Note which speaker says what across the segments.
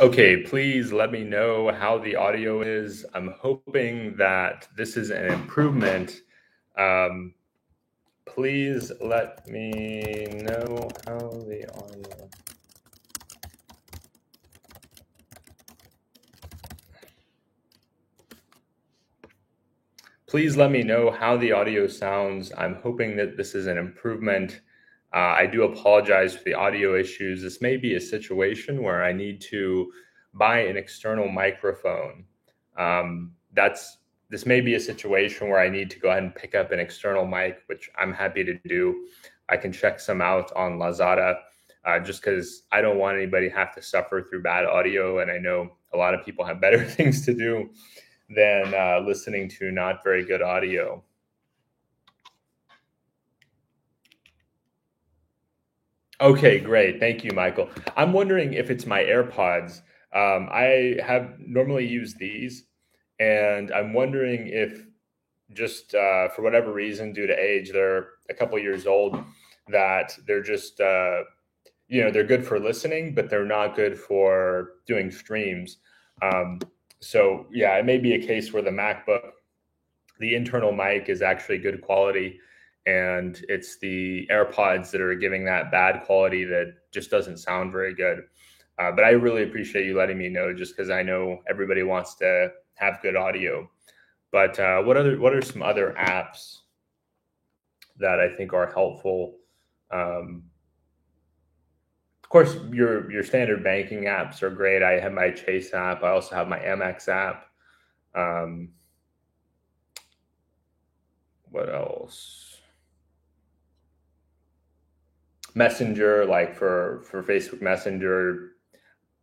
Speaker 1: Okay, please let me know how the audio is. I'm hoping that this is an improvement. Um, please let me know how the audio. Please let me know how the audio sounds. I'm hoping that this is an improvement. I do apologize for the audio issues. This may be a situation where I need to buy an external microphone. This may be a situation where I need to go ahead and pick up an external mic, which I'm happy to do. I can check some out on Lazada, just because I don't want anybody to have to suffer through bad audio, and I know a lot of people have better things to do than listening to not very good audio. Okay, great. Thank you, Michael. I'm wondering if it's my AirPods. I have normally used these, and I'm wondering if just for whatever reason, due to age, they're a couple years old, that they're just, they're good for listening, but they're not good for doing streams. So yeah, it may be a case where the MacBook, the internal mic is actually good quality, and it's the AirPods that are giving that bad quality that just doesn't sound very good. But I really appreciate you letting me know, just because I know everybody wants to have good audio. But what are some other apps that I think are helpful? Of course, your standard banking apps are great. I have my Chase app. I also have my Amex app. What else? Messenger, like for Facebook Messenger.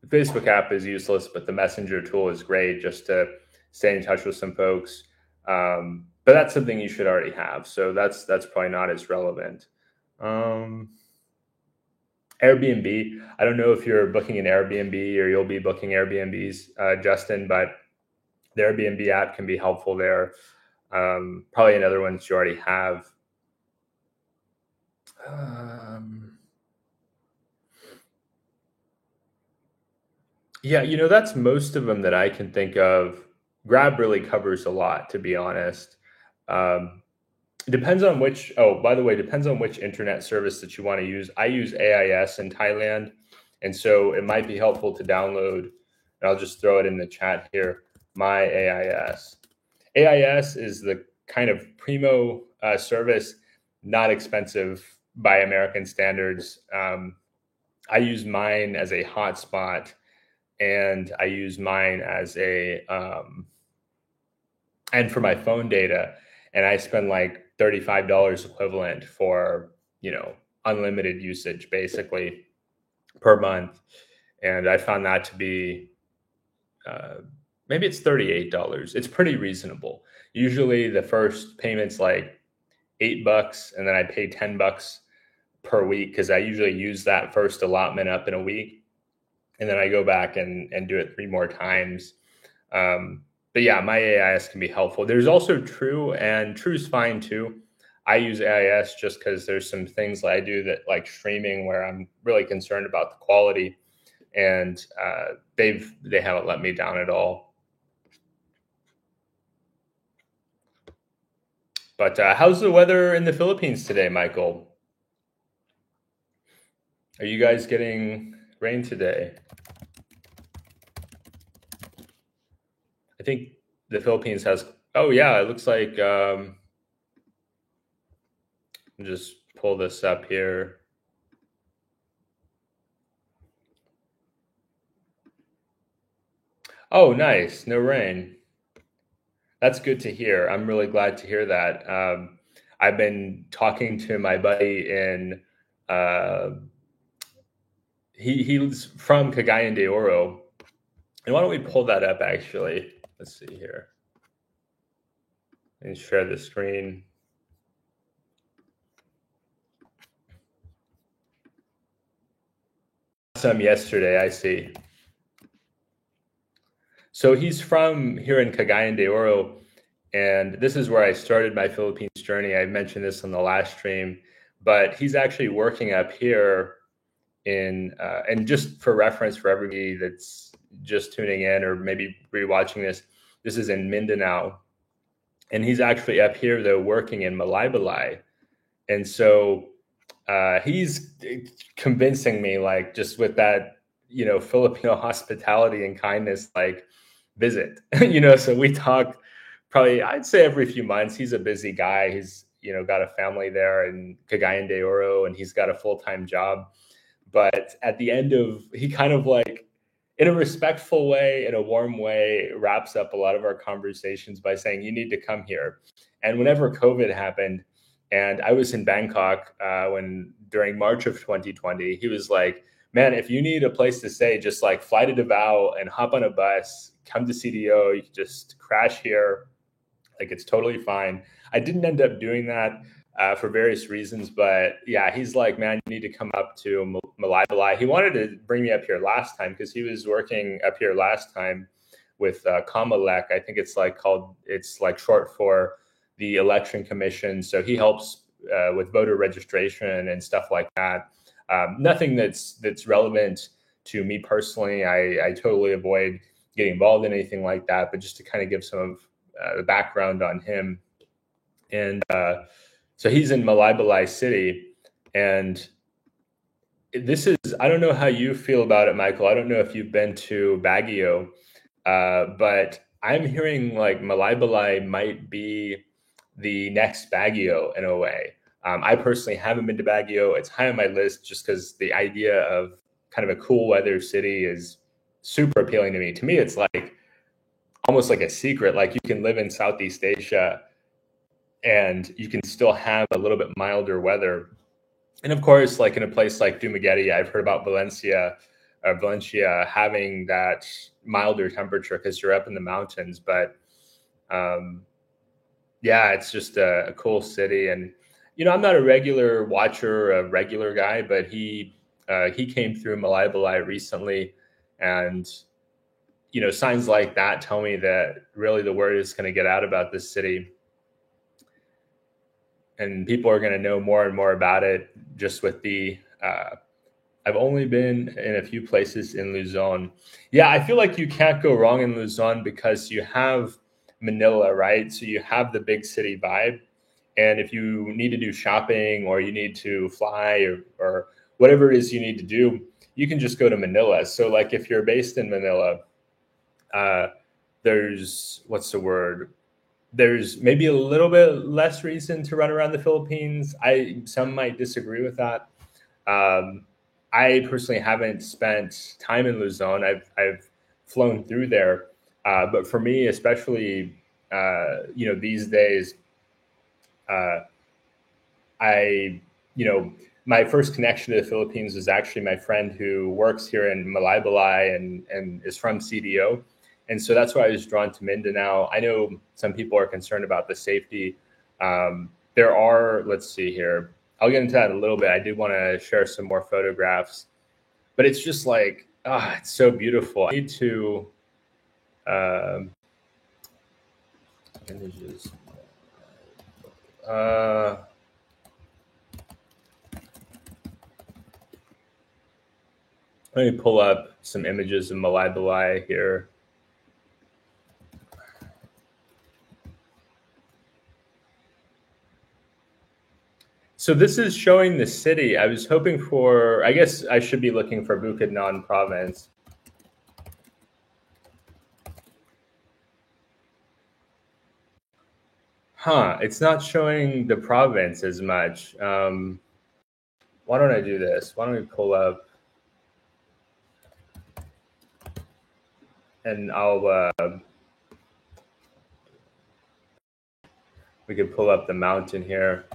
Speaker 1: The Facebook app is useless, but the Messenger tool is great just to stay in touch with some folks. But that's something you should already have, so that's probably not as relevant. Airbnb. I don't know if you're booking an Airbnb or you'll be booking Airbnbs, Justin, but the Airbnb app can be helpful there. Probably another one that you already have. Yeah, that's most of them that I can think of. Grab really covers a lot, to be honest. It depends on which, oh, by the way, depends on which internet service that you want to use. I use AIS in Thailand, and so it might be helpful to download, and I'll just throw it in the chat here, my AIS. AIS is the kind of primo service, not expensive by American standards. I use mine as a hotspot, and I use mine as and for my phone data, and I spend like $35 equivalent for, unlimited usage basically per month. And I found that to be, maybe it's $38. It's pretty reasonable. Usually the first payment's like $8, and then I pay $10 per week, because I usually use that first allotment up in a week. And then I go back and do it 3 more times. But yeah, my AIS can be helpful. There's also True, and True's fine too. I use AIS just because there's some things that I do that, like streaming, where I'm really concerned about the quality, and they haven't let me down at all. But how's the weather in the Philippines today, Michael? Are you guys getting rain today? I think the Philippines has, oh yeah, it looks like, just pull this up here. Oh, nice. No rain. That's good to hear. I'm really glad to hear that. I've been talking to my buddy in, he's from Cagayan de Oro. And why don't we pull that up, actually? Let's see here. And share the screen. Some yesterday, I see. So he's from here in Cagayan de Oro, and this is where I started my Philippines journey. I mentioned this on the last stream, but he's actually working up here and just for reference for everybody that's just tuning in or maybe rewatching this is in Mindanao, and he's actually up here though working in Malaybalay, and so he's convincing me, like, just with that, Filipino hospitality and kindness, like, visit. So we talk probably, I'd say, every few months. He's a busy guy. He's got a family there in Cagayan de Oro, and he's got a full-time job. But at the end of, he kind of, like, in a respectful way, in a warm way, wraps up a lot of our conversations by saying, you need to come here. And whenever COVID happened, and I was in Bangkok during March of 2020, he was like, man, if you need a place to stay, just like fly to Davao and hop on a bus, come to CDO, you can just crash here. Like, it's totally fine. I didn't end up doing that for various reasons, but yeah, he's like, man, you need to come up to Malaybalay. He wanted to bring me up here last time because he was working up here last time with Comelec. I think it's like short for the Election Commission. So he helps with voter registration and stuff like that. Nothing that's relevant to me personally. I totally avoid getting involved in anything like that, but just to kind of give some of the background on him. And so he's in Malaybalay City, and this is, I don't know how you feel about it, Michael. I don't know if you've been to Baguio, but I'm hearing like Malaybalay might be the next Baguio in a way. I personally haven't been to Baguio. It's high on my list just because the idea of kind of a cool weather city is super appealing to me. To me, it's like almost like a secret. Like, you can live in Southeast Asia and you can still have a little bit milder weather. And of course, like in a place like Dumaguete, I've heard about Valencia having that milder temperature because you're up in the mountains. But yeah, it's just a cool city. And, I'm not a regular watcher, a regular guy, but he came through Malaybalay recently. And, signs like that tell me that really the word is going to get out about this city. And people are going to know more and more about it just with I've only been in a few places in Luzon. Yeah, I feel like you can't go wrong in Luzon because you have Manila, right? So you have the big city vibe. And if you need to do shopping or you need to fly or whatever it is you need to do, you can just go to Manila. So like if you're based in Manila, there's, what's the word? There's maybe a little bit less reason to run around the Philippines. Some might disagree with that. I personally haven't spent time in Luzon. I've flown through there, but for me, especially, these days, my first connection to the Philippines was actually my friend who works here in Malaybalay and is from CDO. And so that's why I was drawn to Mindanao. I know some people are concerned about the safety. There are, let's see here. I'll get into that in a little bit. I did want to share some more photographs, but it's just like, it's so beautiful. I need to, images. Let me pull up some images of Malaybalay here. So this is showing the city. I was hoping for, I guess I should be looking for Bukidnon province. It's not showing the province as much. Why don't I do this? Why don't we pull up and we could pull up the mountain here.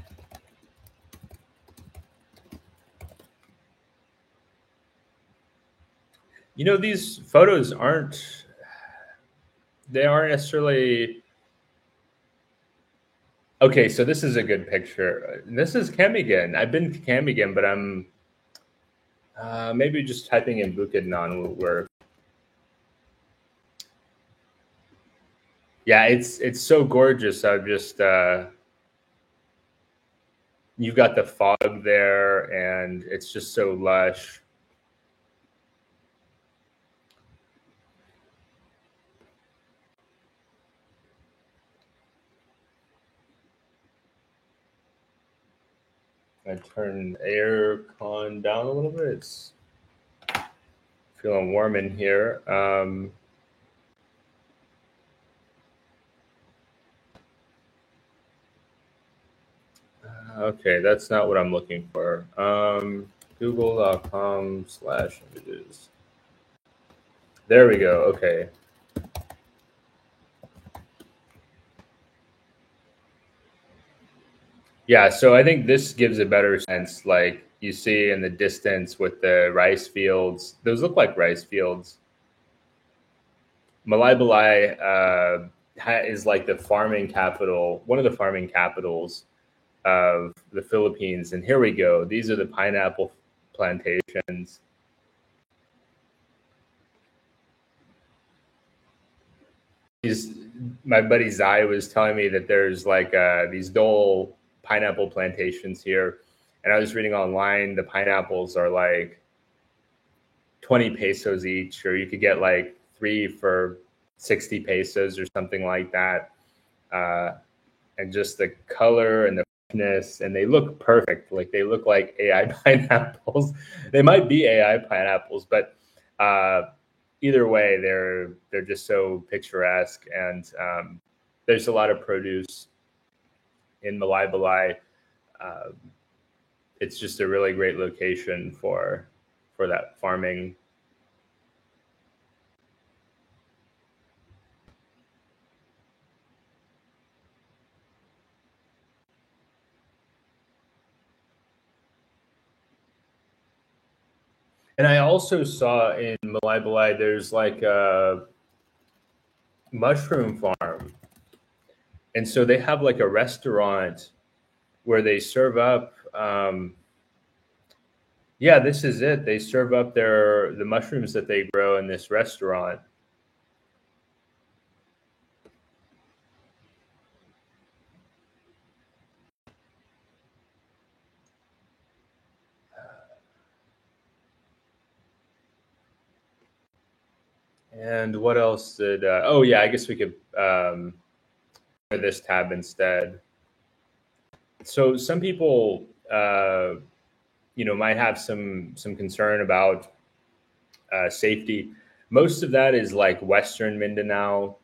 Speaker 1: These photos aren't necessarily. Okay, so this is a good picture. This is Camiguin. I've been to Camiguin, but I'm maybe just typing in Bukidnon will work. Yeah, it's so gorgeous. I've just you've got the fog there, and it's just so lush. I turn air con down a little bit. It's feeling warm in here. Okay, that's not what I'm looking for. Google.com/images. There we go. Okay. Yeah, so I think this gives a better sense. Like you see in the distance with the rice fields, those look like rice fields. Malaybalay is like the farming capital, one of the farming capitals of the Philippines. And here we go. These are the pineapple plantations. My buddy Zai was telling me that there's like these Dole pineapple plantations here. And I was reading online, the pineapples are like 20 pesos each, or you could get like 3 for 60 pesos or something like that. And just the color and the freshness, and they look perfect. Like they look like AI pineapples. They might be AI pineapples, but either way, they're just so picturesque. And there's a lot of produce in Malaybalay. Uh, it's just a really great location for that farming. And I also saw in Malaybalay there's like a mushroom farm, and so they have like a restaurant where they serve up. Yeah, this is it. They serve up the mushrooms that they grow in this restaurant. And what else did? Oh yeah, I guess we could this tab instead. So some people, might have some concern about safety. Most of that is like Western Mindanao,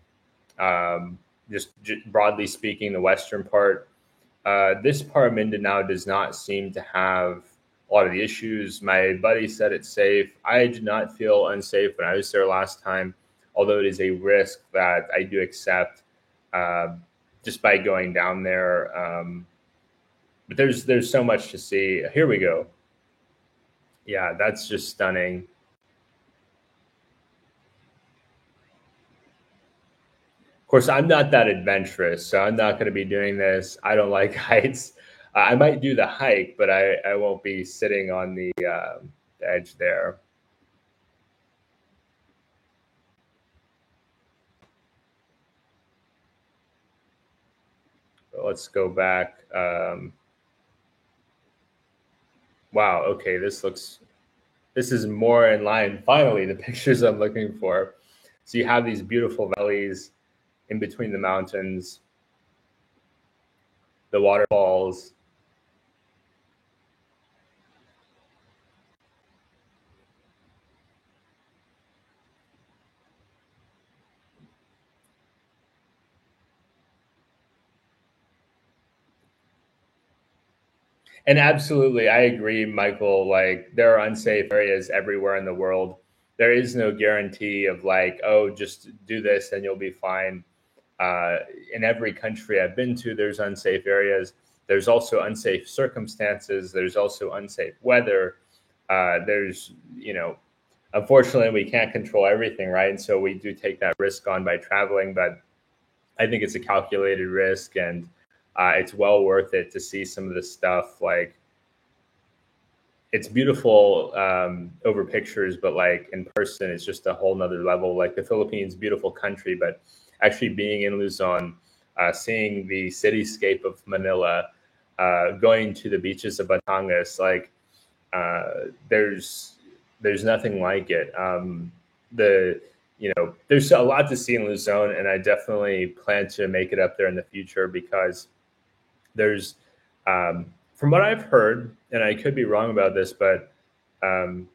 Speaker 1: broadly speaking, the western part. This part of Mindanao does not seem to have a lot of the issues. My buddy said it's safe. I did not feel unsafe when I was there last time, although it is a risk that I do accept uh, just by going down there. But there's so much to see. Here we go. Yeah, that's just stunning. Of course, I'm not that adventurous, so I'm not going to be doing this. I don't like heights. I might do the hike, but I won't be sitting on the edge there. But let's go back. Wow. Okay, this is more in line. Finally, the pictures I'm looking for. So you have these beautiful valleys in between the mountains, the waterfalls. And absolutely, I agree, Michael. Like, there are unsafe areas everywhere in the world. There is no guarantee of, like, oh, just do this and you'll be fine. In every country I've been to, there's unsafe areas. There's also unsafe circumstances. There's also unsafe weather. There's, unfortunately, we can't control everything, right? And so we do take that risk on by traveling. But I think it's a calculated risk, and it's well worth it to see some of the stuff. Like, it's beautiful over pictures, but like in person, it's just a whole nother level. Like the Philippines, beautiful country, but actually being in Luzon, seeing the cityscape of Manila, going to the beaches of Batangas, like there's nothing like it. There's a lot to see in Luzon, and I definitely plan to make it up there in the future because there's um, from what I've heard, and I could be wrong about this, but um,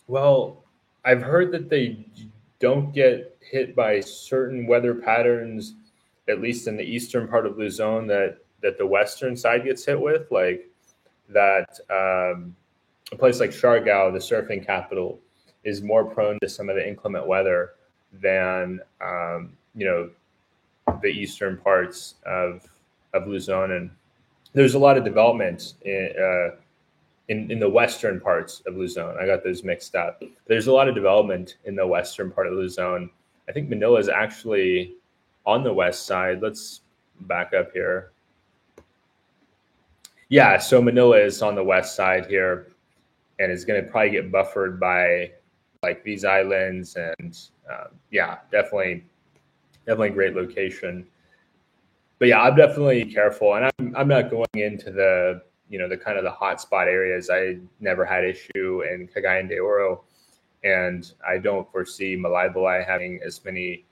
Speaker 1: well, I've heard that they don't get hit by certain weather patterns, at least in the eastern part of Luzon, that the western side gets hit with, like that. A place like Siargao, the surfing capital, is more prone to some of the inclement weather than the eastern parts of Luzon, and there's a lot of development in the western parts of Luzon. I got those mixed up. There's a lot of development in the western part of Luzon. I think Manila is actually on the west side. Let's back up here. Yeah, so Manila is on the west side here, and is going to probably get buffered by like these islands, and yeah, definitely great location. But yeah, I'm definitely careful, and I'm not going into the the kind of the hotspot areas. I never had issue in Cagayan de Oro, and I don't foresee Malaybalay having as many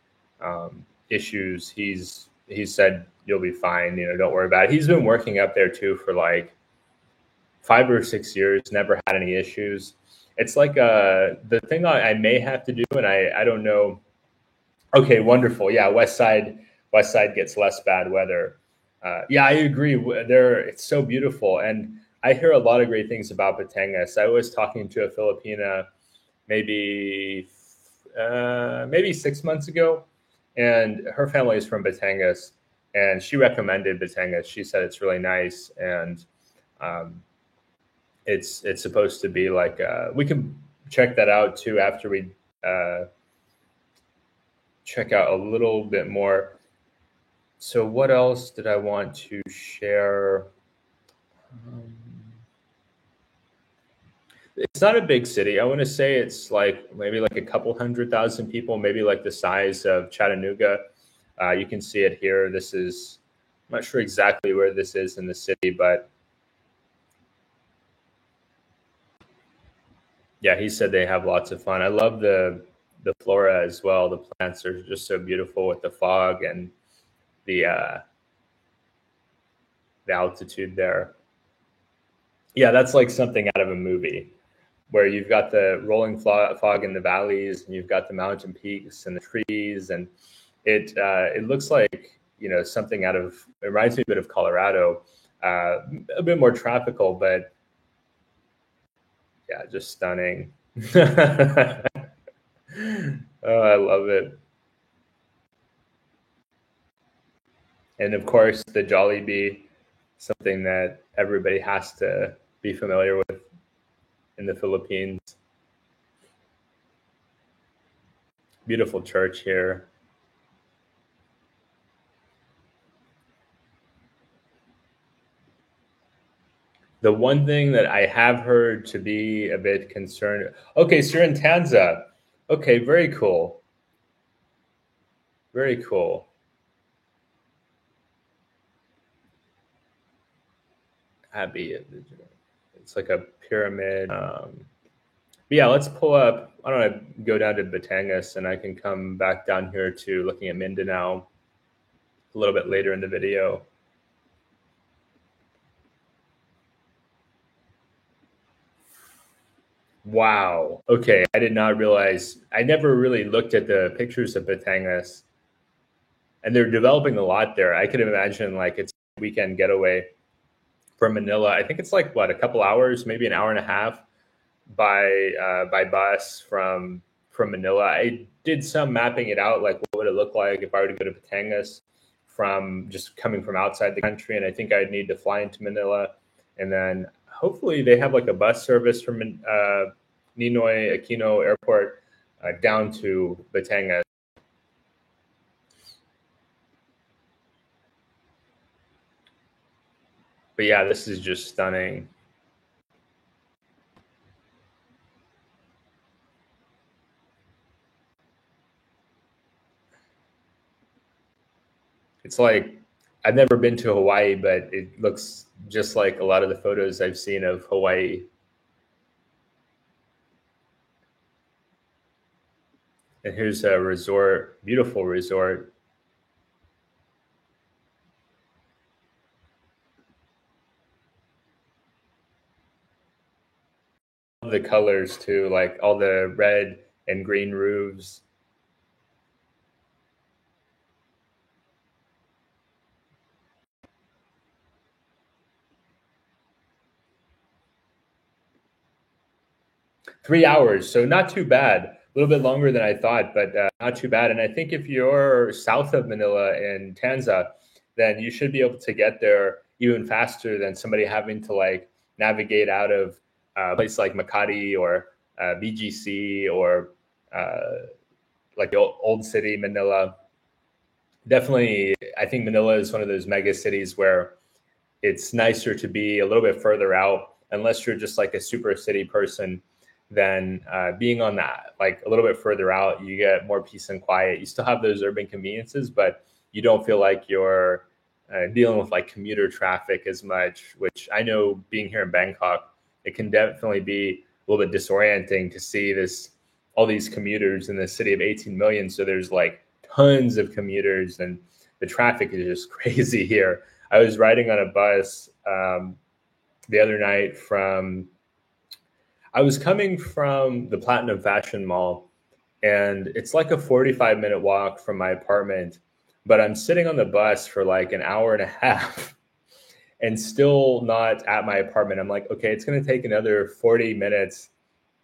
Speaker 1: issues. He's said you'll be fine. Don't worry about it. He's been working up there too for like 5 or 6 years. Never had any issues. It's like the thing I may have to do, and I don't know. Okay, wonderful. Yeah, West Side gets less bad weather. Yeah, I agree. There, it's so beautiful, and I hear a lot of great things about Batangas. I was talking to a Filipina maybe maybe 6 months ago, and her family is from Batangas, and she recommended Batangas. She said it's really nice, and um, it's supposed to be like we can check that out too after we uh, check out a little bit more. So what else did I want to share? Um, it's not a big city. I want to say it's like maybe like a couple 100,000 people, maybe like the size of Chattanooga. You can see it here. This is, I'm not sure exactly where this is in the city, but yeah, he said they have lots of fun. I love the flora as well. The plants are just so beautiful with the fog and the uh, the altitude there. Yeah, that's like something out of a movie where you've got the rolling fog in the valleys, and you've got the mountain peaks and the trees, and it looks like something out of. It reminds me a bit of Colorado, a bit more tropical, but yeah, just stunning. Oh, I love it. And of course, the Jollibee, something that everybody has to be familiar with in the Philippines. Beautiful church here. The one thing that I have heard to be a bit concerned. Okay, so you're in Tanza. Okay, very cool. Very cool. Abbey. It's like a pyramid. But yeah, let's pull up. I don't know, go down to Batangas, and I can come back down here to looking at Mindanao a little bit later in the video. Wow. Okay, I did not realize. I never really looked at the pictures of Batangas, and they're developing a lot there. I could imagine like it's a weekend getaway from Manila. I think it's like what, a couple hours, maybe an hour and a half by bus from Manila. I did some mapping it out, like what would it look like if I were to go to Batangas from just coming from outside the country, and I think I'd need to fly into Manila, and then hopefully they have like a bus service from Ninoy Aquino Airport down to Batangas. But yeah, this is just stunning. It's like I've never been to Hawaii, but it looks just like a lot of the photos I've seen of Hawaii. And here's a resort, beautiful resort. the colors too, like all the red and green roofs. 3 hours, so not too bad. A little bit longer than I thought, but not too bad. And I think if you're south of Manila in Tanza, then you should be able to get there even faster than somebody having to like navigate out of a place like Makati or BGC or like the old city Manila. Definitely, I think Manila is one of those mega cities where it's nicer to be a little bit further out, unless you're just like a super city person. Then being on that like a little bit further out, you get more peace and quiet. You still have those urban conveniences, but you don't feel like you're dealing with like commuter traffic as much. Which I know, being here in Bangkok, it can definitely be a little bit disorienting to see this all these commuters in the city of 18 million. So there's like tons of commuters, and the traffic is just crazy here. I was riding on a bus the other night from, I was coming from the Platinum Fashion Mall, and it's like a 45-minute walk from my apartment, but I'm sitting on the bus for like an hour and a half and still not at my apartment. I'm like, okay, it's going to take another 40 minutes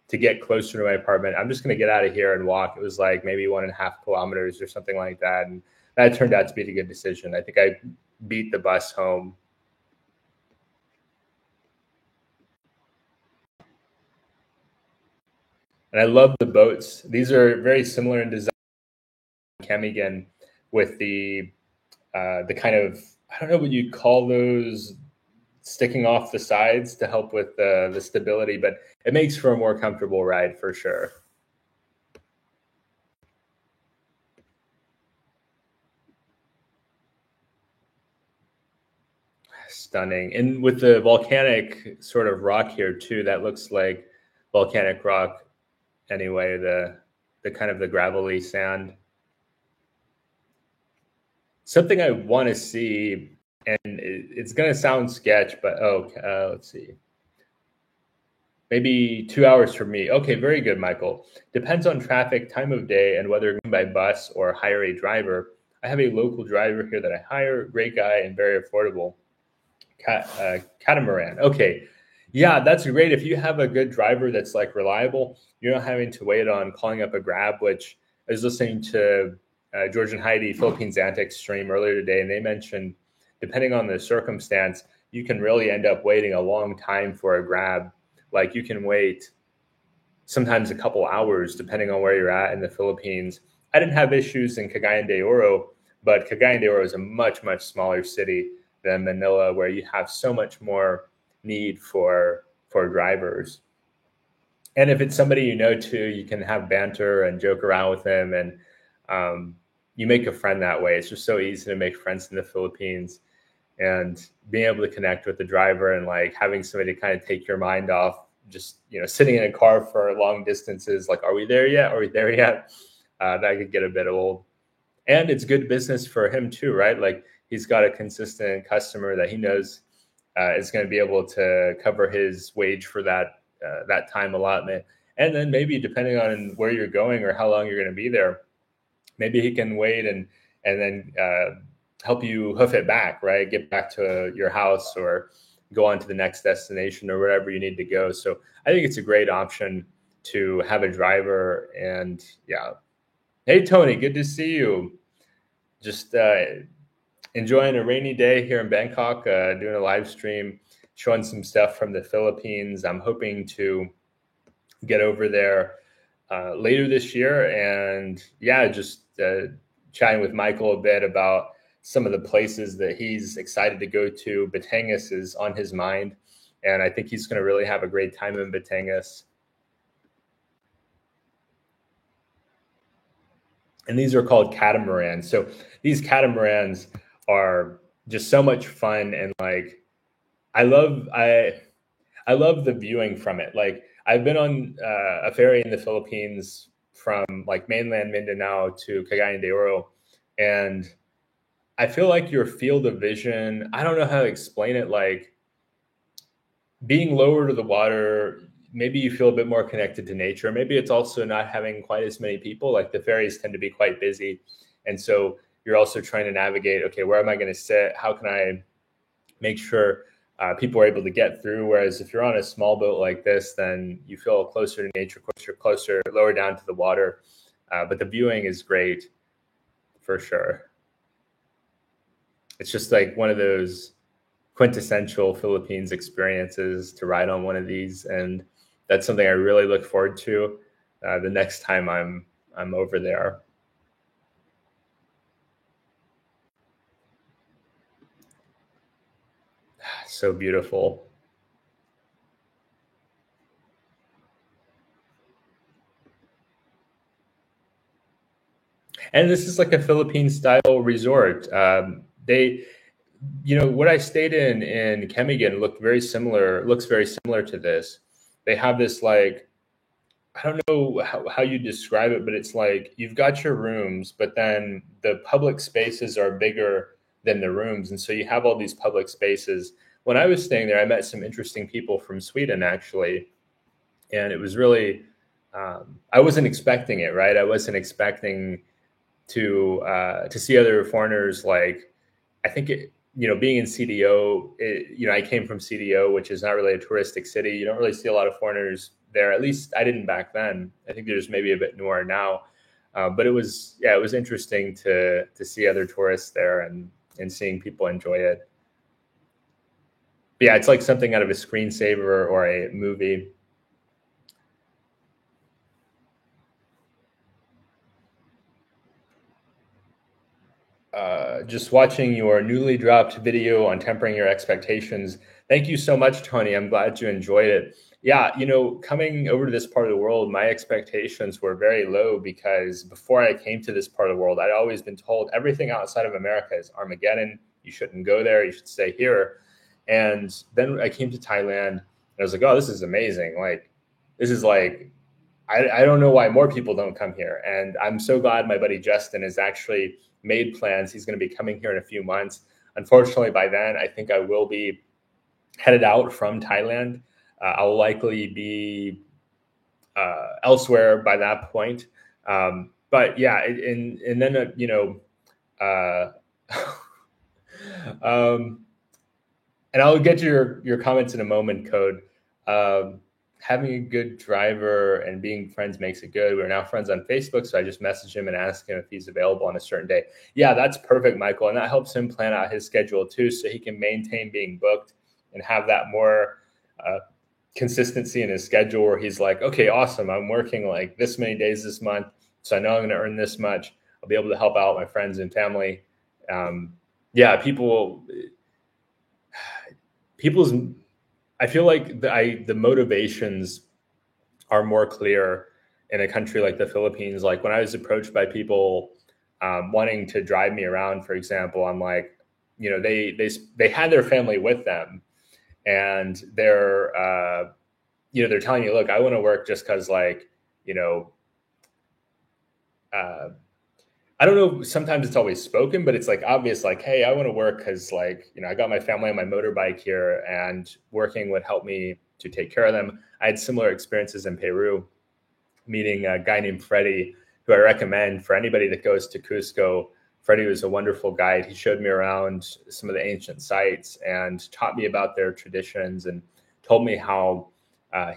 Speaker 1: to get closer to my apartment. I'm just going to get out of here and walk. It was like maybe 1.5 kilometers or something like that. And that turned out to be a good decision. I think I beat the bus home. And I love the boats. These are very similar in design to Chemigan, with the kind of, I don't know what you'd call those, sticking off the sides to help with the stability, but it makes for a more comfortable ride for sure. Stunning. And with the volcanic sort of rock here too, that looks like volcanic rock anyway, the kind of the gravelly sand. Something I want to see, and it's going to sound sketch, but let's see. Maybe 2 hours for me. Okay, very good, Michael. Depends on traffic, time of day, and whether going by bus or hire a driver. I have a local driver here that I hire, great guy and very affordable. Catamaran. Okay, yeah, that's great. If you have a good driver that's like reliable, you're not having to wait on calling up a Grab. Which I was listening to George and Heidi Philippines Antics stream earlier today, and they mentioned depending on the circumstance, you can really end up waiting a long time for a Grab. Like you can wait sometimes a couple hours depending on where you're at in the Philippines. I didn't have issues in Cagayan de Oro, but Cagayan de Oro is a much smaller city than Manila, where you have so much more need for drivers. And if it's somebody you know too, you can have banter and joke around with them, and you make a friend that way. It's just so easy to make friends in the Philippines, and being able to connect with the driver and like having somebody to kind of take your mind off just sitting in a car for long distances, like, are we there yet, are we there yet, that could get a bit old. And it's good business for him too, right? Like he's got a consistent customer that he knows is going to be able to cover his wage for that time allotment. And then maybe depending on where you're going or how long you're going to be there, maybe he can wait and then help you hoof it back, right? Get back to your house or go on to the next destination or wherever you need to go. So I think it's a great option to have a driver. And yeah. Hey, Tony, good to see you. Just enjoying a rainy day here in Bangkok, doing a live stream, showing some stuff from the Philippines. I'm hoping to get over there later this year. And yeah, just chatting with Michael a bit about some of the places that he's excited to go to. Batangas is on his mind, and I think he's going to really have a great time in Batangas. And these are called catamarans. So these catamarans are just so much fun, and like I love the viewing from it. Like I've been on a ferry in the Philippines from like mainland Mindanao to Cagayan de Oro, and I feel like your field of vision, I don't know how to explain it. Like being lower to the water, maybe you feel a bit more connected to nature. Maybe it's also not having quite as many people. Like the ferries tend to be quite busy. And so you're also trying to navigate, okay, where am I going to sit? How can I make sure people are able to get through? Whereas if you're on a small boat like this, then you feel closer to nature, closer, lower down to the water. But the viewing is great for sure. It's just like one of those quintessential Philippines experiences to ride on one of these, and that's something I really look forward to the next time I'm over there. So beautiful. And this is like a Philippine style resort. They, what I stayed in Chemigan looks very similar to this. They have this like, I don't know how you describe it, but it's like you've got your rooms, but then the public spaces are bigger than the rooms. And so you have all these public spaces. When I was staying there, I met some interesting people from Sweden, actually. And it was really, I wasn't expecting it, right? I wasn't expecting to see other foreigners. Like, I think being in CDO, I came from CDO, which is not really a touristic city. You don't really see a lot of foreigners there. At least I didn't back then. I think there's maybe a bit more now. But it was interesting to see other tourists there and seeing people enjoy it. But yeah, it's like something out of a screensaver or a movie. Just watching your newly dropped video on tempering your expectations. Thank you so much, Tony. I'm glad you enjoyed it. Yeah, coming over to this part of the world, my expectations were very low because before I came to this part of the world, I'd always been told everything outside of America is Armageddon. You shouldn't go there. You should stay here. And then I came to Thailand and I was like, oh, this is amazing. Like, this is like, I don't know why more people don't come here. And I'm so glad my buddy Justin has actually made plans. He's going to be coming here in a few months. Unfortunately, by then, I think I will be headed out from Thailand. I'll likely be elsewhere by that point. But yeah, and then, and I'll get to your comments in a moment, Code. Having a good driver and being friends makes it good. We're now friends on Facebook, so I just message him and ask him if he's available on a certain day. Yeah, that's perfect, Michael, and that helps him plan out his schedule too, so he can maintain being booked and have that more consistency in his schedule where he's like, okay, awesome, I'm working like this many days this month, so I know I'm going to earn this much. I'll be able to help out my friends and family. People's I feel like the motivations are more clear in a country like the Philippines. Like when I was approached by people wanting to drive me around, for example, I'm like, they had their family with them, and they're telling you, look, I want to work just because, like, I don't know, sometimes it's always spoken, but it's like obvious, like, hey, I want to work because, like, I got my family on my motorbike here and working would help me to take care of them. I had similar experiences in Peru, meeting a guy named Freddie, who I recommend for anybody that goes to Cusco. Freddie was a wonderful guide. He showed me around some of the ancient sites and taught me about their traditions and told me how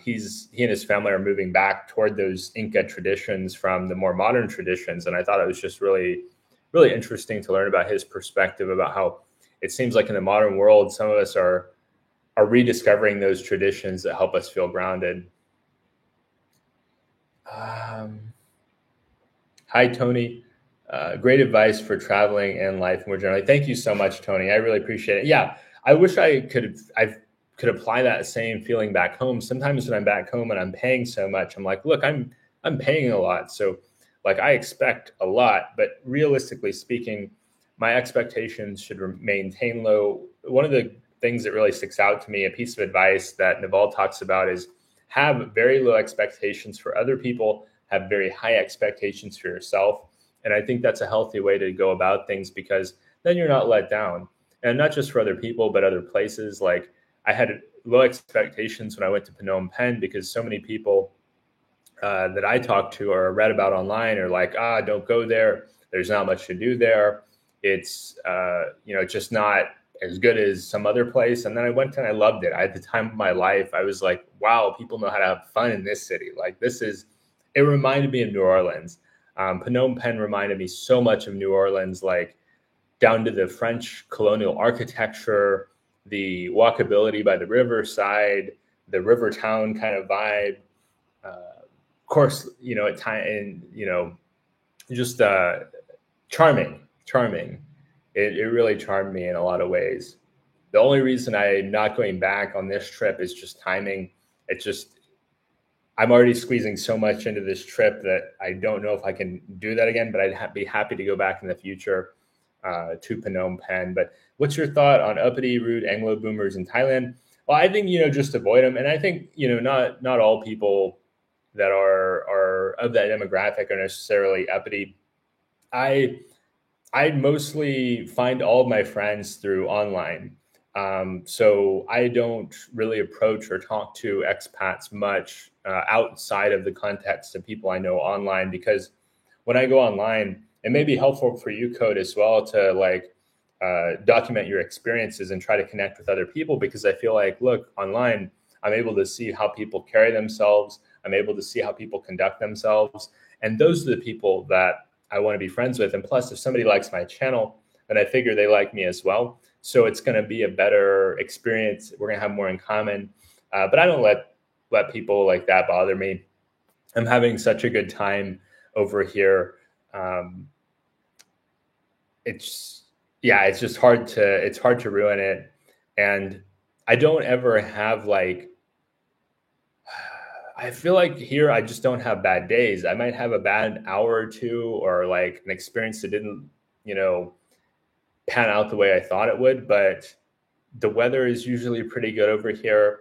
Speaker 1: he and his family are moving back toward those Inca traditions from the more modern traditions. And I thought it was just really, really interesting to learn about his perspective about how it seems like in the modern world, some of us are rediscovering those traditions that help us feel grounded. Hi, Tony. Great advice for traveling and life more generally. Thank you so much, Tony. I really appreciate it. Yeah, I wish I could apply that same feeling back home. Sometimes when I'm back home and I'm paying so much, I'm like, look, I'm paying a lot. So like I expect a lot, but realistically speaking, my expectations should maintain low. One of the things that really sticks out to me, a piece of advice that Naval talks about, is have very low expectations for other people, have very high expectations for yourself. And I think that's a healthy way to go about things, because then you're not let down. And not just for other people, but other places. Like I had low expectations when I went to Phnom Penh because so many people that I talked to or read about online are like, don't go there. There's not much to do there. It's just not as good as some other place. And then I went and I loved it. I had the time of my life. I was like, wow, people know how to have fun in this city. Like it reminded me of New Orleans. Phnom Penh reminded me so much of New Orleans, like down to the French colonial architecture, the walkability by the riverside, the river town kind of vibe. Of course, at time and just charming. It really charmed me in a lot of ways. The only reason I'm not going back on this trip is just timing. I'm already squeezing so much into this trip that I don't know if I can do that again, but I'd be happy to go back in the future to Phnom Penh. But what's your thought on uppity, rude Anglo boomers in Thailand? Well, I think, just avoid them. And I think, not all people that are of that demographic are necessarily uppity. I mostly find all of my friends through online. So I don't really approach or talk to expats much outside of the context of people I know online, because when I go online, it may be helpful for you, Code, as well, to document your experiences and try to connect with other people, because I feel like, look, online, I'm able to see how people carry themselves. I'm able to see how people conduct themselves. And those are the people that I want to be friends with. And plus, if somebody likes my channel, then I figure they like me as well. So it's going to be a better experience. We're going to have more in common. But I don't let people like that bother me. I'm having such a good time over here. It's just hard to ruin it. And I don't ever have I feel like here I just don't have bad days. I might have a bad hour or two, or like an experience that didn't, pan out the way I thought it would. But the weather is usually pretty good over here.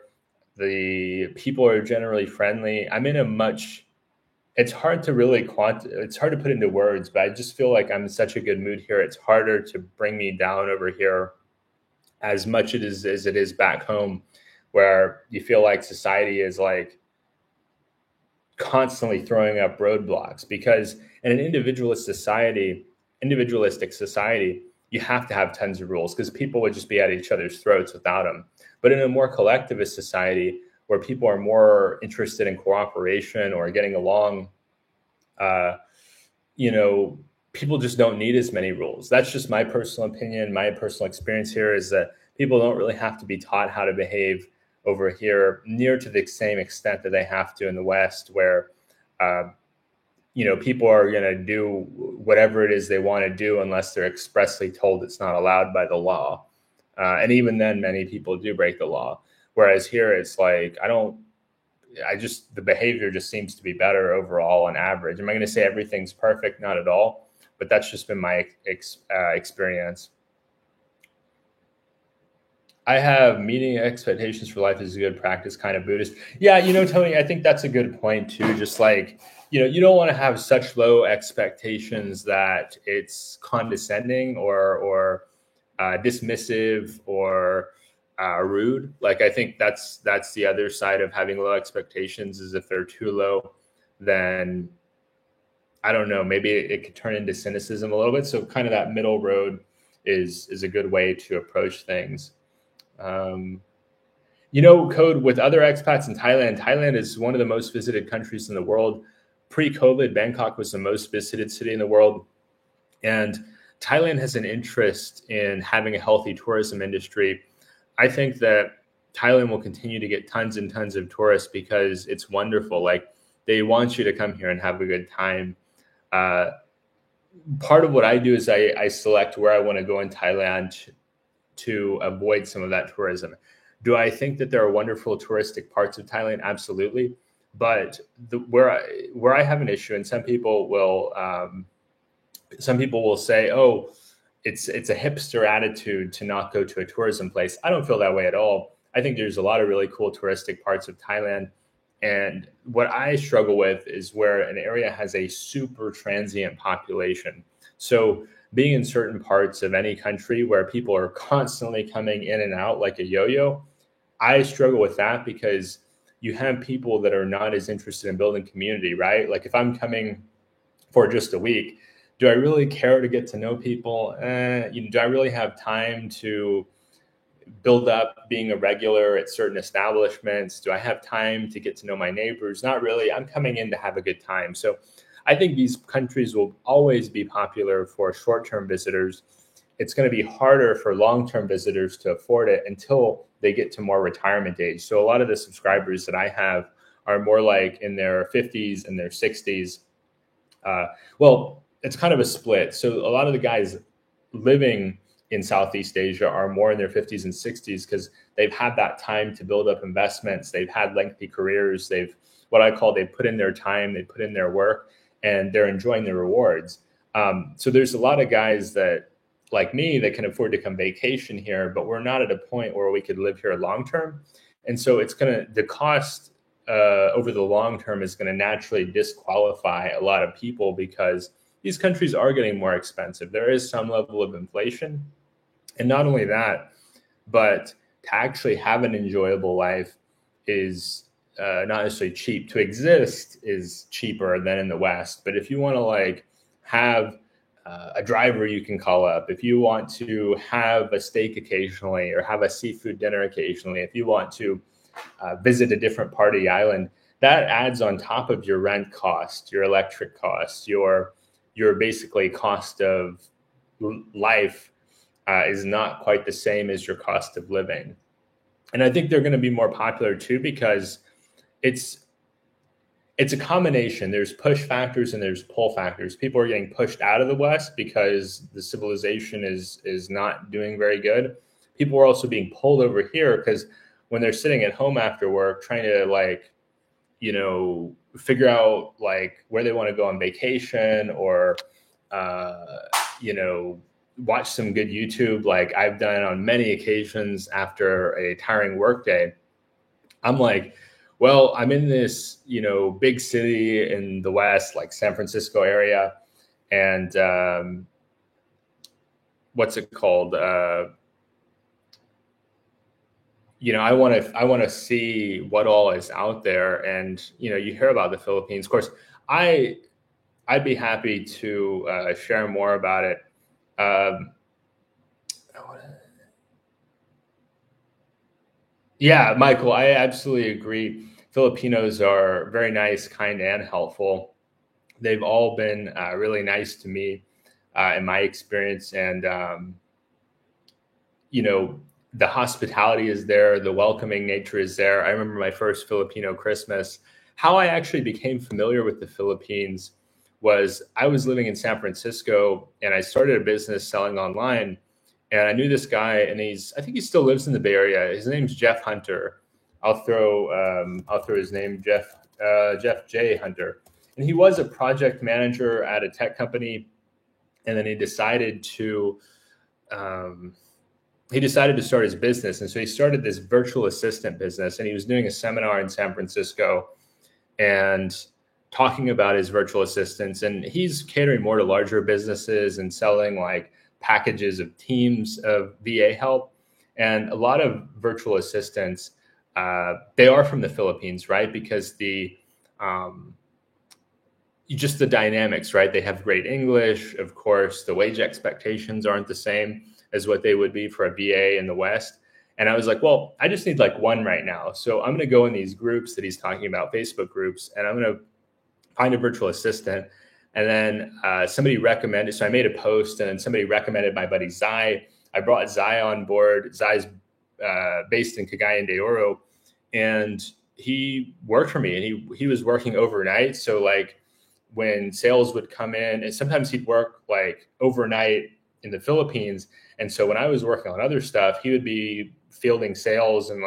Speaker 1: The people are generally friendly. It's hard to it's hard to put into words, but I just feel like I'm in such a good mood here. It's harder to bring me down over here as much as it is back home, where you feel like society is like constantly throwing up roadblocks. Because in an individualistic society, you have to have tons of rules, because people would just be at each other's throats without them. But in a more collectivist society, where people are more interested in cooperation or getting along, people just don't need as many rules. That's just my personal opinion. My personal experience here is that people don't really have to be taught how to behave over here near to the same extent that they have to in the West, where, people are going to do whatever it is they want to do unless they're expressly told it's not allowed by the law. And even then, many people do break the law. Whereas here, it's like, the behavior just seems to be better overall on average. Am I going to say everything's perfect? Not at all. But that's just been my experience. I have meeting expectations for life is a good practice, kind of Buddhist. Yeah, Tony, I think that's a good point too. Just like, you don't want to have such low expectations that it's condescending or dismissive or rude. Like, I think that's the other side of having low expectations, is if they're too low, then I don't know, maybe it could turn into cynicism a little bit. So kind of that middle road is a good way to approach things. Code, with other expats in Thailand is one of the most visited countries in the world. Pre-COVID, Bangkok was the most visited city in the world. And Thailand has an interest in having a healthy tourism industry. I think that Thailand will continue to get tons and tons of tourists because it's wonderful. Like, they want you to come here and have a good time. Part of what I do is I select where I want to go in Thailand to avoid some of that tourism. Do I think that there are wonderful touristic parts of Thailand? Absolutely. But where I have an issue, and some people will say, oh, it's a hipster attitude to not go to a tourism place. I don't feel that way at all. I think there's a lot of really cool touristic parts of Thailand. And what I struggle with is where an area has a super transient population. So being in certain parts of any country where people are constantly coming in and out like a yo-yo, I struggle with that because you have people that are not as interested in building community, right? Like if I'm coming for just a week, do I really care to get to know people? Do I really have time to build up being a regular at certain establishments? Do I have time to get to know my neighbors? Not really. I'm coming in to have a good time. So I think these countries will always be popular for short-term visitors. It's going to be harder for long-term visitors to afford it until they get to more retirement age. So a lot of the subscribers that I have are more like in their 50s and their 60s. Well, it's kind of a split. So a lot of the guys living in Southeast Asia are more in their 50s and 60s because they've had that time to build up investments. They've had lengthy careers. They put in their time, they put in their work, and they're enjoying the rewards. So there's a lot of guys that, like me, that can afford to come vacation here, but we're not at a point where we could live here long term. And so the cost over the long term is going to naturally disqualify a lot of people because these countries are getting more expensive. There is some level of inflation. And not only that, but to actually have an enjoyable life is not necessarily cheap. To exist is cheaper than in the West. But if you want to have a driver you can call up, if you want to have a steak occasionally or have a seafood dinner occasionally, if you want to visit a different part of the island, that adds on top of your rent cost, your electric cost, your basically cost of life is not quite the same as your cost of living. And I think they're going to be more popular too because it's a combination. There's push factors and there's pull factors. People are getting pushed out of the West because the civilization is not doing very good. People are also being pulled over here because when they're sitting at home after work trying to figure out where they want to go on vacation or watch some good YouTube, like I've done on many occasions after a tiring workday. I'm like, well, I'm in this, big city in the West, like San Francisco area. And what's it called? I want to see what all is out there. And, you hear about the Philippines. Of course, I'd be happy to share more about it. Yeah, Michael, I absolutely agree. Filipinos are very nice, kind, and helpful. They've all been really nice to me in my experience. And, the hospitality is there. The welcoming nature is there. I remember my first Filipino Christmas. How I actually became familiar with the Philippines was I was living in San Francisco and I started a business selling online. And I knew this guy, and I think he still lives in the Bay Area. His name's Jeff Hunter. I'll throw his name, Jeff J. Hunter. And he was a project manager at a tech company. And then he decided to start his business. And so he started this virtual assistant business, and he was doing a seminar in San Francisco and talking about his virtual assistants. And he's catering more to larger businesses and selling packages of teams of VA help. And a lot of virtual assistants, they are from the Philippines, right? Because just the dynamics, right? They have great English. Of course, the wage expectations aren't the same as what they would be for a VA in the West. And I was like, well, I just need one right now. So I'm going to go in these groups that he's talking about, Facebook groups, and I'm going to find a virtual assistant. And then somebody recommended, so I made a post, and then somebody recommended my buddy Zai. I brought Zai on board. Zai's based in Cagayan de Oro, and he worked for me, and he was working overnight. So when sales would come in, and sometimes he'd work overnight in the Philippines. And so when I was working on other stuff, he would be fielding sales and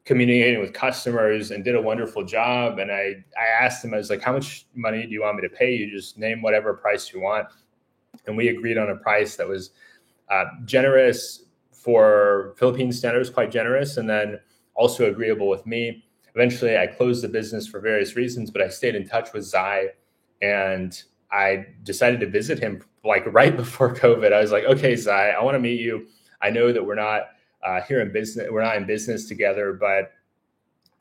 Speaker 1: communicating with customers, and did a wonderful job. And I asked him, I was like, how much money do you want me to pay you? Just name whatever price you want. And we agreed on a price that was generous for Philippine standards, quite generous, and then also agreeable with me. Eventually, I closed the business for various reasons, but I stayed in touch with Zai, and I decided to visit him right before COVID. I was like, okay, Zai, I want to meet you. I know that we're not here in business. We're not in business together, but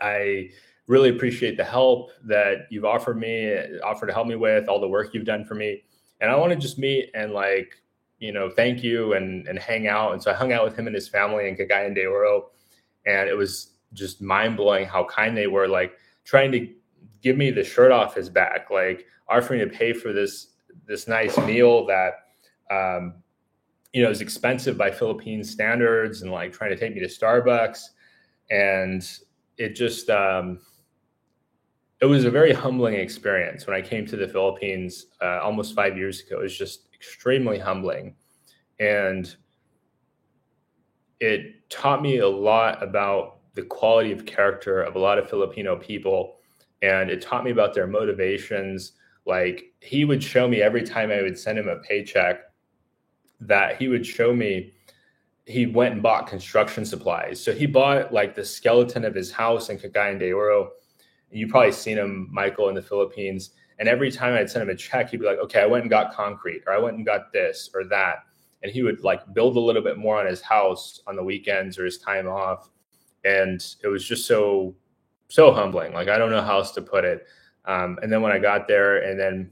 Speaker 1: I really appreciate the help that you've offered to help me with all the work you've done for me. And I want to just meet and thank you and hang out. And so I hung out with him and his family in Cagayan de Oro. And it was just mind blowing how kind they were, like trying to give me the shirt off his back, like offering to pay for this nice meal that, is expensive by Philippine standards, and like trying to take me to Starbucks. And it just, it was a very humbling experience when I came to the Philippines almost 5 years ago. It was just extremely humbling. And it taught me a lot about the quality of character of a lot of Filipino people. And it taught me about their motivations. Like, he would show me every time I would send him a paycheck that he would show me he went and bought construction supplies. So he bought like the skeleton of his house in Cagayan de Oro. You've probably seen him, Michael, in the Philippines. And every time I'd send him a check, he'd be like, okay, I went and got concrete, or I went and got this or that. And he would like build a little bit more on his house on the weekends or his time off. And it was just so humbling. Like, I don't know how else to put it. And then when I got there, and then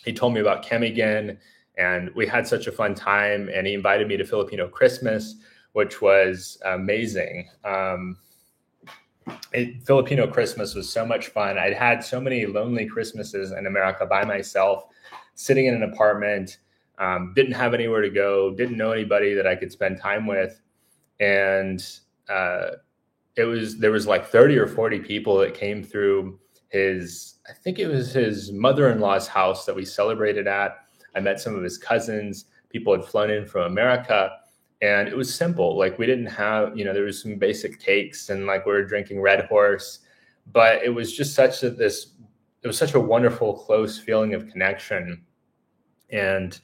Speaker 1: he told me about Kemigan, and we had such a fun time. And he invited me to Filipino Christmas, which was amazing. Filipino Christmas was so much fun. I'd had so many lonely Christmases in America by myself, sitting in an apartment, didn't have anywhere to go, didn't know anybody that I could spend time with. And there was like 30 or 40 people that came through I think it was his mother-in-law's house that we celebrated at. I met some of his cousins. People had flown in from America, and it was simple. Like, we didn't have, there was some basic cakes, and like we were drinking Red Horse, but it was just it was such a wonderful, close feeling of connection and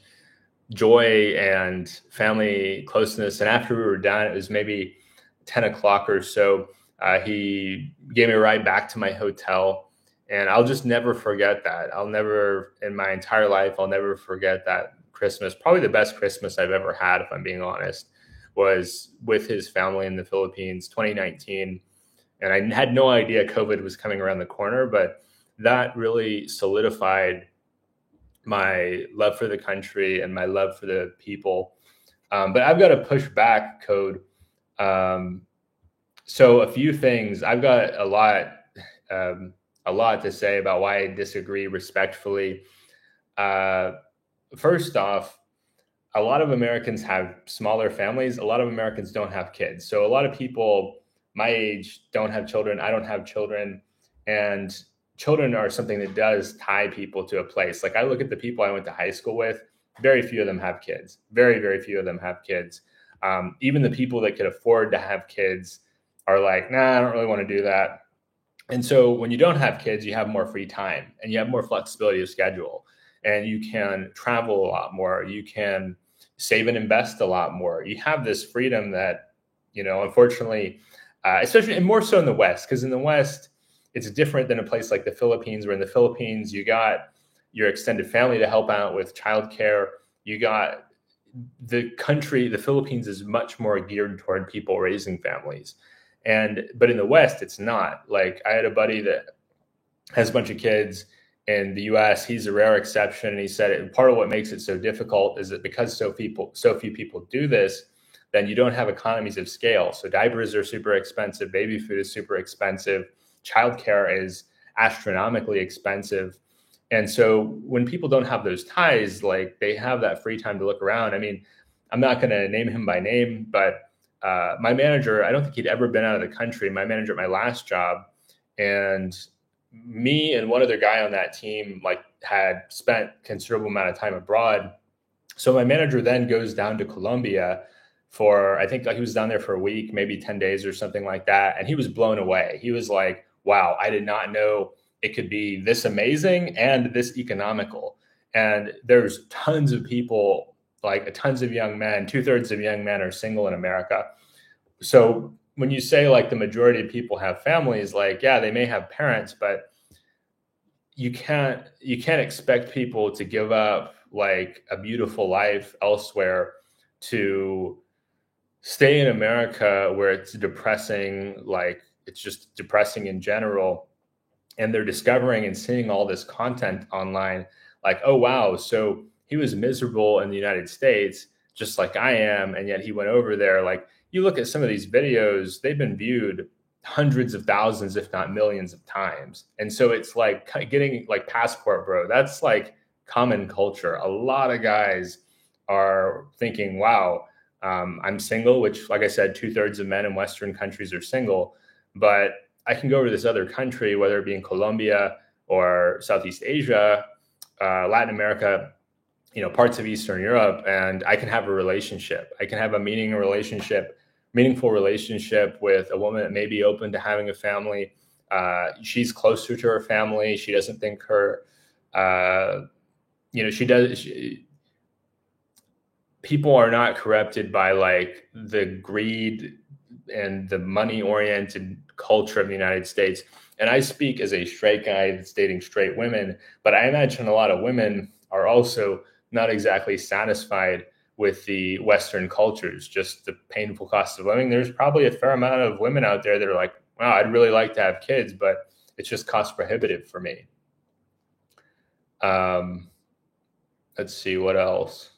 Speaker 1: joy and family closeness. And after we were done, it was maybe 10 o'clock or so. He gave me a ride back to my hotel. And I'll just never forget that. In my entire life, I'll never forget that Christmas. Probably the best Christmas I've ever had, if I'm being honest, was with his family in the Philippines, 2019. And I had no idea COVID was coming around the corner, but that really solidified my love for the country and my love for the people. But I've got to push back, Code. So a few things. I've got a lot to say about why I disagree respectfully. First off, a lot of Americans have smaller families. A lot of Americans don't have kids. So a lot of people my age don't have children. I don't have children. And children are something that does tie people to a place. Like, I look at the people I went to high school with, very few of them have kids. Very, very few of them have kids. Even the people that could afford to have kids are like, nah, I don't really want to do that. And so when you don't have kids, you have more free time and you have more flexibility of schedule, and you can travel a lot more. You can save and invest a lot more. You have this freedom that, unfortunately, especially, and more so in the West, because in the West, it's different than a place like the Philippines, where in the Philippines, you got your extended family to help out with childcare. You got the Philippines is much more geared toward people raising families. But in the West, it's not. Like, I had a buddy that has a bunch of kids in the US. He's a rare exception. And he said part of what makes it so difficult is that because so few people do this, then you don't have economies of scale. So diapers are super expensive. Baby food is super expensive. Childcare is astronomically expensive. And so when people don't have those ties, like, they have that free time to look around. I mean, I'm not going to name him by name, but my manager, I don't think he'd ever been out of the country. My manager at my last job, and me and one other guy on that team, like, had spent considerable amount of time abroad. So my manager then goes down to Colombia I think he was down there for a week, maybe 10 days or something like that. And he was blown away. He was like, wow, I did not know it could be this amazing and this economical. And there's tons of people, like tons of young men, 2/3 of young men are single in America. So when you say like the majority of people have families, like, yeah, they may have parents, but you can't expect people to give up like a beautiful life elsewhere to stay in America where it's depressing, like it's just depressing in general, and they're discovering and seeing all this content online, like, oh wow, so he was miserable in the United States just like I am, and yet he went over there. Like, you look at some of these videos, they've been viewed hundreds of thousands if not millions of times, and so it's like getting like Passport Bro, that's like common culture. A lot of guys are thinking, wow, I'm single, which, like I said, 2/3 of men in Western countries are single, but I can go over to this other country, whether it be in Colombia or Southeast Asia, Latin America, parts of Eastern Europe, and I can have a relationship. I can have a meaningful relationship with a woman that may be open to having a family. She's closer to her family. She doesn't think her, she does. People are not corrupted by like the greed and the money oriented culture of the United States. And I speak as a straight guy that's dating straight women, but I imagine a lot of women are also not exactly satisfied with the Western cultures, just the painful cost of living. There's probably a fair amount of women out there that are like, wow, I'd really like to have kids, but it's just cost prohibitive for me. Let's see what else.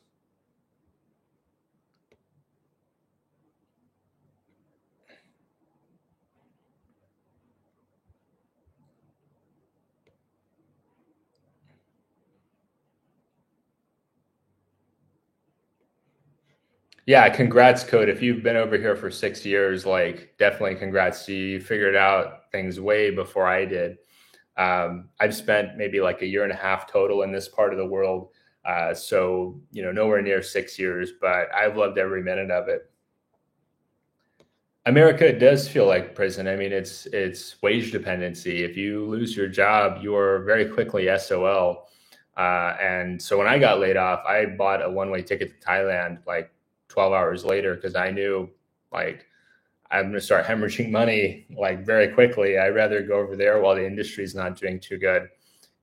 Speaker 1: Yeah, congrats, Code. If you've been over here for 6 years, like definitely congrats to you. You figured out things way before I did. I've spent maybe like a year and a half total in this part of the world. So, nowhere near 6 years, but I've loved every minute of it. America does feel like prison. I mean, it's wage dependency. If you lose your job, you're very quickly SOL. And so when I got laid off, I bought a one-way ticket to Thailand like 12 hours later because I knew like I'm going to start hemorrhaging money like very quickly. I'd rather go over there while the industry is not doing too good.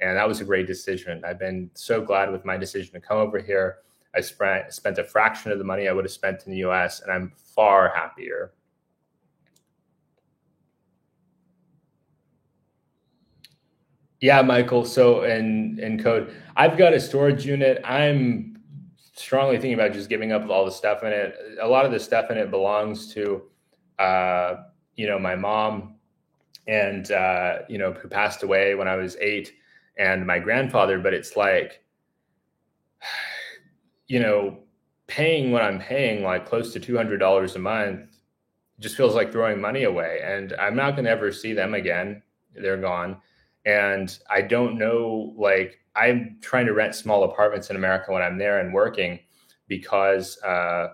Speaker 1: And that was a great decision. I've been so glad with my decision to come over here. I spent a fraction of the money I would have spent in the US, and I'm far happier. Yeah, Michael. So in Code, I've got a storage unit. I'm strongly thinking about just giving up all the stuff in it. A lot of the stuff in it belongs to, my mom, and who passed away when I was 8, and my grandfather. But it's like, you know, paying what I'm paying, like close to $200 a month, just feels like throwing money away. And I'm not going to ever see them again. They're gone. And I don't know, like, I'm trying to rent small apartments in America when I'm there and working because I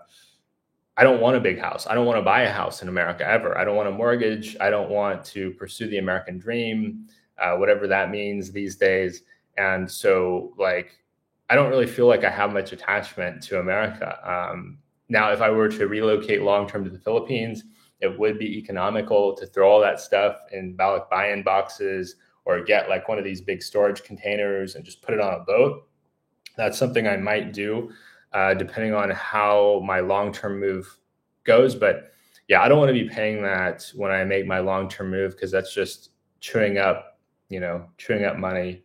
Speaker 1: don't want a big house. I don't want to buy a house in America ever. I don't want a mortgage. I don't want to pursue the American dream, whatever that means these days. And so, like, I don't really feel like I have much attachment to America. Now, if I were to relocate long term to the Philippines, it would be economical to throw all that stuff in buy-in boxes or get like one of these big storage containers and just put it on a boat. That's something I might do, depending on how my long-term move goes. But yeah, I don't want to be paying that when I make my long-term move because that's just chewing up money.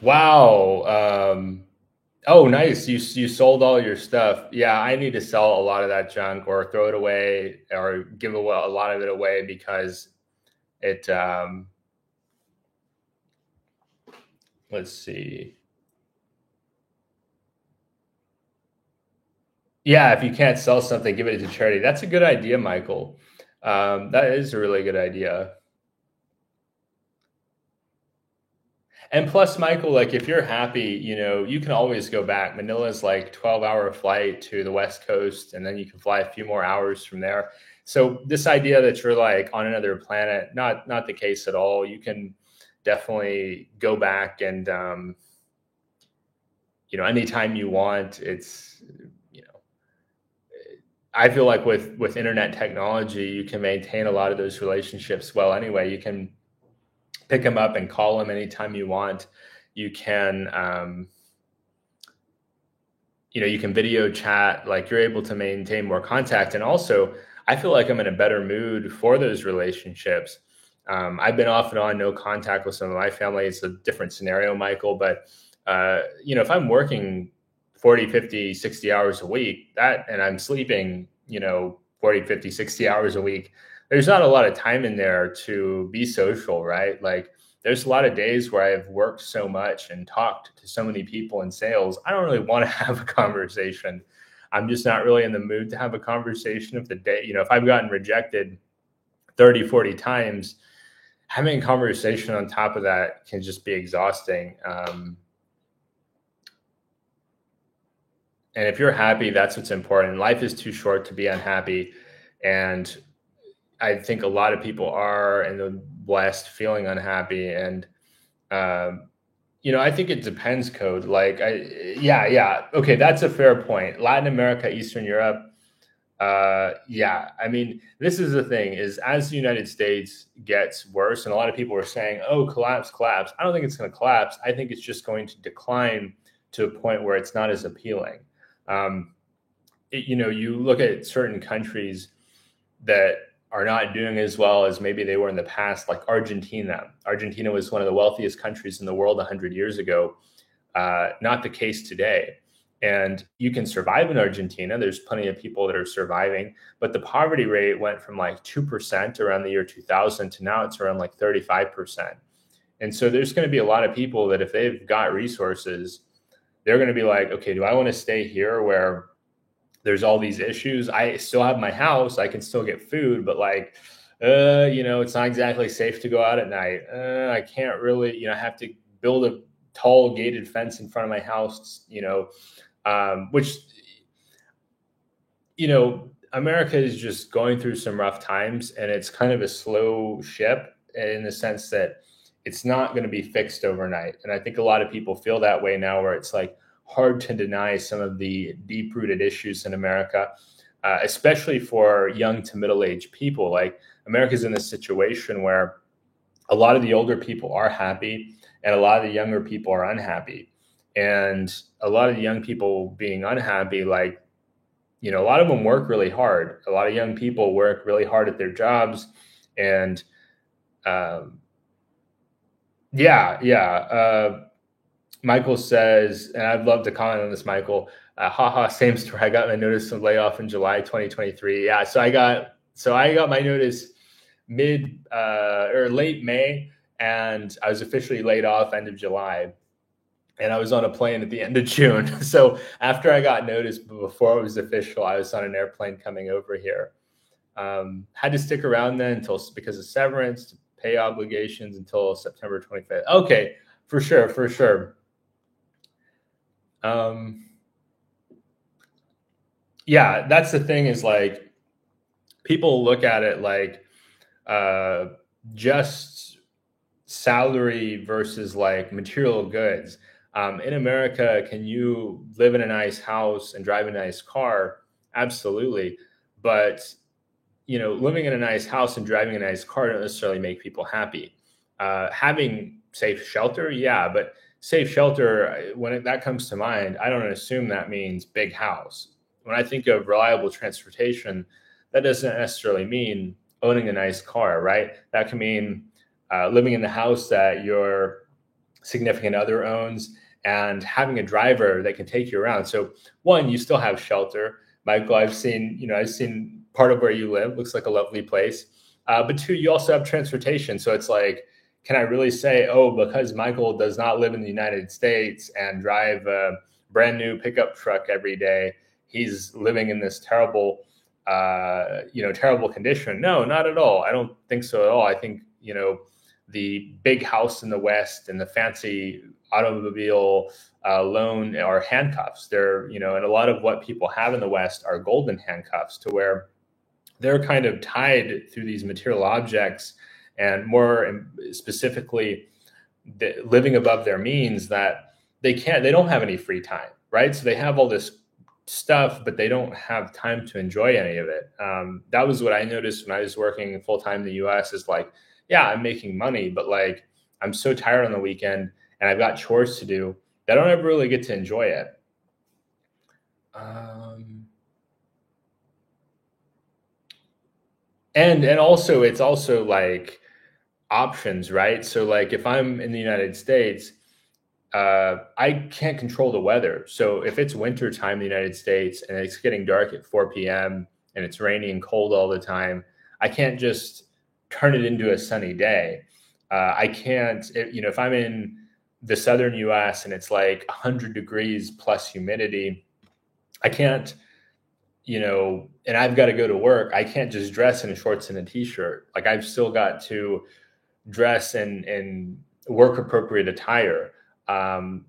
Speaker 1: Wow. Oh, nice. You sold all your stuff. Yeah, I need to sell a lot of that junk or throw it away or give away a lot of it away because it. Let's see. Yeah, if you can't sell something, give it to charity. That's a good idea, Michael. That is a really good idea. And plus, Michael, like if you're happy, you can always go back. Manila's like 12-hour flight to the West Coast, and then you can fly a few more hours from there. So this idea that you're like on another planet, not the case at all. You can definitely go back and anytime you want. It's you know, I feel like with internet technology, you can maintain a lot of those relationships well. Anyway, you can pick them up and call them anytime you want. You can you can video chat, like you're able to maintain more contact. And also, I feel like I'm in a better mood for those relationships. I've been off and on no contact with some of my family. It's a different scenario, Michael, but if I'm working 40, 50, 60 hours a week, and I'm sleeping, 40, 50, 60 hours a week, there's not a lot of time in there to be social, right? Like there's a lot of days where I've worked so much and talked to so many people in sales. I don't really want to have a conversation. I'm just not really in the mood to have a conversation. If the day, if I've gotten rejected 30, 40 times, having a conversation on top of that can just be exhausting. And if you're happy, that's what's important. Life is too short to be unhappy. And I think a lot of people are in the West feeling unhappy. And, I think it depends, Code. Like, yeah. Okay, that's a fair point. Latin America, Eastern Europe. Yeah. I mean, this is the thing is as the United States gets worse, and a lot of people are saying, oh, collapse. I don't think it's going to collapse. I think it's just going to decline to a point where it's not as appealing. You look at certain countries that are not doing as well as maybe they were in the past, like Argentina. Argentina was one of the wealthiest countries in the world 100 years ago. Not the case today. And you can survive in Argentina. There's plenty of people that are surviving, but the poverty rate went from like 2% around the year 2000 to now it's around like 35%. And so there's going to be a lot of people that if they've got resources, they're going to be like, okay, do I want to stay here where there's all these issues? I still have my house. I can still get food, but like, it's not exactly safe to go out at night. I can't really, I have to build a tall gated fence in front of my house, which, America is just going through some rough times and it's kind of a slow ship in the sense that it's not going to be fixed overnight. And I think a lot of people feel that way now where it's like hard to deny some of the deep rooted issues in America, especially for young to middle-aged people. Like America's in this situation where a lot of the older people are happy and a lot of the younger people are unhappy. And a lot of the young people being unhappy, like, a lot of them work really hard. A lot of young people work really hard at their jobs. And Michael says, and I'd love to comment on this, Michael, same story. I got my notice of layoff in July 2023. Yeah. So I got my notice mid or late May, and I was officially laid off end of July. And I was on a plane at the end of June. So after I got notice, but before it was official, I was on an airplane coming over here. Had to stick around then because of severance, pay obligations until September 25th. Okay, for sure. Yeah, that's the thing is like people look at it like just salary versus like material goods. In America, can you live in a nice house and drive a nice car? Absolutely. But, living in a nice house and driving a nice car don't necessarily make people happy. Having safe shelter, yeah, but safe shelter, when that comes to mind, I don't assume that means big house. When I think of reliable transportation, that doesn't necessarily mean owning a nice car, right? That can mean living in the house that your significant other owns and having a driver that can take you around. So one, you still have shelter. Michael, I've seen part of where you live. Looks like a lovely place. But two, you also have transportation. So it's like, can I really say, oh, because Michael does not live in the United States and drive a brand new pickup truck every day, he's living in this terrible condition? No, not at all. I don't think so at all. I think, the big house in the West and the fancy automobile loan are handcuffs. They're, and a lot of what people have in the West are golden handcuffs to where they're kind of tied through these material objects and more specifically living above their means that they don't have any free time, right? So they have all this stuff, but they don't have time to enjoy any of it. That was what I noticed when I was working full-time in the US is like, yeah, I'm making money, but like I'm so tired on the weekend and I've got chores to do that I don't ever really get to enjoy it. And also it's also like options, right? So like if I'm in the United States, I can't control the weather. So if it's winter time in the United States and it's getting dark at 4 p.m. and it's rainy and cold all the time, I can't just turn it into a sunny day. I can't, if I'm in the southern US and it's like 100 degrees plus humidity, I can't, and I've got to go to work. I can't just dress in shorts and a t-shirt. Like I've still got to dress in work appropriate attire.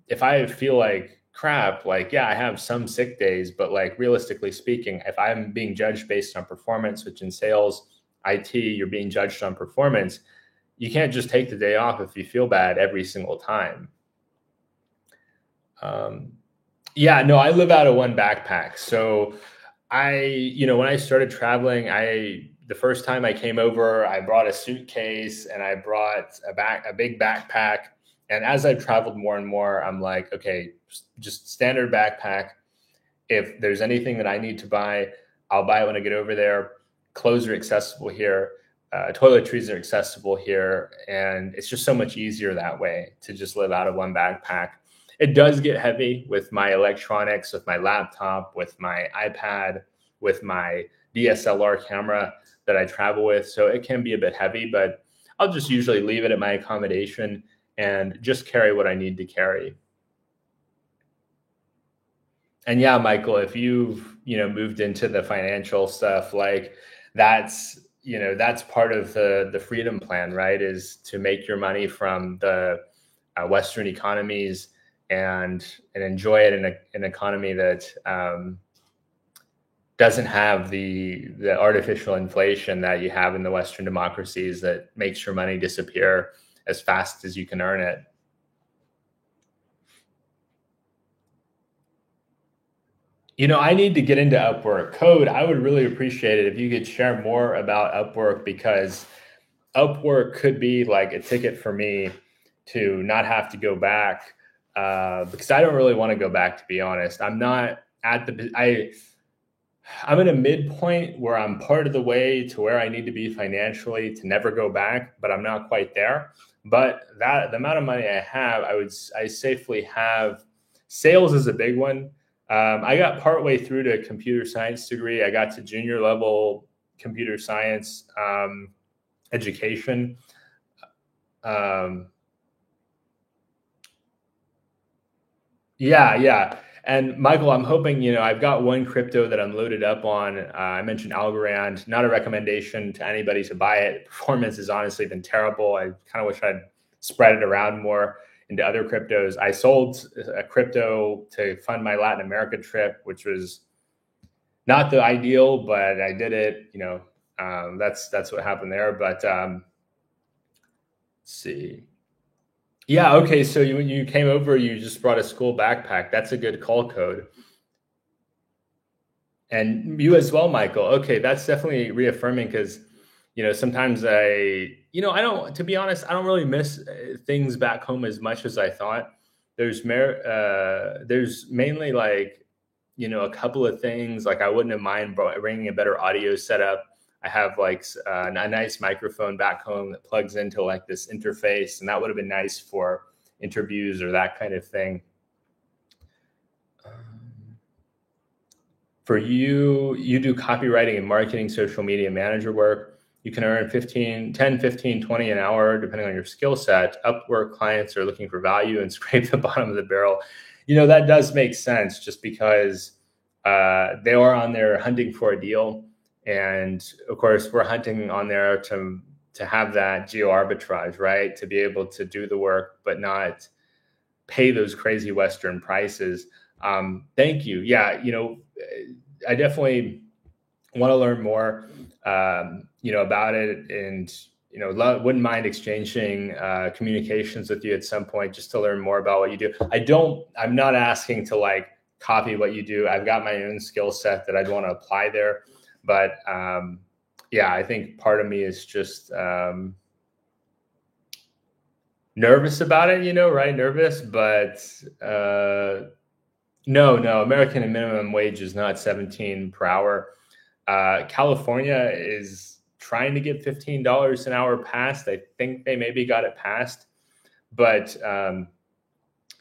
Speaker 1: If I feel like crap, like, yeah, I have some sick days, but like realistically speaking, if I'm being judged based on performance, which in sales, IT, you're being judged on performance, you can't just take the day off if you feel bad every single time. Yeah, no, I live out of one backpack. So when I started traveling, the first time I came over, I brought a suitcase and I brought a big backpack. And as I've traveled more and more, I'm like, okay, just standard backpack. If there's anything that I need to buy, I'll buy it when I get over there. Clothes are accessible here. Toiletries are accessible here. And it's just so much easier that way to just live out of one backpack. It does get heavy with my electronics, with my laptop, with my iPad, with my DSLR camera that I travel with. So it can be a bit heavy, but I'll just usually leave it at my accommodation and just carry what I need to carry. And yeah, Michael, if you've, moved into the financial stuff, like that's part of the freedom plan, right? Is to make your money from the Western economies and enjoy it in an economy that doesn't have the artificial inflation that you have in the Western democracies that makes your money disappear as fast as you can earn it. I need to get into Upwork. Code, I would really appreciate it if you could share more about Upwork, because Upwork could be like a ticket for me to not have to go back, because I don't really want to go back, to be honest. I'm not I'm in a midpoint where I'm part of the way to where I need to be financially to never go back, but I'm not quite there. But the amount of money I have, I safely have. Sales is a big one. I got partway through to a computer science degree. I got to junior level computer science education. Yeah. And Michael, I'm hoping, I've got one crypto that I'm loaded up on. I mentioned Algorand, not a recommendation to anybody to buy it. Performance has honestly been terrible. I kind of wish I'd spread it around more into other cryptos. I sold a crypto to fund my Latin America trip, which was not the ideal, but I did it. That's what happened there. But let's see. Yeah. Okay. So when you came over, you just brought a school backpack. That's a good call code. And you as well, Michael. Okay. That's definitely reaffirming, because, sometimes I don't, to be honest, I don't really miss things back home as much as I thought. There's mainly like, a couple of things. Like I wouldn't have mind bringing a better audio setup. I have like a nice microphone back home that plugs into like this interface, and that would have been nice for interviews or that kind of thing. For you do copywriting and marketing, social media manager work. You can earn 10, 15, 20 an hour, depending on your skill set. Upwork clients are looking for value and scrape the bottom of the barrel. That does make sense, just because they are on there hunting for a deal. And of course, we're hunting on there to have that geo arbitrage, right? To be able to do the work, but not pay those crazy Western prices. Thank you. Yeah, I definitely want to learn more, about it, and wouldn't mind exchanging communications with you at some point, just to learn more about what you do. I'm not asking to like copy what you do. I've got my own skill set that I'd want to apply there. But yeah, I think part of me is just nervous about it, right? Nervous, but No, American minimum wage is not 17 per hour. California is trying to get $15 an hour passed. I think they maybe got it passed, but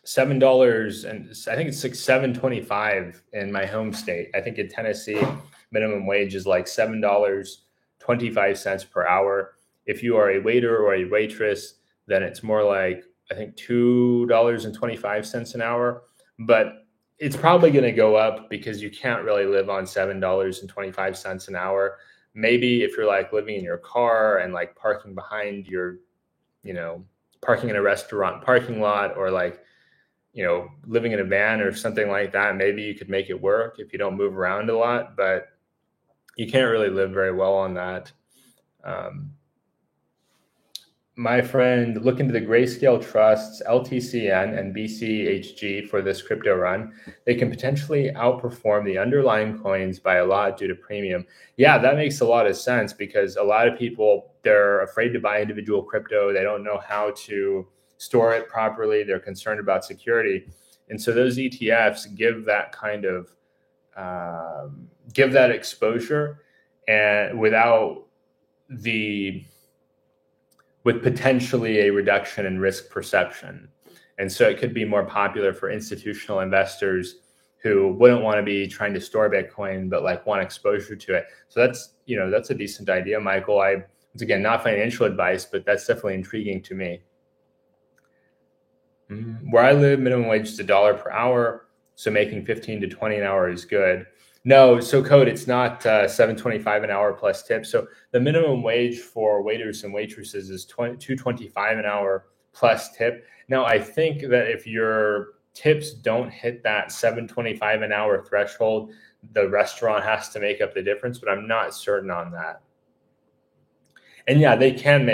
Speaker 1: $7, and I think it's like 7.25 in my home state. I think in Tennessee, minimum wage is like $7.25 per hour. If you are a waiter or a waitress, then it's more like, I think, $2.25 an hour. But it's probably going to go up because you can't really live on $7.25 an hour. Maybe if you're like living in your car and like parking behind your, you know, parking in a restaurant parking lot, or like, living in a van or something like that, maybe you could make it work if you don't move around a lot, but you can't really live very well on that. My friend, look into the Grayscale Trusts, LTCN, and BCHG for this crypto run. They can potentially outperform the underlying coins by a lot due to premium. Yeah, that makes a lot of sense because a lot of people, they're afraid to buy individual crypto. They don't know how to store it properly. They're concerned about security. And so those ETFs give that kind of, give that exposure, and with potentially a reduction in risk perception. And so it could be more popular for institutional investors who wouldn't want to be trying to store Bitcoin, but like want exposure to it. So that's a decent idea, Michael. Once again, not financial advice, but that's definitely intriguing to me. Where I live, minimum wage is $1 per hour. So making 15 to 20 an hour is good. No, so Code, it's not 7.25 an hour plus tips. So the minimum wage for waiters and waitresses is $2.25 an hour plus tip. Now, I think that if your tips don't hit that 7.25 an hour threshold, the restaurant has to make up the difference, but I'm not certain on that. And yeah, they can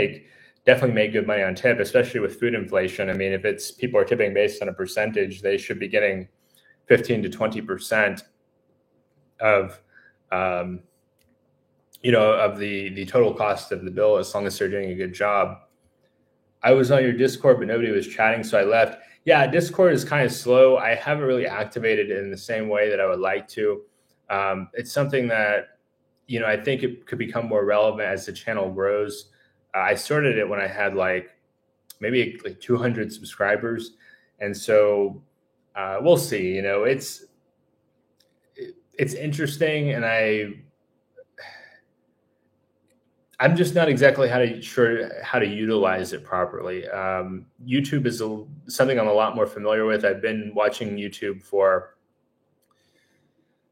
Speaker 1: definitely make good money on tip, especially with food inflation. I mean, if it's people are tipping based on a percentage, they should be getting 15 to 20% of of the total cost of the bill, as long as they're doing a good job. I was on your Discord, but nobody was chatting, so I left. Yeah, Discord is kind of slow. I haven't really activated it in the same way that I would like to. It's something that, I think it could become more relevant as the channel grows. I started it when I had maybe 200 subscribers. And so we'll see, it's interesting. And I'm just not exactly sure how to utilize it properly. YouTube is something I'm a lot more familiar with. I've been watching YouTube for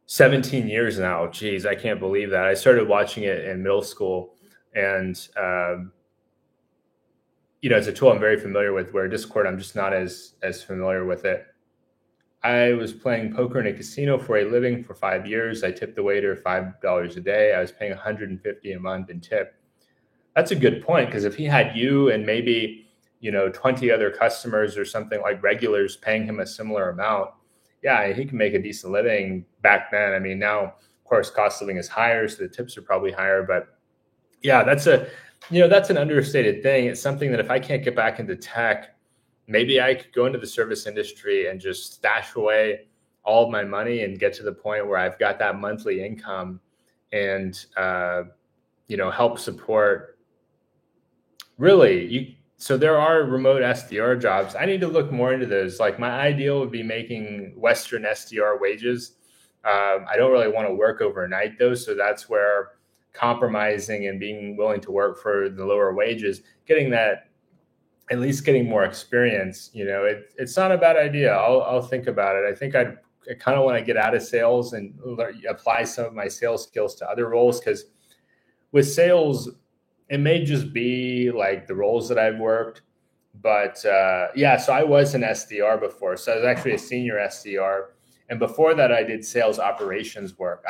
Speaker 1: 17 years now. Geez, I can't believe that. I started watching it in middle school, and it's a tool I'm very familiar with, where Discord, I'm just not as familiar with it. I was playing poker in a casino for a living for 5 years. I tipped the waiter $5 a day. I was paying $150 a month in tip. That's a good point, because if he had you and maybe 20 other customers or something, like regulars paying him a similar amount, yeah, he can make a decent living back then. I mean, now of course cost of living is higher, so the tips are probably higher. But yeah, that's an understated thing. It's something that if I can't get back into tech, maybe I could go into the service industry and just stash away all of my money and get to the point where I've got that monthly income and, help support. Really, so there are remote SDR jobs. I need to look more into those. Like, my ideal would be making Western SDR wages. I don't really want to work overnight though. So that's where compromising and being willing to work for the lower wages, at least getting more experience, it's not a bad idea. I'll think about it. I think I kind of want to get out of sales and apply some of my sales skills to other roles, because with sales, it may just be like the roles that I've worked. But so I was an SDR before. So I was actually a senior SDR. And before that, I did sales operations work.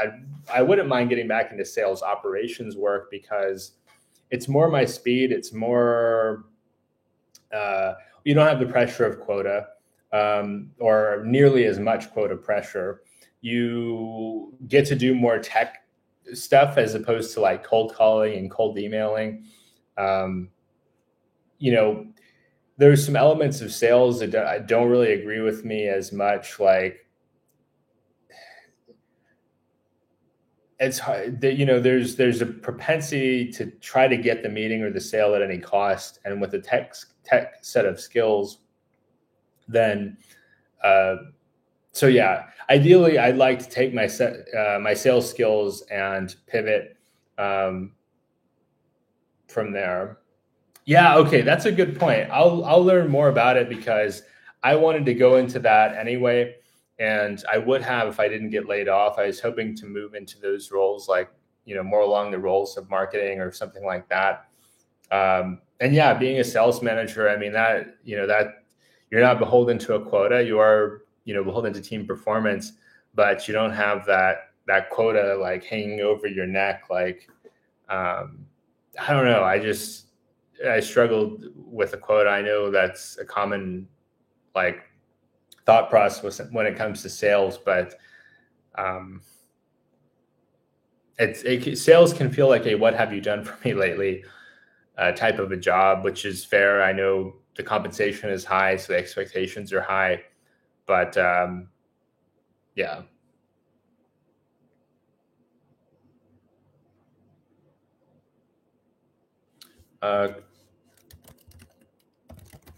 Speaker 1: I wouldn't mind getting back into sales operations work, because it's more my speed. It's more, you don't have the pressure of quota, or nearly as much quota pressure. You get to do more tech stuff as opposed to like cold calling and cold emailing. There's some elements of sales that don't really agree with me as much. Like, it's hard that, there's a propensity to try to get the meeting or the sale at any cost, and with a tech set of skills, then uh, so yeah, ideally I'd like to take my sales skills and pivot um, from there. Yeah, okay, that's a good point. I'll learn more about it because I wanted to go into that anyway, and I would have if I didn't get laid off. I was hoping to move into those roles, like, more along the roles of marketing or something like that. And yeah, being a sales manager, I mean, that you're not beholden to a quota. You are, beholden to team performance, but you don't have that quota like hanging over your neck. Like, um, I don't know. I struggled with a quota. I know that's a common like thought process when it comes to sales, but um, sales can feel like a "what have you done for me lately" type of a job, which is fair. I know the compensation is high, so the expectations are high, but yeah. Uh,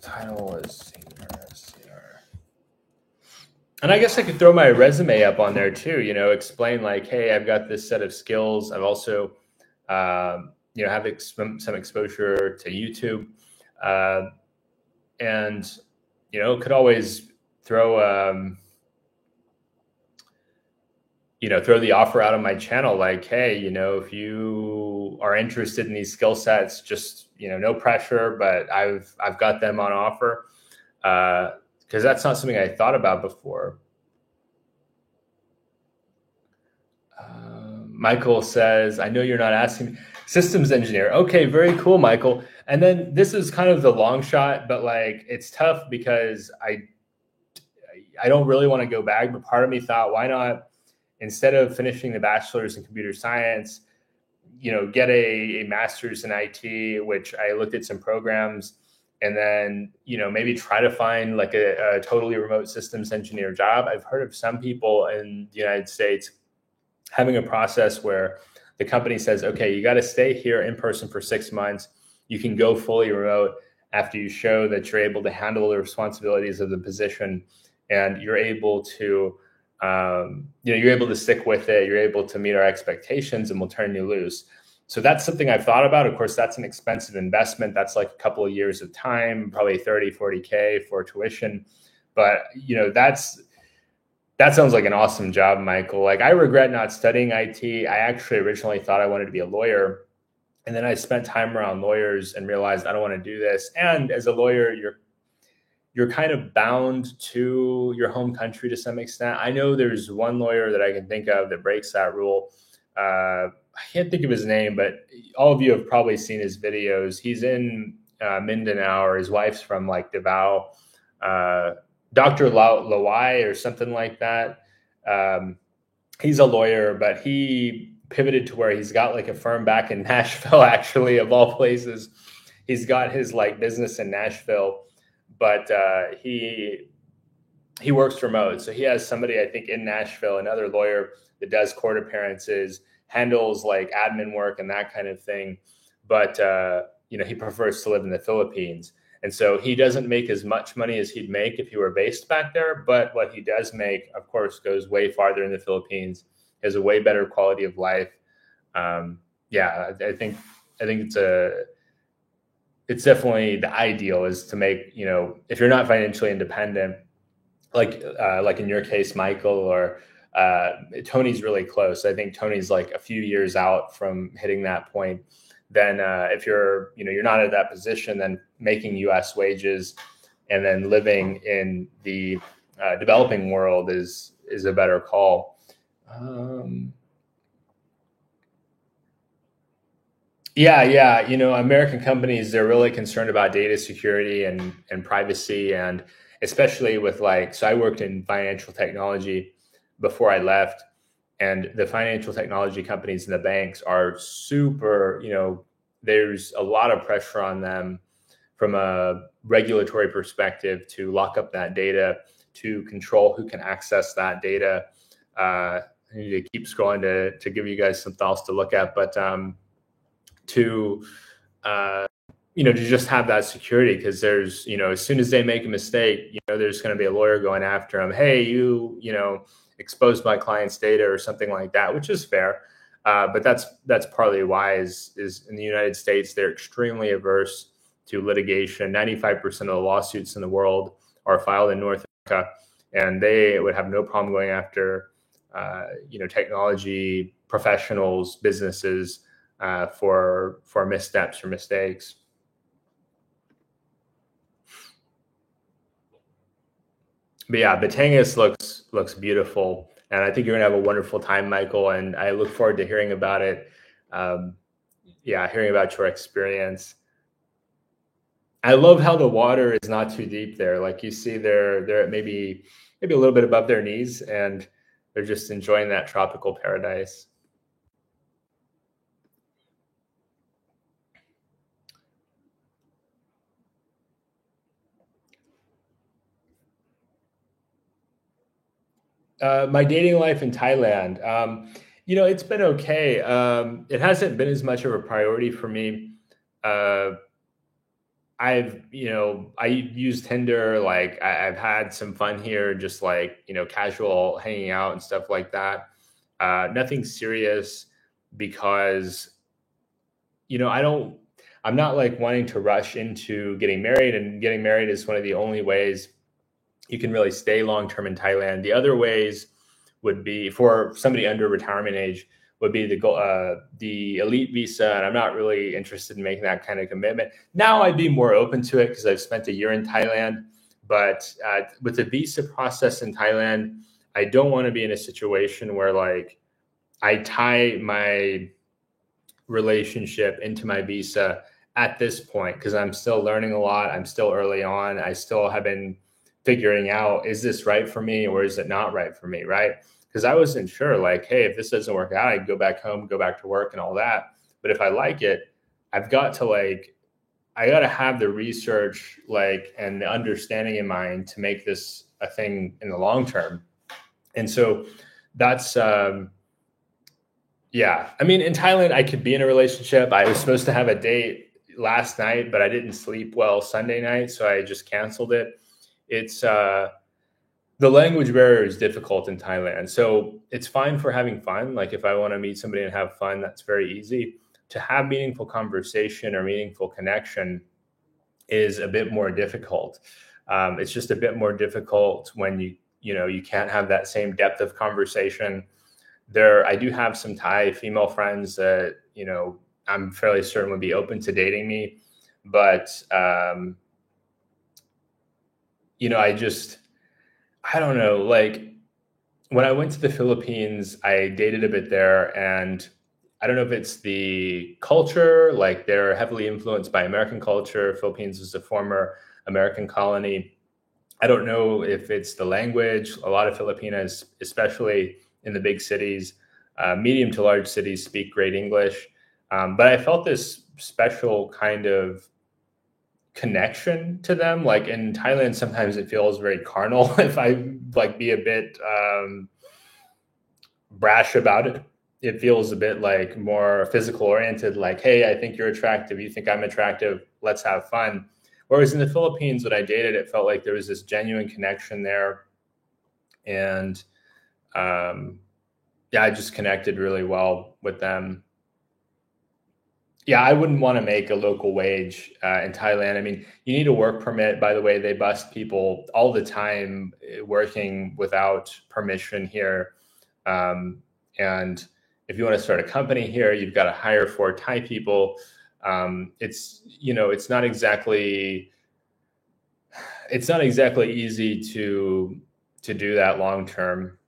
Speaker 1: Title was senior SDR. And I guess I could throw my resume up on there too, explain like, hey, I've got this set of skills. I've also, have some exposure to YouTube. Uh, and, could always throw, throw the offer out on my channel. Like, hey, if you are interested in these skill sets, just, no pressure, but I've got them on offer. Because that's not something I thought about before. Michael says, I know you're not asking me. Systems engineer. Okay, very cool, Michael. And then this is kind of the long shot, but like it's tough because I don't really want to go back, but part of me thought, why not, instead of finishing the bachelor's in computer science, get a master's in IT, which I looked at some programs, and then, maybe try to find like a totally remote systems engineer job. I've heard of some people in the United States having a process where the company says, okay, you got to stay here in person for 6 months. You can go fully remote after you show that you're able to handle the responsibilities of the position, and you're able to, you're able to stick with it. You're able to meet our expectations, and we'll turn you loose. So that's something I've thought about. Of course, that's an expensive investment. That's like a couple of years of time, probably 30, 40K for tuition. But, that sounds like an awesome job, Michael. Like, I regret not studying IT. I actually originally thought I wanted to be a lawyer. And then I spent time around lawyers and realized I don't want to do this. And as a lawyer, you're kind of bound to your home country to some extent. I know there's one lawyer that I can think of that breaks that rule. I can't think of his name, but all of you have probably seen his videos. He's in Mindanao, or his wife's from like Davao. Dr. Lawai or something like that. He's a lawyer, but he pivoted to where he's got like a firm back in Nashville, actually, of all places. He's got his like business in Nashville, but he works remote. So he has somebody, I think, in Nashville, another lawyer that does court appearances, handles like admin work and that kind of thing. But, he prefers to live in the Philippines. And so he doesn't make as much money as he'd make if he were based back there. But what he does make, of course, goes way farther in the Philippines, has a way better quality of life. Yeah, I think it's definitely the ideal is to make, if you're not financially independent, like in your case, Michael, or Tony's really close. I think Tony's like a few years out from hitting that point. Then if you're not at that position, then making U.S. wages and then living in the developing world is a better call. Yeah. American companies, they're really concerned about data security and privacy, and especially with so I worked in financial technology before I left, and the financial technology companies and the banks are super, there's a lot of pressure on them from a regulatory perspective to lock up that data, to control who can access that data. need to keep scrolling to give you guys some thoughts to look at, but to to just have that security, because there's, as soon as they make a mistake, there's going to be a lawyer going after them. Hey, you exposed my client's data or something like that, which is fair. But that's partly why is in the United States, they're extremely averse to litigation. 95% of the lawsuits in the world are filed in North America, and they would have no problem going after, technology professionals, businesses, for missteps or mistakes. But yeah, Batangas looks beautiful, and I think you're gonna have a wonderful time, Michael. And I look forward to hearing about it. Um, hearing about your experience. I love how the water is not too deep there. Like, you see, they're maybe a little bit above their knees, and they're just enjoying that tropical paradise. My dating life in Thailand, it's been okay. It hasn't been as much of a priority for me. Uh, I use Tinder. Like, I've had some fun here, just like, casual hanging out and stuff like that. Nothing serious, because, I don't, I'm not like wanting to rush into getting married, and getting married is one of the only ways you can really stay long term in Thailand. The other ways would be, for somebody under retirement age, would be the elite visa, and I'm not really interested in making that kind of commitment. Now I'd be more open to it because I've spent a year in Thailand, but with the visa process in Thailand, I don't want to be in a situation where, like, I tie my relationship into my visa at this point, because I'm still learning a lot. I'm still early on. I still have been figuring out, is this right for me or is it not right for me, right? Because I wasn't sure, like, hey, if this doesn't work out, I go back home, go back to work and all that. But if I like it, I've got to, like, I got to have the research, like, and the understanding in mind to make this a thing in the long term. And so that's, yeah. I mean, in Thailand, I could be in a relationship. I was supposed to have a date last night, but I didn't sleep well Sunday night, so I just canceled it. It's the language barrier is difficult in Thailand. So it's fine for having fun. Like, if I want to meet somebody and have fun, that's very easy. To have meaningful conversation or meaningful connection is a bit more difficult. It's just a bit more difficult when you can't have that same depth of conversation. I do have some Thai female friends that, I'm fairly certain would be open to dating me, but I don't know. Like, when I went to the Philippines, I dated a bit there, and I don't know if it's the culture, like, they're heavily influenced by American culture. Philippines is a former American colony. I don't know if it's the language. A lot of Filipinas, especially in the big cities, medium to large cities, speak great English. But I felt this special kind of connection to them. Like, in Thailand, sometimes it feels very carnal if I, like, be a bit brash about it. It feels a bit like more physical oriented, like, hey, I think you're attractive, you think I'm attractive, let's have fun. Whereas in the Philippines, when I dated, it felt like there was this genuine connection there. And I just connected really well with them. Yeah, I wouldn't want to make a local wage in Thailand. I mean, you need a work permit. By the way, they bust people all the time working without permission here. And if you want to start a company here, you've got to hire 4 Thai people. It's not exactly easy to do that long term.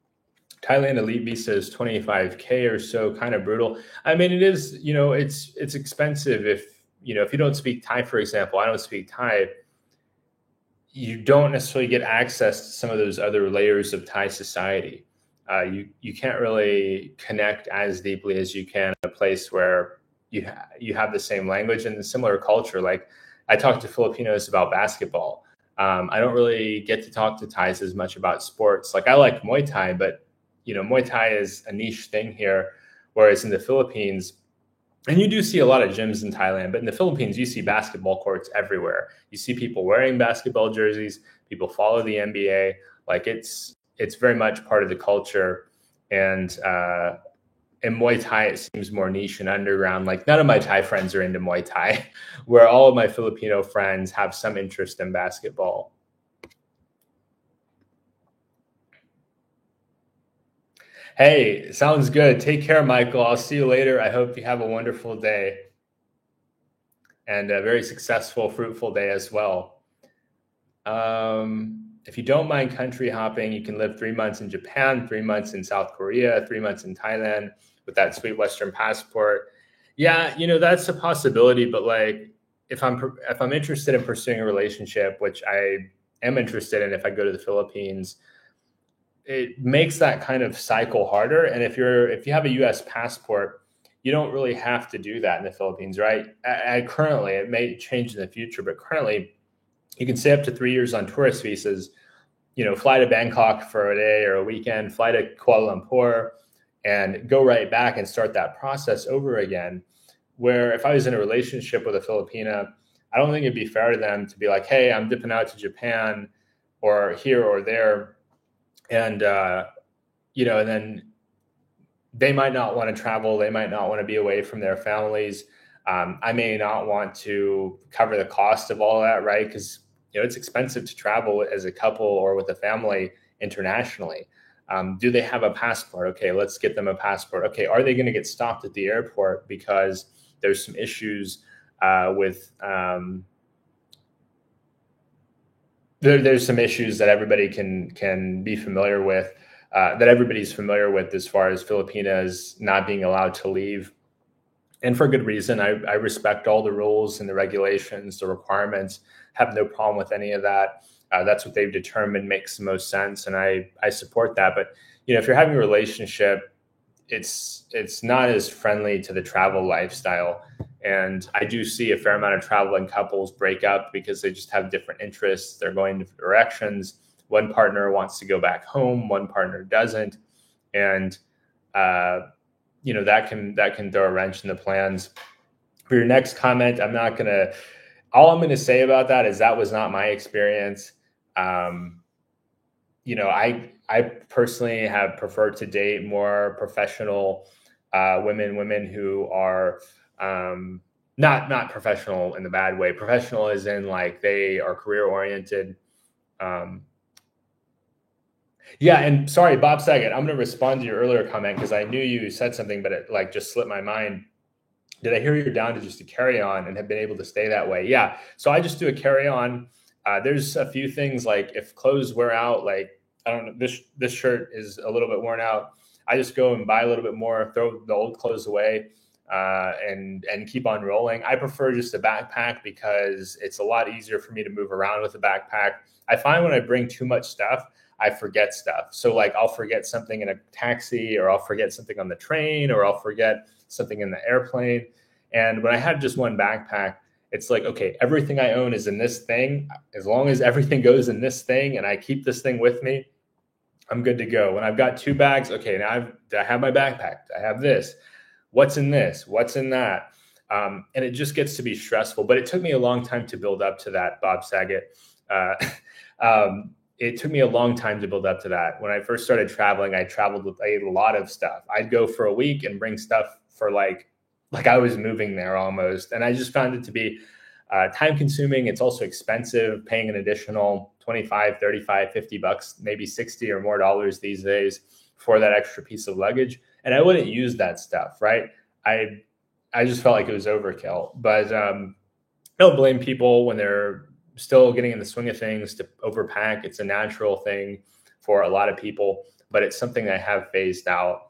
Speaker 1: Thailand elite visa is 25K or so, kind of brutal. I mean, it is, it's expensive. If you don't speak Thai, for example, I don't speak Thai, you don't necessarily get access to some of those other layers of Thai society. You can't really connect as deeply as you can in a place where you have the same language and a similar culture. Like, I talk to Filipinos about basketball. I don't really get to talk to Thais as much about sports. Like, I like Muay Thai, but Muay Thai is a niche thing here, whereas in the Philippines, and you do see a lot of gyms in Thailand, but in the Philippines, you see basketball courts everywhere. You see people wearing basketball jerseys. People follow the NBA. Like it's very much part of the culture. And in Muay Thai, it seems more niche and underground. Like none of my Thai friends are into Muay Thai, where all of my Filipino friends have some interest in basketball. Hey, sounds good. Take care, Michael. I'll see you later. I hope you have a wonderful day and a very successful, fruitful day as well. If you don't mind country hopping, you can live 3 months in Japan, 3 months in South Korea, 3 months in Thailand with that sweet Western passport. Yeah, that's a possibility, but like if I'm interested in pursuing a relationship, which I am interested in if I go to the Philippines, it makes that kind of cycle harder. And if you have a US passport, you don't really have to do that in the Philippines, right? I currently, it may change in the future, but currently you can stay up to 3 years on tourist visas, fly to Bangkok for a day or a weekend, fly to Kuala Lumpur and go right back and start that process over again. Where if I was in a relationship with a Filipina, I don't think it'd be fair to them to be like, hey, I'm dipping out to Japan or here or there. And, and then they might not want to travel. They might not want to be away from their families. I may not want to cover the cost of all that, right? Because, it's expensive to travel as a couple or with a family internationally. Do they have a passport? Okay, let's get them a passport. Okay, are they going to get stopped at the airport because there's some issues with there's some issues that everybody can be familiar with, that everybody's familiar with as far as Filipinas not being allowed to leave. And for good reason. I respect all the rules and the regulations, the requirements, have no problem with any of that. That's what they've determined makes the most sense. And I support that. But, if you're having a relationship, it's not as friendly to the travel lifestyle. And I do see a fair amount of traveling couples break up because they just have different interests. They're going different directions. One partner wants to go back home. One partner doesn't. And, that can throw a wrench in the plans. For your next comment, all I'm going to say about that is that was not my experience. I personally have preferred to date more professional women who are not professional in the bad way. Professional as in like they are career oriented. Yeah, and sorry, Bob Saget, I'm going to respond to your earlier comment because I knew you said something, but it like just slipped my mind. Did I hear you're down to just a carry on and have been able to stay that way? Yeah. So I just do a carry on. There's a few things like if clothes wear out, like I don't know, this shirt is a little bit worn out. I just go and buy a little bit more, throw the old clothes away, and keep on rolling. I prefer just a backpack because it's a lot easier for me to move around with a backpack. I find when I bring too much stuff, I forget stuff. So like I'll forget something in a taxi, or I'll forget something on the train, or I'll forget something in the airplane. And when I have just one backpack, it's like, okay, everything I own is in this thing. As long as everything goes in this thing and I keep this thing with me, I'm good to go. When I've got two bags, okay, now I have my backpack. I have this. What's in this? What's in that? And it just gets to be stressful. But it took me a long time to build up to that, Bob Saget. It took me a long time to build up to that. When I first started traveling, I traveled with a lot of stuff. I'd go for a week and bring stuff for like I was moving there almost. And I just found it to be time consuming. It's also expensive, paying an additional 25, 35, 50 bucks, maybe 60 or more dollars these days for that extra piece of luggage. And I wouldn't use that stuff, right? I just felt like it was overkill. But I don't blame people when they're still getting in the swing of things to overpack. It's a natural thing for a lot of people, but it's something I have phased out.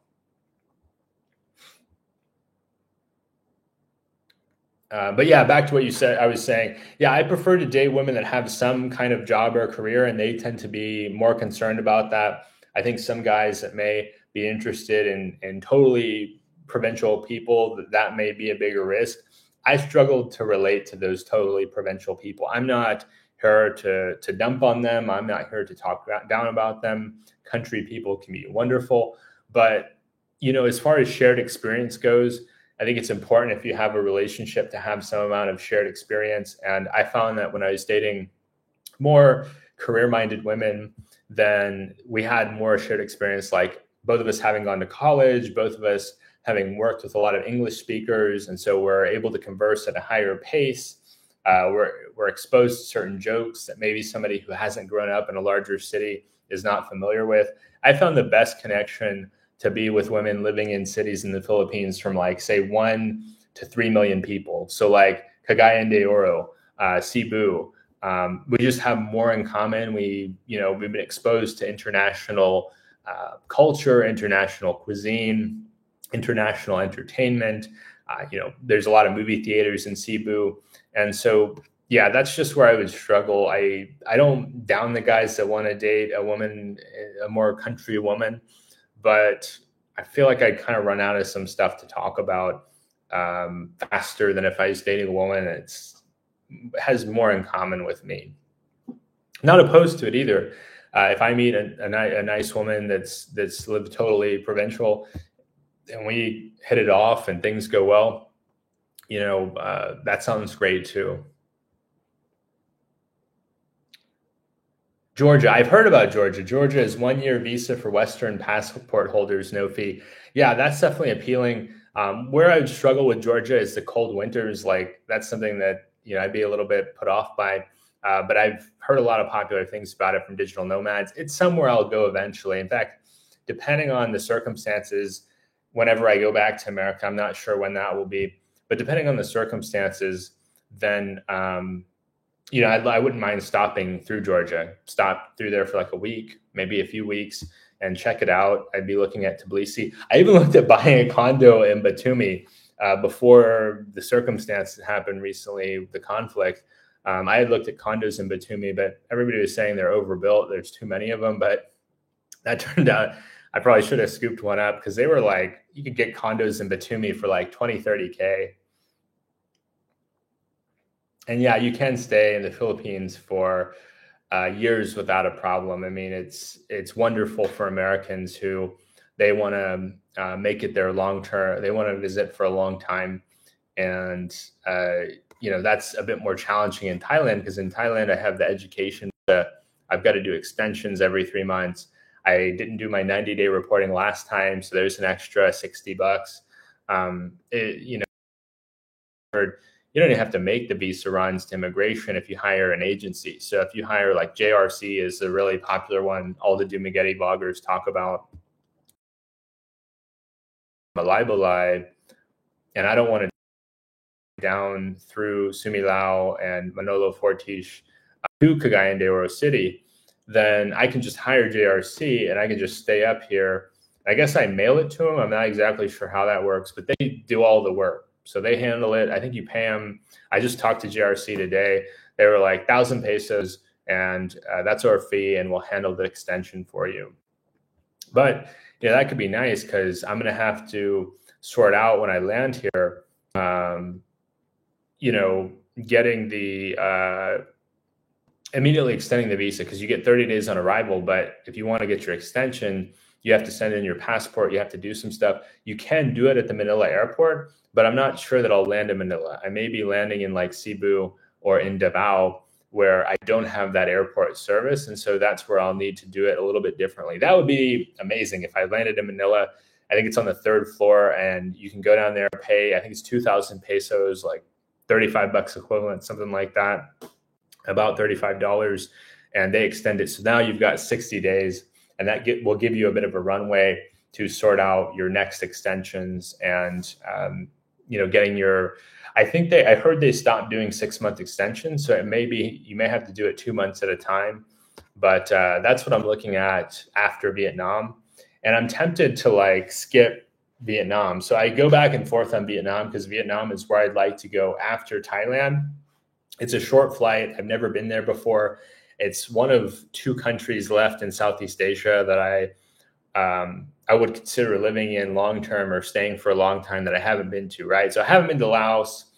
Speaker 1: But yeah, back to what you said, I was saying, yeah, I prefer to date women that have some kind of job or career, and they tend to be more concerned about that. I think some guys that may be interested in totally provincial people, that may be a bigger risk. I struggled to relate to those totally provincial people. I'm not here to dump on them. I'm not here to talk down about them. Country people can be wonderful, but as far as shared experience goes, I think it's important if you have a relationship to have some amount of shared experience. And I found that when I was dating more career-minded women, then we had more shared experience, like both of us having gone to college, both of us having worked with a lot of English speakers, and so we're able to converse at a higher pace. We're exposed to certain jokes that maybe somebody who hasn't grown up in a larger city is not familiar with. I found the best connection to be with women living in cities in the Philippines from like, say, 1 to 3 million people. So like Cagayan de Oro, Cebu. We just have more in common. We've been exposed to international culture, international cuisine, international entertainment. There's a lot of movie theaters in Cebu. And so, yeah, that's just where I would struggle. I don't down the guys that want to date a woman, a more country woman, but I feel like I'd kind of run out of some stuff to talk about faster than if I was dating a woman that has more in common with me. Not opposed to it either. If I meet a nice woman that's lived totally provincial and we hit it off and things go well, that sounds great too. Georgia. I've heard about Georgia. Georgia is 1-year visa for Western passport holders, no fee. Yeah, that's definitely appealing. Where I would struggle with Georgia is the cold winters. Like that's something that, I'd be a little bit put off by. But I've heard a lot of popular things about it from digital nomads. It's somewhere I'll go eventually. In fact, depending on the circumstances, whenever I go back to America, I'm not sure when that will be, but depending on the circumstances, then, I wouldn't mind stopping through Georgia, stop through there for like a week, maybe a few weeks and check it out. I'd be looking at Tbilisi. I even looked at buying a condo in Batumi before the circumstances happened recently, the conflict. I had looked at condos in Batumi, but everybody was saying they're overbuilt. There's too many of them. But that turned out I probably should have scooped one up because they were like, you could get condos in Batumi for like 20, 30K. And yeah, you can stay in the Philippines for years without a problem. I mean, it's wonderful for Americans who they want to make it their long term. They want to visit for a long time. And, that's a bit more challenging in Thailand because in Thailand, I have the education. I've got to do extensions every 3 months. I didn't do my 90-day reporting last time, so there's an extra $60. You don't even have to make the visa runs to immigration if you hire an agency. So if you hire like JRC is a really popular one, all the Dumaguete bloggers talk about Malaybalay, and I don't want to down through Sumilao and Manolo Fortis to Cagayan de Oro City, then I can just hire JRC and I can just stay up here. I guess I mail it to them. I'm not exactly sure how that works, but they do all the work. So they handle it. I think you pay them. I just talked to JRC today. They were like 1,000 pesos and that's our fee and we'll handle the extension for you. But that could be nice because I'm going to have to sort out when I land here, getting the immediately extending the visa because you get 30 days on arrival. But if you want to get your extension, you have to send in your passport. You have to do some stuff. You can do it at the Manila airport, but I'm not sure that I'll land in Manila. I may be landing in like Cebu or in Davao where I don't have that airport service. And so that's where I'll need to do it a little bit differently. That would be amazing if I landed in Manila. I think it's on the 3rd floor and you can go down there and pay, I think it's 2,000 pesos, like $35 equivalent, something like that, about $35. And they extend it. So now you've got 60 days and that will give you a bit of a runway to sort out your next extensions and, getting your, I heard they stopped doing 6-month extensions. So you may have to do it 2 months at a time, but that's what I'm looking at after Vietnam. And I'm tempted to skip Vietnam. So I go back and forth on Vietnam because Vietnam is where I'd like to go after Thailand. It's a short flight. I've never been there before. It's one of 2 countries left in Southeast Asia that I would consider living in long-term or staying for a long time that I haven't been to, right? So I haven't been to Laos,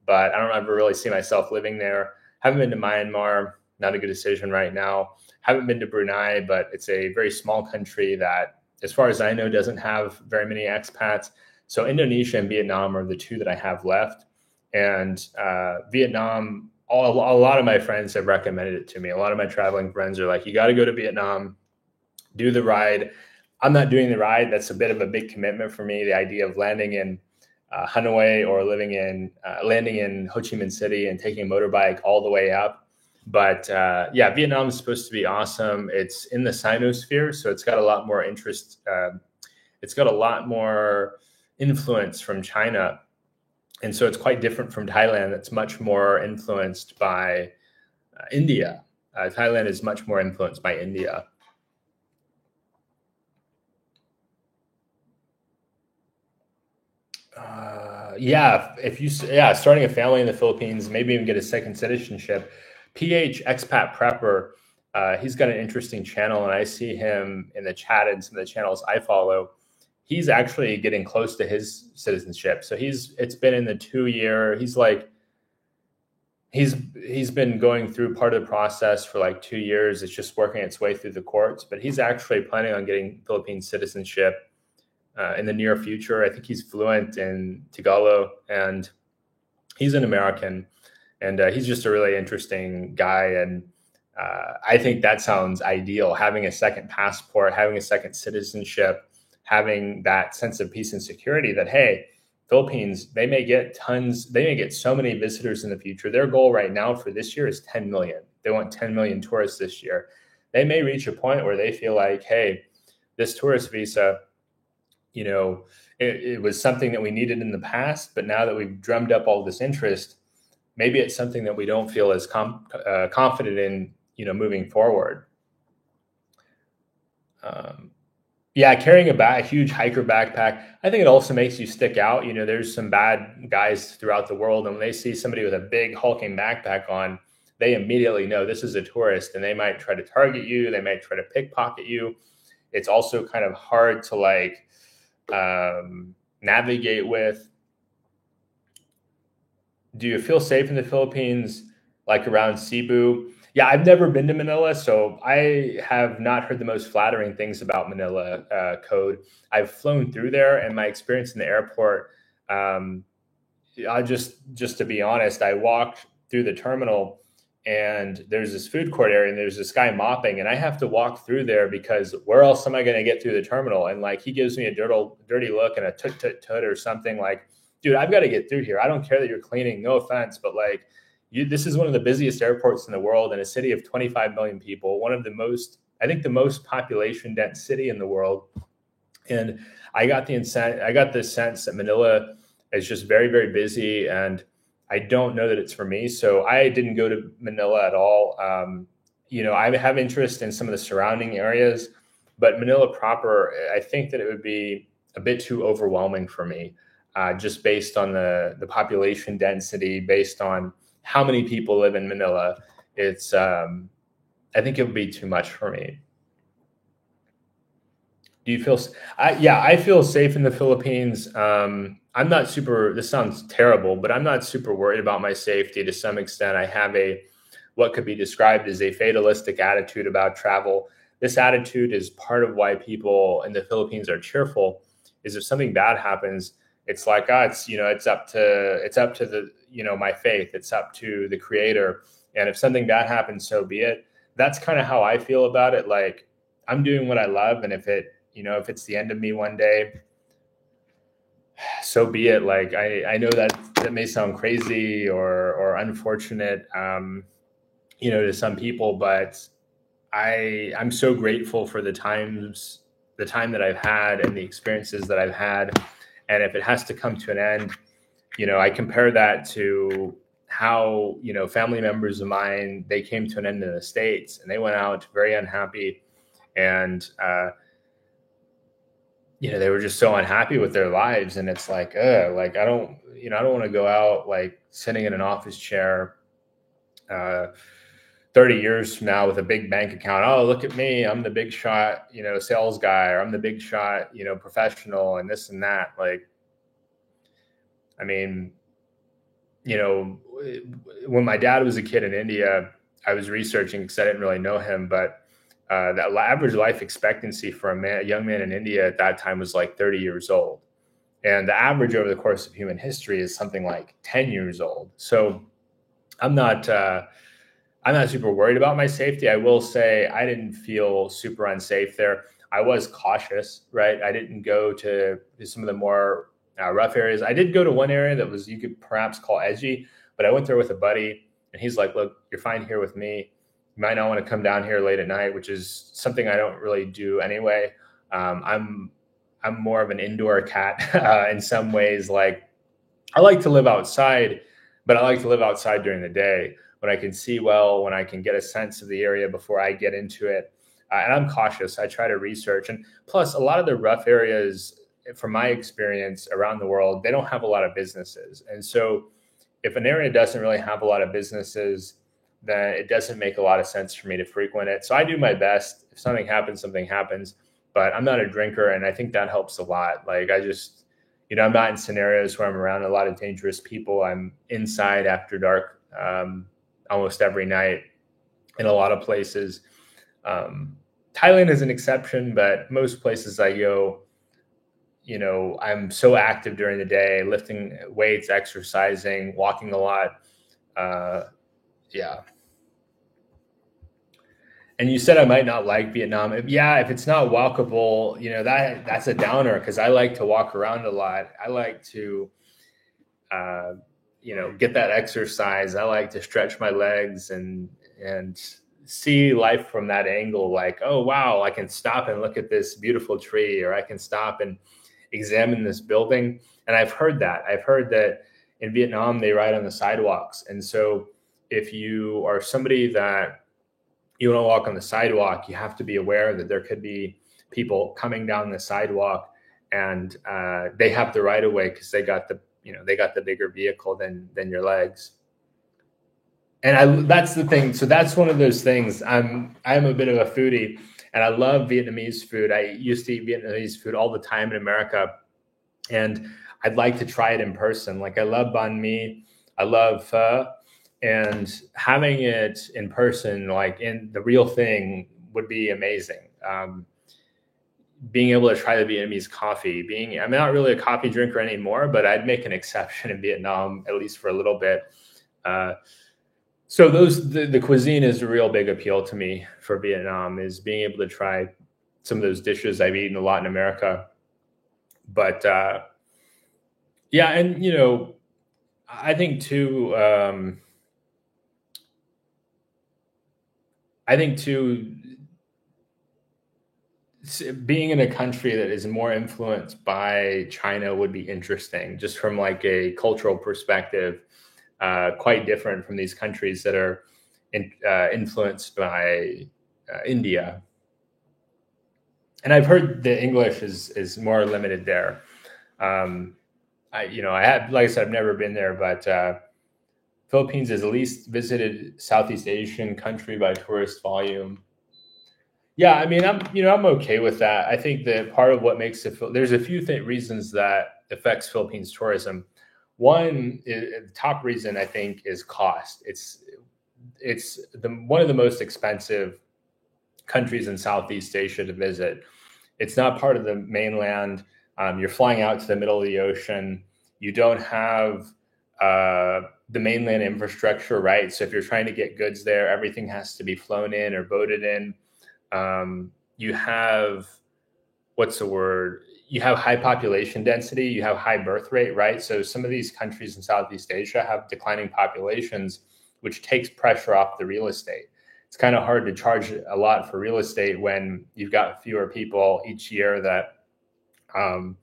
Speaker 1: but I don't ever really see myself living there. Haven't been to Myanmar, not a good decision right now. Haven't been to Brunei, but it's a very small country that, as far as I know, doesn't have very many expats. So Indonesia and Vietnam are the two that I have left. And Vietnam, a lot of my friends have recommended it to me. A lot of my traveling friends are like, you got to go to Vietnam, do the ride. I'm not doing the ride. That's a bit of a big commitment for me. The idea of landing in Hanoi or landing in Ho Chi Minh City and taking a motorbike all the way up. But yeah, Vietnam is supposed to be awesome. It's in the Sinosphere, so it's got a lot more interest. It's got a lot more influence from China. And so it's quite different from Thailand. That's much more influenced by India. Thailand is much more influenced by India. Starting a family in the Philippines, maybe even get a second citizenship. PH Expat Prepper, he's got an interesting channel, and I see him in the chat and some of the channels I follow. He's actually getting close to his citizenship. So it's been in the 2 year. He's been going through part of the process for like 2 years. It's just working its way through the courts, but he's actually planning on getting Philippine citizenship in the near future. I think he's fluent in Tagalog, and he's an American, and he's just a really interesting guy. And I think that sounds ideal, having a second passport, having a second citizenship, having that sense of peace and security that, hey, Philippines, they may get so many visitors in the future. Their goal right now for this year is 10 million. They want 10 million tourists this year. They may reach a point where they feel like, hey, this tourist visa, it was something that we needed in the past, but now that we've drummed up all this interest, maybe it's something that we don't feel as confident in, moving forward. Carrying a huge hiker backpack, I think it also makes you stick out. There's some bad guys throughout the world, and when they see somebody with a big hulking backpack on, they immediately know this is a tourist, and they might try to target you. They might try to pickpocket you. It's also kind of hard to navigate with. Do you feel safe in the Philippines, like around Cebu? Yeah, I've never been to Manila, so I have not heard the most flattering things about Manila code. I've flown through there, and my experience in the airport, I just to be honest, I walked through the terminal, and there's this food court area, and there's this guy mopping, and I have to walk through there because where else am I going to get through the terminal? And he gives me a dirty look and a tut or something like, dude, I've got to get through here. I don't care that you're cleaning, no offense, but this is one of the busiest airports in the world, in a city of 25 million people, the most population dense city in the world. And I got the sense that Manila is just very, very busy, and I don't know that it's for me. So I didn't go to Manila at all. I have interest in some of the surrounding areas, but Manila proper, I think that it would be a bit too overwhelming for me, just based on the population density, based on how many people live in Manila. It's, I think it would be too much for me. Do you feel? I feel safe in the Philippines. I'm not super. This sounds terrible, but I'm not super worried about my safety. To some extent, I have what could be described as a fatalistic attitude about travel. This attitude is part of why people in the Philippines are cheerful. Is if something bad happens, it's like, it's up to the, my faith. It's up to the Creator. And if something bad happens, so be it. That's kind of how I feel about it. Like, I'm doing what I love, and if it's the end of me one day, so be it. Like, I know that may sound crazy or unfortunate, to some people, but I'm so grateful for the time that I've had and the experiences that I've had. And if it has to come to an end, I compare that to how, family members of mine, they came to an end in the States, and they went out very unhappy, and, they were just so unhappy with their lives. And it's like, I don't want to go out sitting in an office chair, 30 years from now with a big bank account. Oh, look at me. I'm the big shot, sales guy, or I'm the big shot, professional, and this and that. When my dad was a kid in India, I was researching because I didn't really know him, but the average life expectancy for a young man in India at that time was like 30 years old. And the average over the course of human history is something like 10 years old. So I'm not super worried about my safety. I will say I didn't feel super unsafe there. I was cautious, right? I didn't go to some of the more rough areas. I did go to one area that was, you could perhaps call edgy, but I went there with a buddy and he's like, look, you're fine here with me. You might not want to come down here late at night, which is something I don't really do anyway. I'm more of an indoor cat in some ways. Like I like to live outside, but I like to live outside during the day when I can see well, when I can get a sense of the area before I get into it. And I'm cautious. I try to research. And plus, a lot of the rough areas, from my experience around the world, they don't have a lot of businesses. And so if an area doesn't really have a lot of businesses, then it doesn't make a lot of sense for me to frequent it. So I do my best. If something happens, something happens. But I'm not a drinker, and I think that helps a lot. Like I just, I'm not in scenarios where I'm around a lot of dangerous people. I'm inside after dark almost every night in a lot of places. Thailand is an exception, but most places I go, I'm so active during the day, lifting weights, exercising, walking a lot. Yeah. And you said I might not like Vietnam. Yeah, if it's not walkable, that's a downer because I like to walk around a lot. I like to, get that exercise. I like to stretch my legs and see life from that angle. Like, oh wow, I can stop and look at this beautiful tree, or I can stop and examine this building. And I've heard that in Vietnam they ride on the sidewalks, and so if you are somebody that you want to walk on the sidewalk, you have to be aware that there could be people coming down the sidewalk, and they have the right of way because they got the bigger vehicle than your legs. And that's the thing. So that's one of those things. I'm a bit of a foodie, and I love Vietnamese food. I used to eat Vietnamese food all the time in America, and I'd like to try it in person. Like I love banh mi, I love pho, and having it in person, like in the real thing, would be amazing. Being able to try the Vietnamese coffee, I'm not really a coffee drinker anymore, but I'd make an exception in Vietnam, at least for a little bit. So the cuisine is a real big appeal to me for Vietnam, is being able to try some of those dishes I've eaten a lot in America. But yeah, and I think too. Being in a country that is more influenced by China would be interesting, just from like a cultural perspective. Quite different from these countries that are influenced by India. And I've heard the English is more limited there. I have, like I said, I've never been there, but Philippines is the least visited Southeast Asian country by tourist volume. Yeah, I mean, I'm okay with that. I think that part of what makes there's a few reasons that affects Philippines tourism. One, the top reason I think is cost. It's one of the most expensive countries in Southeast Asia to visit. It's not part of the mainland. You're flying out to the middle of the ocean. You don't have the mainland infrastructure, right? So if you're trying to get goods there, everything has to be flown in or boated in. You have, what's the word? You have high population density, you have high birth rate, right? So some of these countries in Southeast Asia have declining populations, which takes pressure off the real estate. It's kind of hard to charge a lot for real estate when you've got fewer people each year that, are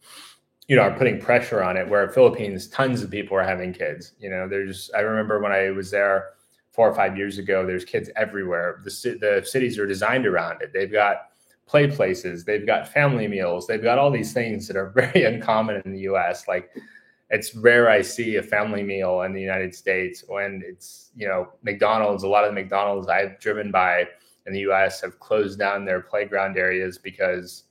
Speaker 1: putting pressure on it. Where Philippines, tons of people are having kids. I remember when I was there 4 or 5 years ago, there's kids everywhere. The cities are designed around it. They've got play places, they've got family meals, they've got all these things that are very uncommon in the US. Like it's rare I see a family meal in the United States. When it's, McDonald's, a lot of the McDonald's I've driven by in the US have closed down their playground areas because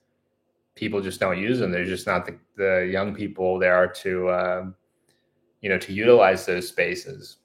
Speaker 1: people just don't use them. There's just not the young people there to utilize those spaces.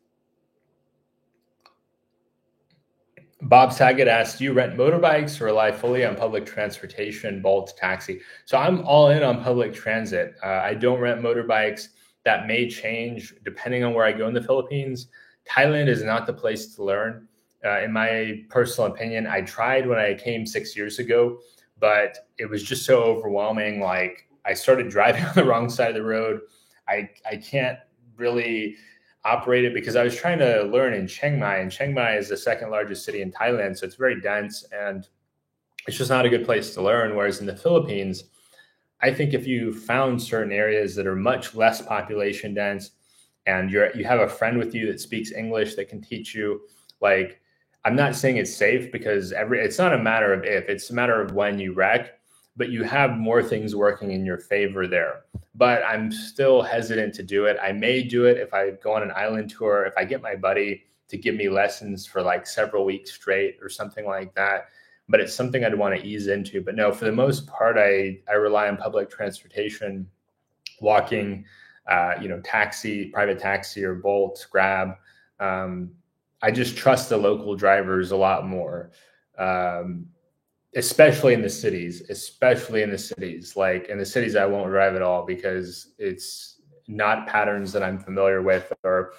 Speaker 1: Bob Saget asked, do you rent motorbikes or rely fully on public transportation, Bolt, taxi? So I'm all in on public transit. I don't rent motorbikes. That may change depending on where I go in the Philippines. Thailand is not the place to learn. In my personal opinion, I tried when I came 6 years ago, but it was just so overwhelming. Like I started driving on the wrong side of the road. I can't really operate it because I was trying to learn in Chiang Mai, and Chiang Mai is the second largest city in Thailand, so it's very dense and it's just not a good place to learn. Whereas in the Philippines, I think if you found certain areas that are much less population dense, and you have a friend with you that speaks English that can teach you, like I'm not saying it's safe because it's not a matter of if, it's a matter of when you wreck, but you have more things working in your favor there. But I'm still hesitant to do it. I may do it if I go on an island tour, if I get my buddy to give me lessons for like several weeks straight or something like that. But it's something I'd want to ease into. But no, for the most part, I rely on public transportation, walking, taxi, private taxi or Bolt, Grab. I just trust the local drivers a lot more. Especially in the cities, like in the cities, I won't drive at all because it's not patterns that I'm familiar with or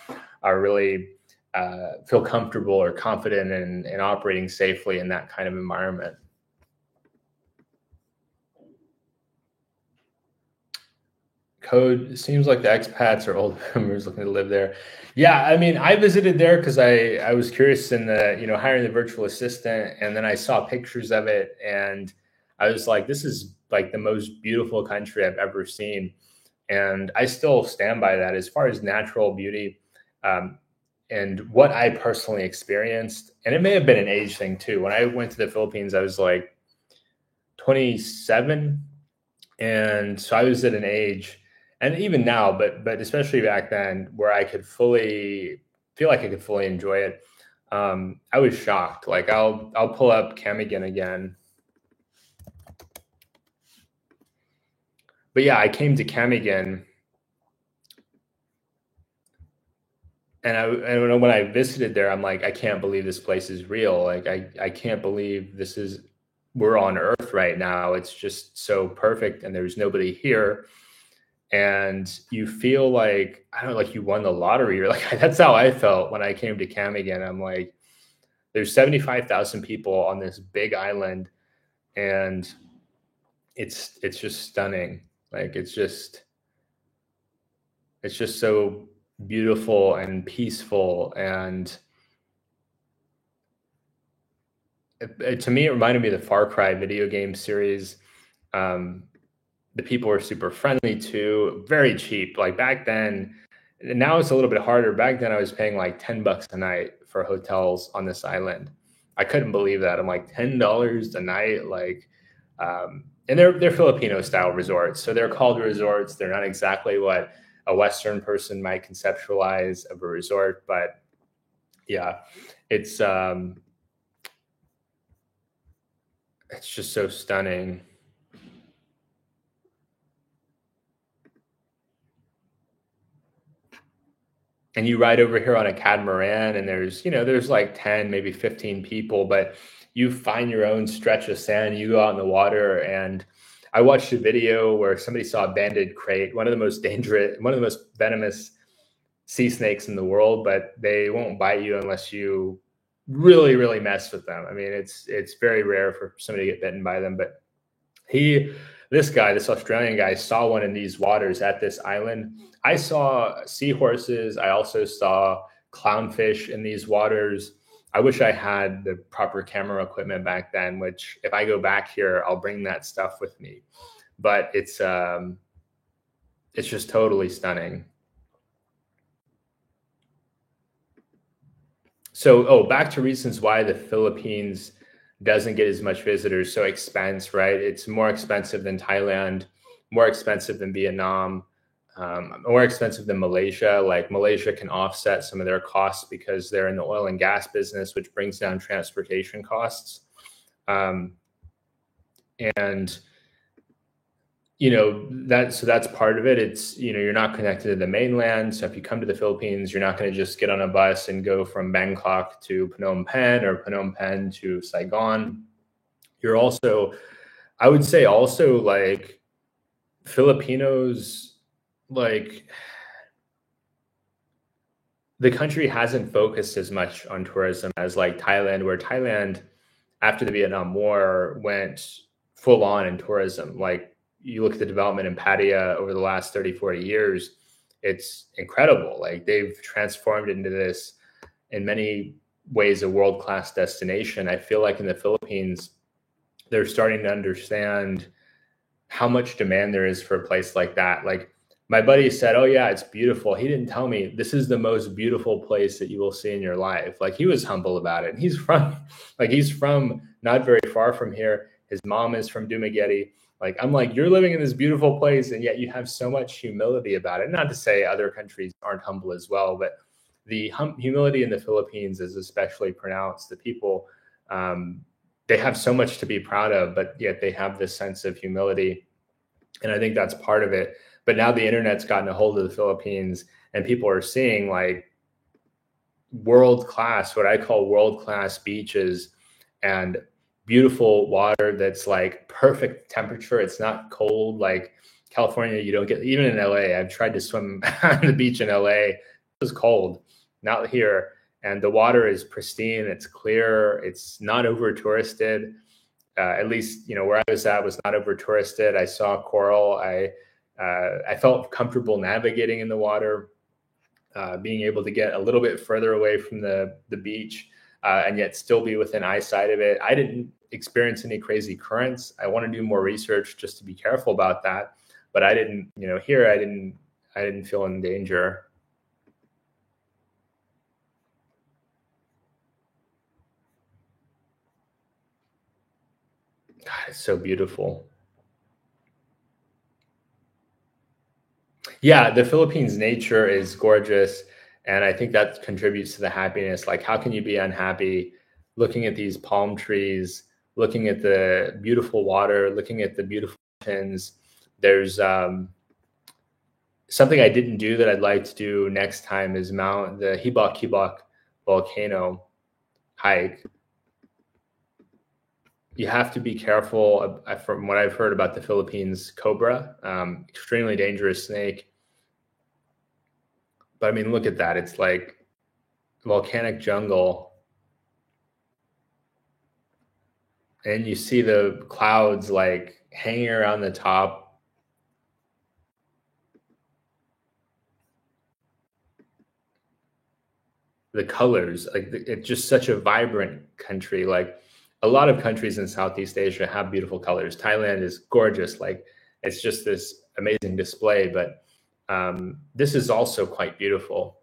Speaker 1: are really feel comfortable or confident in operating safely in that kind of environment. Code seems like the expats or old boomers looking to live there. Yeah, I mean, I visited there because I was curious in the hiring the virtual assistant, and then I saw pictures of it, and I was like, this is like the most beautiful country I've ever seen, and I still stand by that as far as natural beauty, and what I personally experienced, and it may have been an age thing too. When I went to the Philippines, I was like 27, and so I was at an age, and even now, but especially back then, where I could fully feel like I could fully enjoy it. I was shocked. Like I'll pull up Camigan again, but yeah, I came to Camigan, and when I visited there, I'm like, I can't believe this place is real. Like I can't believe we're on Earth right now. It's just so perfect, and there's nobody here, and you feel like I don't know, like you won the lottery. You're like that's how I felt when I came to Camigan. I'm like, there's 75,000 people on this big island, and it's just stunning. Like it's just so beautiful and peaceful, and to me, it reminded me of the Far Cry video game series. The people were super friendly too, very cheap. Like back then, now it's a little bit harder. Back then, I was paying like $10 a night for hotels on this island. I couldn't believe that. I'm like $10 a night, like, and they're Filipino style resorts, so they're called resorts. They're not exactly what a Western person might conceptualize of a resort, but yeah, it's just so stunning. And you ride over here on a catamaran, and there's like 10, maybe 15 people, but you find your own stretch of sand, you go out in the water. And I watched a video where somebody saw a banded crate, one of the most venomous sea snakes in the world, but they won't bite you unless you really, really mess with them. I mean, it's very rare for somebody to get bitten by them, but this Australian guy, saw one in these waters at this island. I saw seahorses. I also saw clownfish in these waters. I wish I had the proper camera equipment back then, which if I go back here, I'll bring that stuff with me. But it's just totally stunning. So, back to reasons why the Philippines doesn't get as much visitors. So expense, right? It's more expensive than Thailand, more expensive than Vietnam, more expensive than Malaysia. Like Malaysia can offset some of their costs because they're in the oil and gas business, which brings down transportation costs. And so that's part of it. It's, you're not connected to the mainland. So if you come to the Philippines, you're not going to just get on a bus and go from Bangkok to Phnom Penh or Phnom Penh to Saigon. You're also, I would say also, like, Filipinos, like, the country hasn't focused as much on tourism as like Thailand, where Thailand, after the Vietnam War, went full on in tourism. Like, you look at the development in Pattaya over the last 30, 40 years, it's incredible. Like, they've transformed into this, in many ways, a world-class destination. I feel like in the Philippines, they're starting to understand how much demand there is for a place like that. Like, my buddy said, "Oh yeah, it's beautiful." He didn't tell me this is the most beautiful place that you will see in your life. Like, he was humble about it. And he's from not very far from here. His mom is from Dumaguete. Like, I'm like, you're living in this beautiful place, and yet you have so much humility about it. Not to say other countries aren't humble as well, but the humility in the Philippines is especially pronounced. The people, they have so much to be proud of, but yet they have this sense of humility. And I think that's part of it. But now the internet's gotten a hold of the Philippines, and people are seeing, like, world class, what I call world class beaches, and beautiful water that's like perfect temperature. It's not cold like California. You don't get, even in LA. I've tried to swim on the beach in LA. It was cold, not here. And the water is pristine. It's clear. It's not over touristed. At least, where I was at was not over touristed. I saw coral. I felt comfortable navigating in the water, being able to get a little bit further away from the beach, and yet still be within eyesight of it. I didn't experience any crazy currents. I want to do more research just to be careful about that. But I didn't, here I didn't feel in danger. God, it's so beautiful. Yeah, the Philippines nature is gorgeous, and I think that contributes to the happiness. Like, how can you be unhappy looking at these palm trees, looking at the beautiful water, looking at the beautiful mountains? There's something I didn't do that I'd like to do next time is mount the Hibok Hibok volcano hike. You have to be careful. From what I've heard about the Philippines cobra, extremely dangerous snake. But I mean, look at that. It's like volcanic jungle. And you see the clouds like hanging around the top. The colors, like, it's just such a vibrant country. Like, a lot of countries in Southeast Asia have beautiful colors. Thailand is gorgeous. Like, it's just this amazing display. But this is also quite beautiful.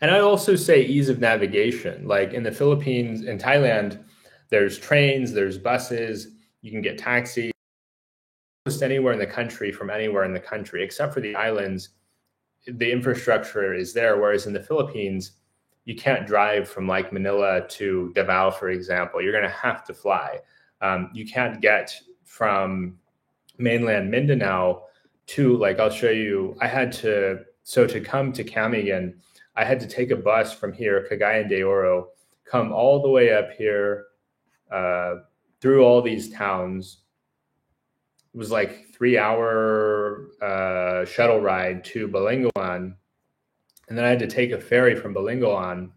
Speaker 1: And I also say ease of navigation. Like, in the Philippines, in Thailand, there's trains, there's buses, you can get taxis almost anywhere in the country from anywhere in the country, except for the islands. The infrastructure is there. Whereas in the Philippines, you can't drive from like Manila to Davao, for example. You're going to have to fly. You can't get from mainland Mindanao to, like, I'll show you, so to come to Camigan, I had to take a bus from here, Cagayan de Oro, come all the way up here, through all these towns. It was like 3 hour shuttle ride to Balinguan. And then I had to take a ferry from Balinguan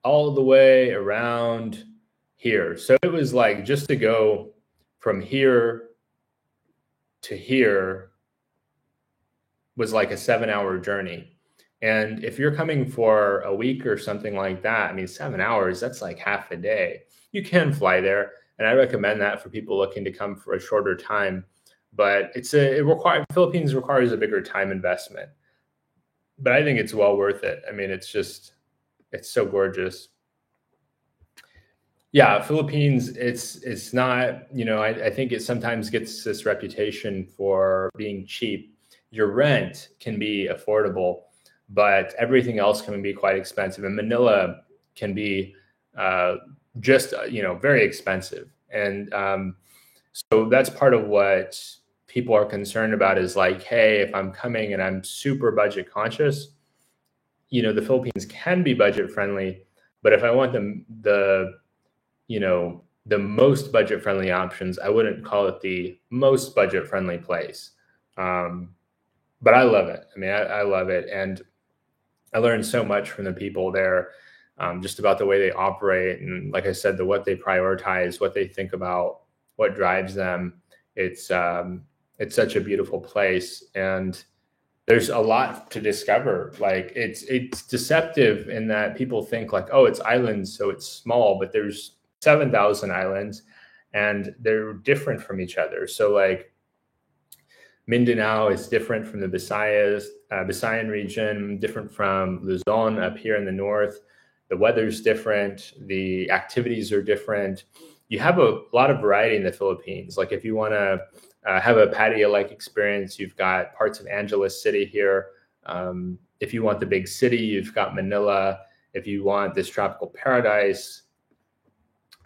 Speaker 1: all the way around here. So it was like, just to go from here to here was like a 7 hour journey. And if you're coming for a week or something like that, I mean, 7 hours, that's like half a day. You can fly there. And I recommend that for people looking to come for a shorter time. But Philippines requires a bigger time investment. But I think it's well worth it. I mean, it's so gorgeous. Yeah, Philippines, it's not, I think it sometimes gets this reputation for being cheap. Your rent can be affordable, but everything else can be quite expensive. And Manila can be just very expensive. And so that's part of what people are concerned about, is like, hey, if I'm coming and I'm super budget conscious, the Philippines can be budget friendly, but if I want the most budget friendly options, I wouldn't call it the most budget friendly place. But I love it. I mean, I love it. And I learned so much from the people there, just about the way they operate. And like I said, what they prioritize, what they think about, what drives them. It's such a beautiful place. And there's a lot to discover. Like it's deceptive in that people think like, oh, it's islands, so it's small, but there's 7,000 islands and they're different from each other. So like Mindanao is different from the Visayan region, different from Luzon up here in the north. The weather's different. The activities are different. You have a lot of variety in the Philippines. Like if you want to have a patio-like experience, you've got parts of Angeles City here. If you want the big city, you've got Manila. If you want this tropical paradise,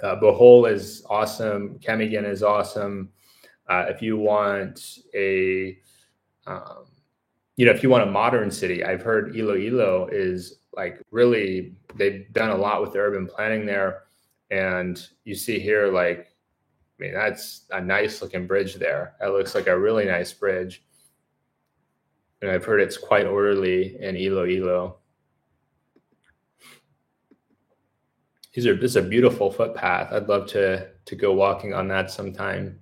Speaker 1: Bohol is awesome. Camiguin is awesome. If you want if you want a modern city, I've heard Iloilo is like really, they've done a lot with the urban planning there. And you see here, like, I mean, that's a nice looking bridge there. That looks like a really nice bridge. And I've heard it's quite orderly in Iloilo. This is a beautiful footpath. I'd love to go walking on that sometime.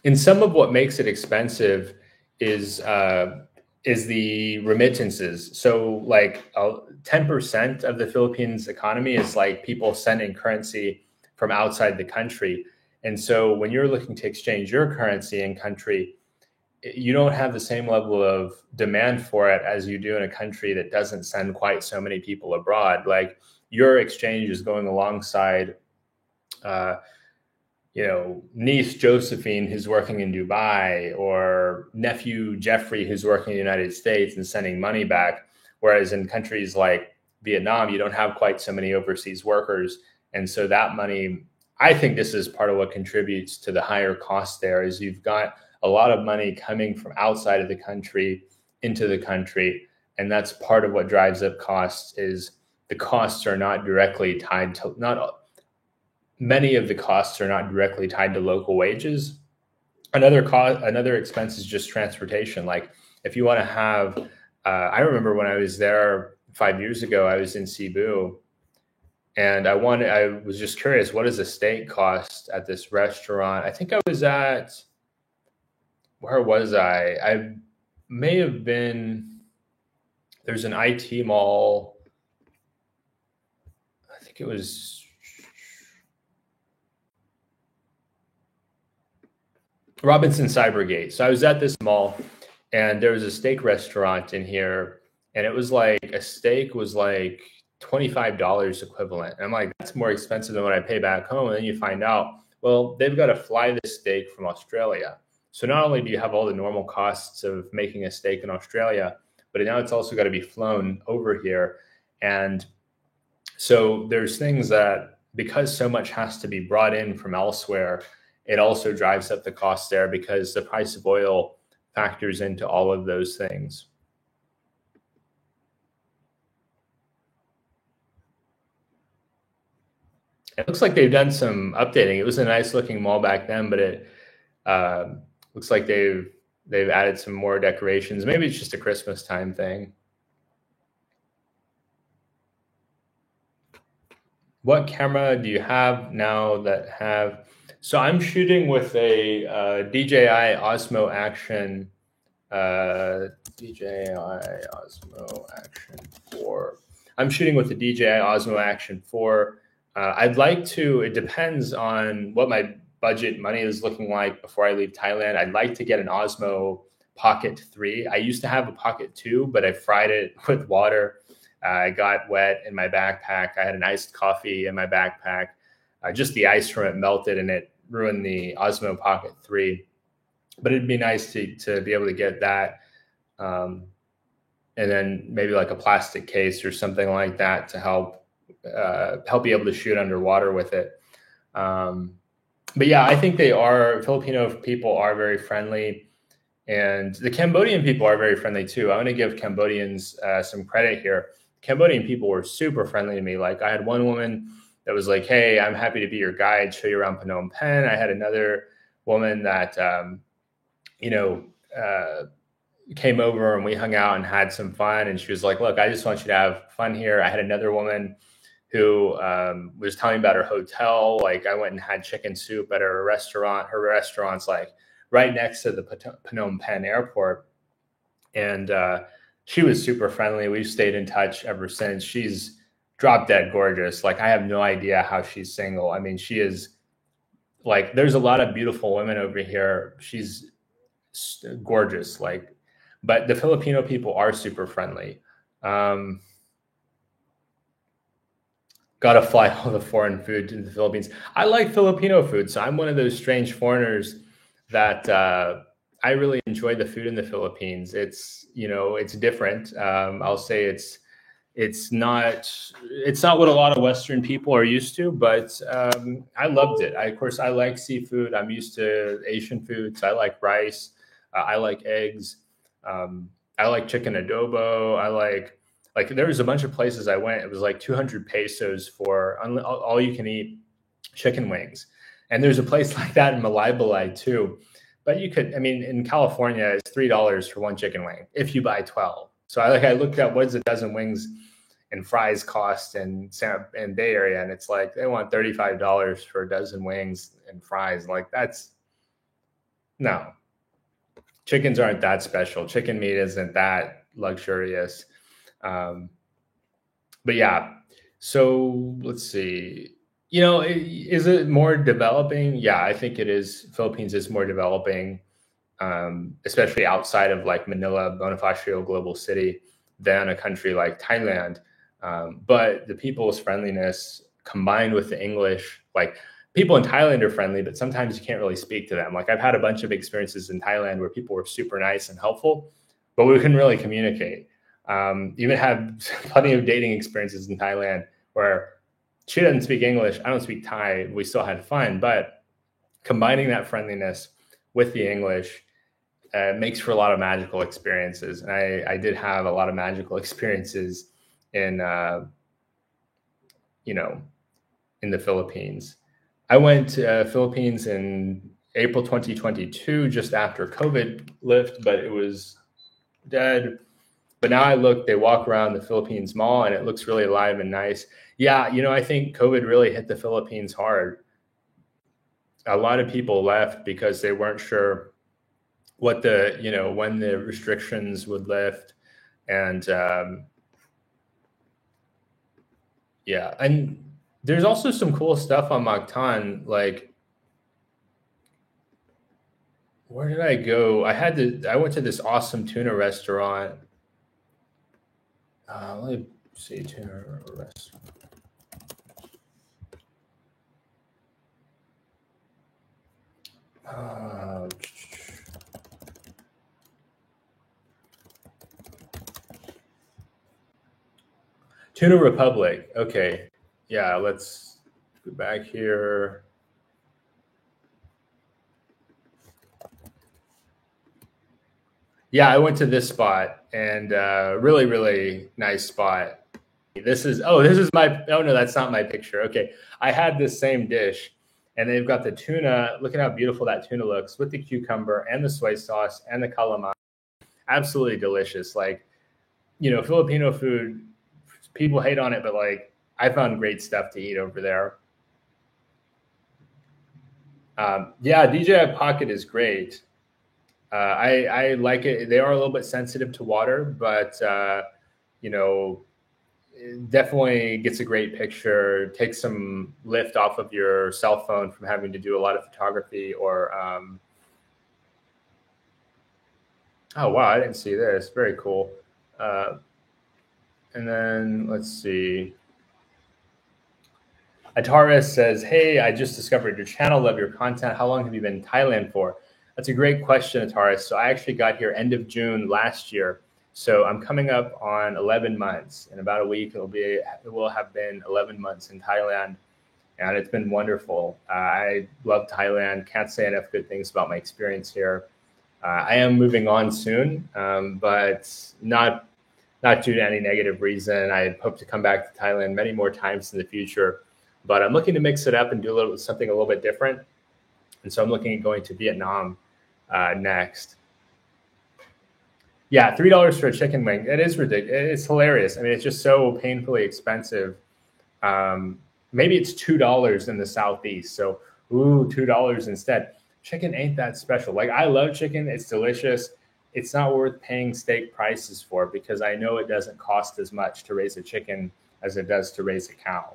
Speaker 1: And some of what makes it expensive is the remittances. So like 10% of the Philippines economy is like people sending currency from outside the country. And so when you're looking to exchange your currency in country, you don't have the same level of demand for it as you do in a country that doesn't send quite so many people abroad. Like your exchange is going alongside niece Josephine who's working in Dubai, or nephew Jeffrey who's working in the United States and sending money back. Whereas in countries like Vietnam, you don't have quite so many overseas workers. And so that money, I think this is part of what contributes to the higher cost there, is you've got a lot of money coming from outside of the country into the country. And that's part of what drives up costs, is the costs are not directly tied to, many of the costs are not directly tied to local wages. Another expense is just transportation. Like if you want to have, I remember when I was there 5 years ago, I was in Cebu, and I was just curious, what does a steak cost at this restaurant? I think I was at, where was I? I may have been, there's an IT mall. I think it was Robinson Cybergate. So I was at this mall, and there was a steak restaurant in here, and it was like, a steak was like $25 equivalent. And I'm like, that's more expensive than what I pay back home. And then you find out, well, they've got to fly this steak from Australia. So not only do you have all the normal costs of making a steak in Australia, but now it's also got to be flown over here. And so there's things that, because so much has to be brought in from elsewhere, it also drives up the cost there, because the price of oil factors into all of those things. It looks like they've done some updating. It was a nice looking mall back then, but it looks like they've added some more decorations. Maybe it's just a Christmas time thing. What camera do you have now that have? So I'm shooting with a DJI Osmo Action, DJI Osmo Action 4. I'm shooting with the DJI Osmo Action 4. I'd like to, it depends on what my budget money is looking like before I leave Thailand. I'd like to get an Osmo Pocket 3. I used to have a Pocket 2, but I fried it with water. I got wet in my backpack. I had an iced coffee in my backpack. Just the ice from it melted, and it ruined the Osmo Pocket 3. But it'd be nice to be able to get that. And and then maybe like a plastic case or something like that to help be able to shoot underwater with it. But yeah, I think Filipino people are very friendly, and the Cambodian people are very friendly too. I want to give Cambodians some credit here. Cambodian people were super friendly to me. Like I had one woman that was like, "Hey, I'm happy to be your guide, show you around Phnom Penh." I had another woman that, came over and we hung out and had some fun. And she was like, "Look, I just want you to have fun here." I had another woman who was telling me about her hotel. Like I went and had chicken soup at her restaurant. Her restaurant's like right next to the Phnom Penh airport. And she was super friendly. We've stayed in touch ever since. She's drop dead gorgeous. Like I have no idea how she's single. I mean, she is like, there's a lot of beautiful women over here. She's gorgeous. Like, but the Filipino people are super friendly. Got to fly all the foreign food to the Philippines. I like Filipino food, so I'm one of those strange foreigners that I really enjoy the food in the Philippines. It's different. I'll say it's not what a lot of Western people are used to, but I loved it. Of course, I like seafood. I'm used to Asian foods. I like rice. I like eggs. I like chicken adobo. I like there was a bunch of places I went. It was like 200 pesos for all you can eat chicken wings. And there's a place like that in Malaybalay too. But in California, it's $3 for one chicken wing if you buy 12. So I looked at what does a dozen wings and fries cost in Bay Area, and it's like they want $35 for a dozen wings and fries. Like no. Chickens aren't that special. Chicken meat isn't that luxurious. But yeah, so let's see. Is it more developing? Yeah, I think it is. Philippines is more developing, especially outside of like Manila, Bonifacio Global City, than a country like Thailand. But the people's friendliness combined with the English, like people in Thailand are friendly, but sometimes you can't really speak to them. Like I've had a bunch of experiences in Thailand where people were super nice and helpful, but we couldn't really communicate. Even have plenty of dating experiences in Thailand where she doesn't speak English, I don't speak Thai. We still had fun, but combining that friendliness with the English makes for a lot of magical experiences. And I did have a lot of magical experiences in the Philippines. I went to Philippines in April 2022, just after COVID lift, but it was dead. But now they walk around the Philippines Mall and it looks really alive and nice. Yeah, I think COVID really hit the Philippines hard. A lot of people left because they weren't sure what when the restrictions would lift. And yeah, and there's also some cool stuff on Mactan. Like, where did I go? I went to this awesome tuna restaurant. Let me see, tuna restaurant. Tuna Republic. Okay. Yeah, let's go back here. Yeah, I went to this spot and really, really nice spot. This is my, oh no, that's not my picture. Okay. I had this same dish and they've got the tuna. Look at how beautiful that tuna looks with the cucumber and the soy sauce and the calamari. Absolutely delicious. Like, Filipino food, people hate on it, but like I found great stuff to eat over there. Yeah, DJI Pocket is great. I like it. They are a little bit sensitive to water, but it definitely gets a great picture. Takes some lift off of your cell phone from having to do a lot of photography or. Oh wow, I didn't see this. Very cool. And then let's see. Ataris says, "Hey, I just discovered your channel. Love your content. How long have you been in Thailand for?" That's a great question, Ataris. So I actually got here end of June last year. So I'm coming up on 11 months. In about a week, it will have been 11 months in Thailand, and it's been wonderful. I love Thailand. Can't say enough good things about my experience here. I am moving on soon, but not due to any negative reason. I hope to come back to Thailand many more times in the future, but I'm looking to mix it up and do something a little bit different. And so I'm looking at going to Vietnam next. Yeah, $3 for a chicken wing. It is ridiculous. It's hilarious. I mean, it's just so painfully expensive. Maybe it's $2 in the Southeast. So, $2 instead. Chicken ain't that special. Like, I love chicken. It's delicious. It's not worth paying steak prices for because I know it doesn't cost as much to raise a chicken as it does to raise a cow.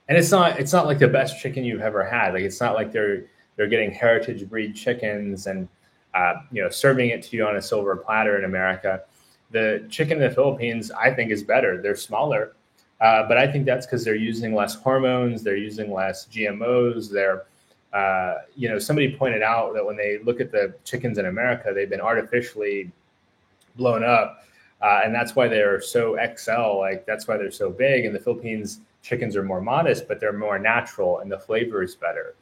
Speaker 1: And it's not like the best chicken you've ever had. Like, it's not like they're getting heritage breed chickens and serving it to you on a silver platter in America. The chicken in the Philippines, I think, is better. They're smaller, but I think that's because they're using less hormones, they're using less GMOs. Somebody pointed out that when they look at the chickens in America, they've been artificially blown up, and that's why they're so XL. Like, that's why they're so big. In the Philippines, chickens are more modest, but they're more natural, and the flavor is better.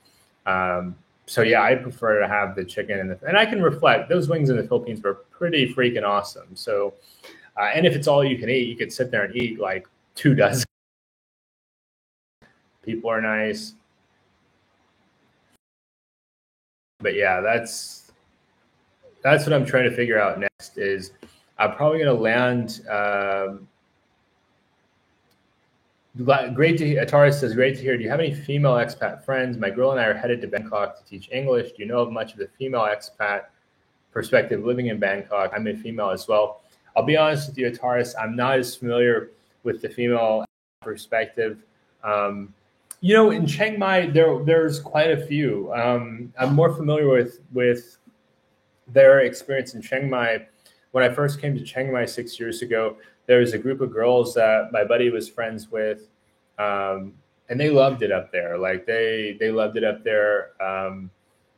Speaker 1: So yeah, I prefer to have the chicken and I can reflect those wings in the Philippines were pretty freaking awesome. So, and if it's all you can eat, you could sit there and eat like 2 dozen. People are nice, but yeah, that's what I'm trying to figure out next. Is I'm probably going to land. Great to hear. Atara says, great to hear. Do you have any female expat friends? My girl and I are headed to Bangkok to teach English. Do you know of much of the female expat perspective living in Bangkok? I'm a female as well. I'll be honest with you, Ataris, I'm not as familiar with the female perspective. In Chiang Mai, there's quite a few. I'm more familiar with their experience in Chiang Mai. When I first came to Chiang Mai 6 years ago, there was a group of girls that my buddy was friends with, and they loved it up there. Like they loved it up there.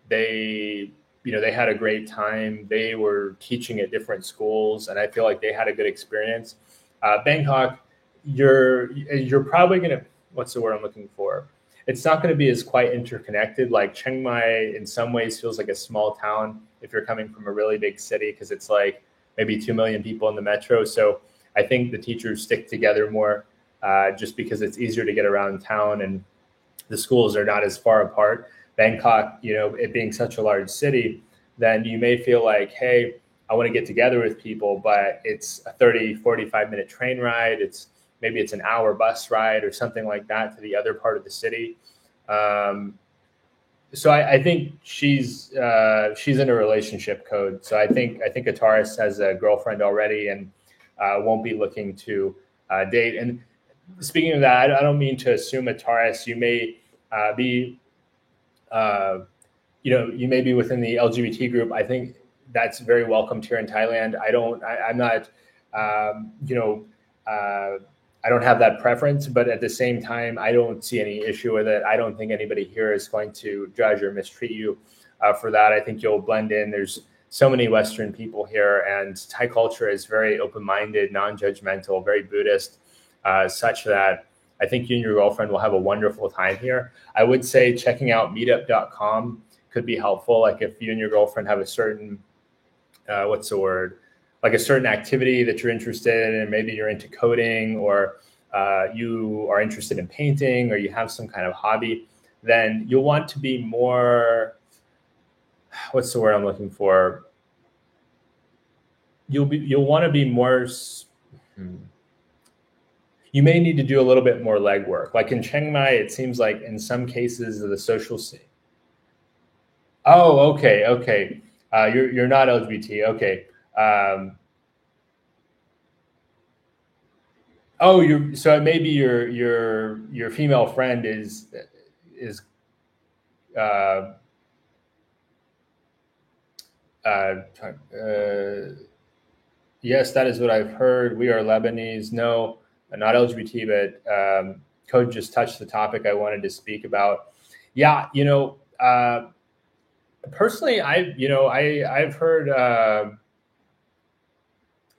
Speaker 1: They had a great time. They were teaching at different schools, and I feel like they had a good experience. Bangkok, you're probably gonna, what's the word I'm looking for? It's not going to be as quite interconnected. Like Chiang Mai, in some ways, feels like a small town if you're coming from a really big city because it's like maybe 2 million people in the metro. So I think the teachers stick together more just because it's easier to get around town and the schools are not as far apart. Bangkok, it being such a large city, then you may feel like, hey, I want to get together with people, but it's a 30, 45-minute train ride. Maybe it's an hour bus ride or something like that to the other part of the city. So I think she's in a relationship code. So I think Ataris has a girlfriend already and won't be looking to date. And speaking of that, I don't mean to assume Ataris. You may be, you may be within the LGBT group. I think that's very welcomed here in Thailand. I'm not, I don't have that preference, but at the same time, I don't see any issue with it. I don't think anybody here is going to judge or mistreat you for that. I think you'll blend in. There's so many Western people here, and Thai culture is very open-minded, non-judgmental, very Buddhist, such that I think you and your girlfriend will have a wonderful time here. I would say checking out meetup.com could be helpful. Like if you and your girlfriend have a certain, like a certain activity that you're interested in, and maybe you're into coding or you are interested in painting or you have some kind of hobby, then you'll want to be more, what's the word I'm looking for? You'll want to be more, you may need to do a little bit more legwork. Like in Chiang Mai, it seems like in some cases of the social scene. Oh, okay. You're not LGBT. Okay. So maybe your female friend is uh, yes, that is what I've heard. We are Lebanese. No, not LGBT, but Code just touched the topic I wanted to speak about. Yeah, personally, I've heard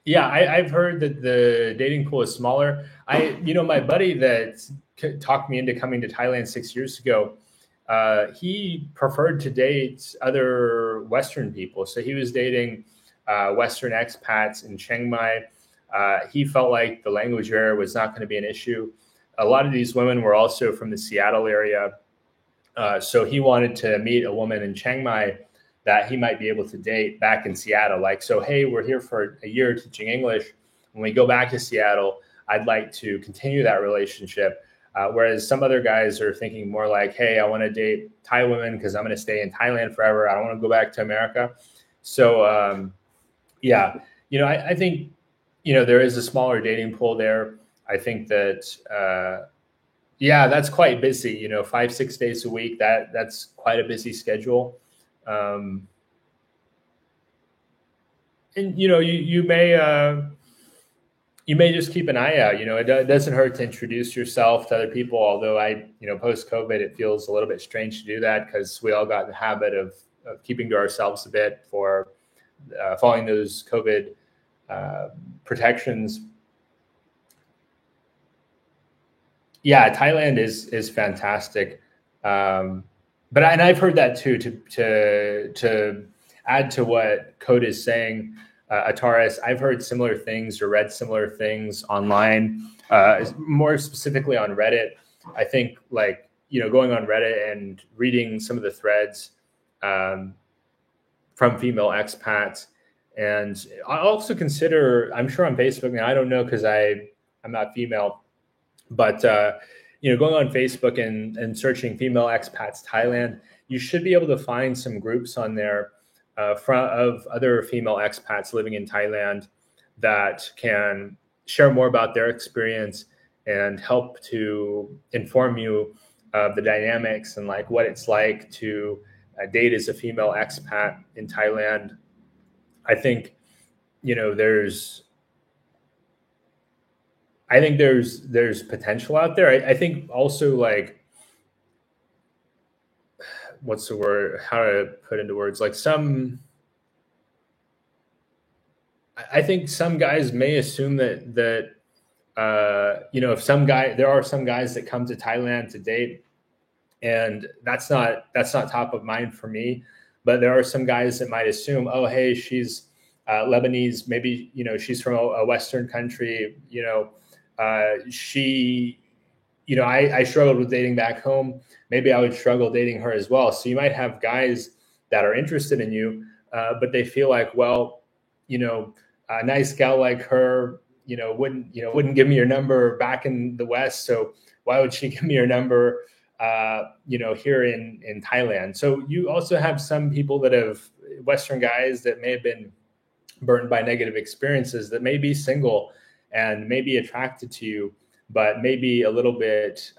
Speaker 1: Yeah, I've heard that the dating pool is smaller. My buddy that talked me into coming to Thailand 6 years ago, he preferred to date other Western people. So he was dating Western expats in Chiang Mai. He felt like the language barrier was not going to be an issue. A lot of these women were also from the Seattle area. So he wanted to meet a woman in Chiang Mai that he might be able to date back in Seattle. Like, so, hey, we're here for a year teaching English. When we go back to Seattle, I'd like to continue that relationship. Whereas some other guys are thinking more like, hey, I want to date Thai women because I'm going to stay in Thailand forever. I don't want to go back to America. So, yeah, I think, there is a smaller dating pool there. I think that, yeah, that's quite busy. 5, 6 days a week. That's quite a busy schedule. Um, and you may just keep an eye out. It doesn't hurt to introduce yourself to other people. Although post COVID, it feels a little bit strange to do that because we all got in the habit of keeping to ourselves a bit for following those COVID uh, protections. Yeah, Thailand is fantastic. And I've heard that too. To add to what Code is saying, Ataris, I've heard similar things or read similar things online. More specifically on Reddit, I think going on Reddit and reading some of the threads um, from female expats, and I also consider. I'm sure on Facebook now. I don't know because I'm not female, but going on Facebook and searching female expats Thailand, you should be able to find some groups on there of other female expats living in Thailand that can share more about their experience and help to inform you of the dynamics and like what it's like to date as a female expat in Thailand. I think there's there's potential out there. I think also like what's the word? How to put into words? Like I think some guys may assume that if there are some guys that come to Thailand to date, and that's not top of mind for me. But there are some guys that might assume, oh, hey, she's Lebanese, maybe she's from a Western country, she I struggled with dating back home. Maybe I would struggle dating her as well. So you might have guys that are interested in you, but they feel like, well, a nice gal like her, wouldn't give me your number back in the West. So why would she give me your number, here in Thailand? So you also have some people that have Western guys that may have been burned by negative experiences that may be single and may be attracted to you, but maybe a little bit,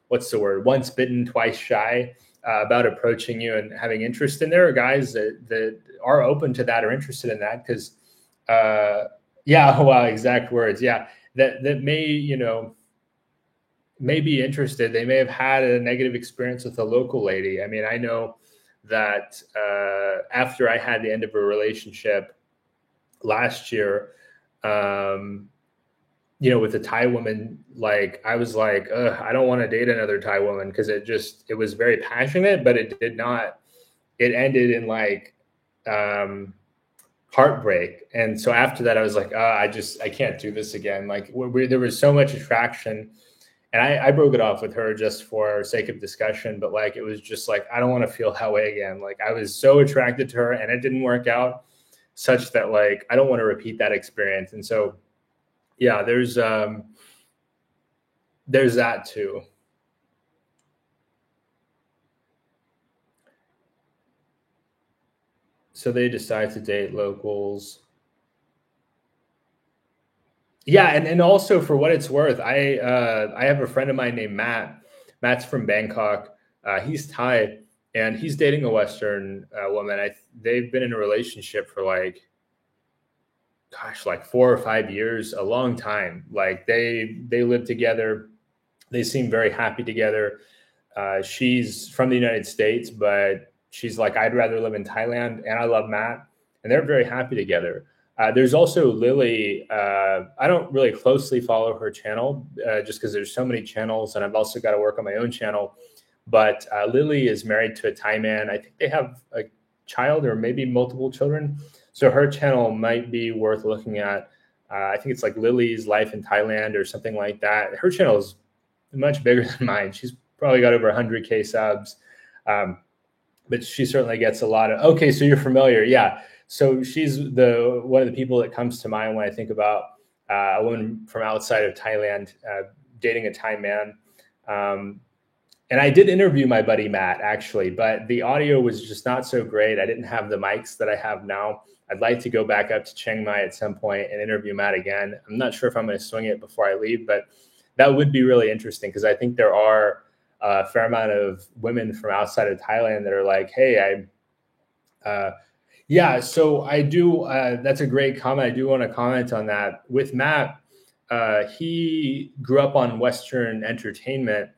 Speaker 1: what's the word? Once bitten, twice shy about approaching you and having interest. And there are guys that are open to that or interested in that because, yeah, wow, exact words. Yeah, that may be interested. They may have had a negative experience with a local lady. I mean, I know that after I had the end of a relationship last year, with a Thai woman, like I was like, I don't want to date another Thai woman because it was very passionate, but it did not. It ended in like heartbreak, and so after that, I was like, I can't do this again. Like there was so much attraction, and I broke it off with her just for sake of discussion. But like it was just like I don't want to feel that way again. Like I was so attracted to her, and it didn't work out, such that like I don't want to repeat that experience. And so yeah, there's that too. So they decide to date locals. Yeah, and also for what it's worth, I have a friend of mine named Matt. Matt's from Bangkok. He's Thai, and he's dating a Western woman. They've been in a relationship for like 4 or 5 years, a long time. Like they live together. They seem very happy together. She's from the United States, but she's like, I'd rather live in Thailand, and I love Matt, and they're very happy together. There's also Lily. I don't really closely follow her channel just because there's so many channels, and I've also got to work on my own channel. But Lily is married to a Thai man. I think they have a child or maybe multiple children. So her channel might be worth looking at. I think it's like Lily's Life in Thailand or something like that. Her channel is much bigger than mine. She's probably got over 100K subs. But she certainly gets a lot of, okay, so you're familiar. Yeah. So she's one of the people that comes to mind when I think about a woman from outside of Thailand dating a Thai man. And I did interview my buddy Matt, actually, but the audio was just not so great. I didn't have the mics that I have now. I'd like to go back up to Chiang Mai at some point and interview Matt again. I'm not sure if I'm going to swing it before I leave, but that would be really interesting because I think there are a fair amount of women from outside of Thailand that are like, hey, yeah, so I do. That's a great comment. I do want to comment on that. With Matt, he grew up on Western entertainment.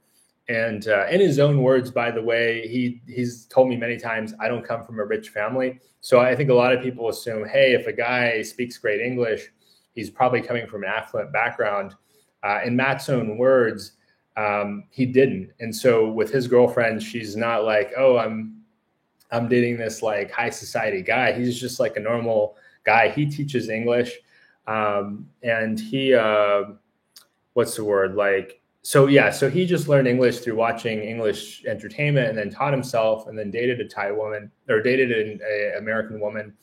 Speaker 1: And in his own words, by the way, he's told me many times, I don't come from a rich family. So I think a lot of people assume, hey, if a guy speaks great English, he's probably coming from an affluent background. In Matt's own words, he didn't. And so with his girlfriend, she's not like, oh, I'm dating this like high society guy. He's just like a normal guy. He teaches English. And he, what's the word? Like, so yeah, so he just learned English through watching English entertainment and then taught himself and then dated a Thai woman or dated an American woman.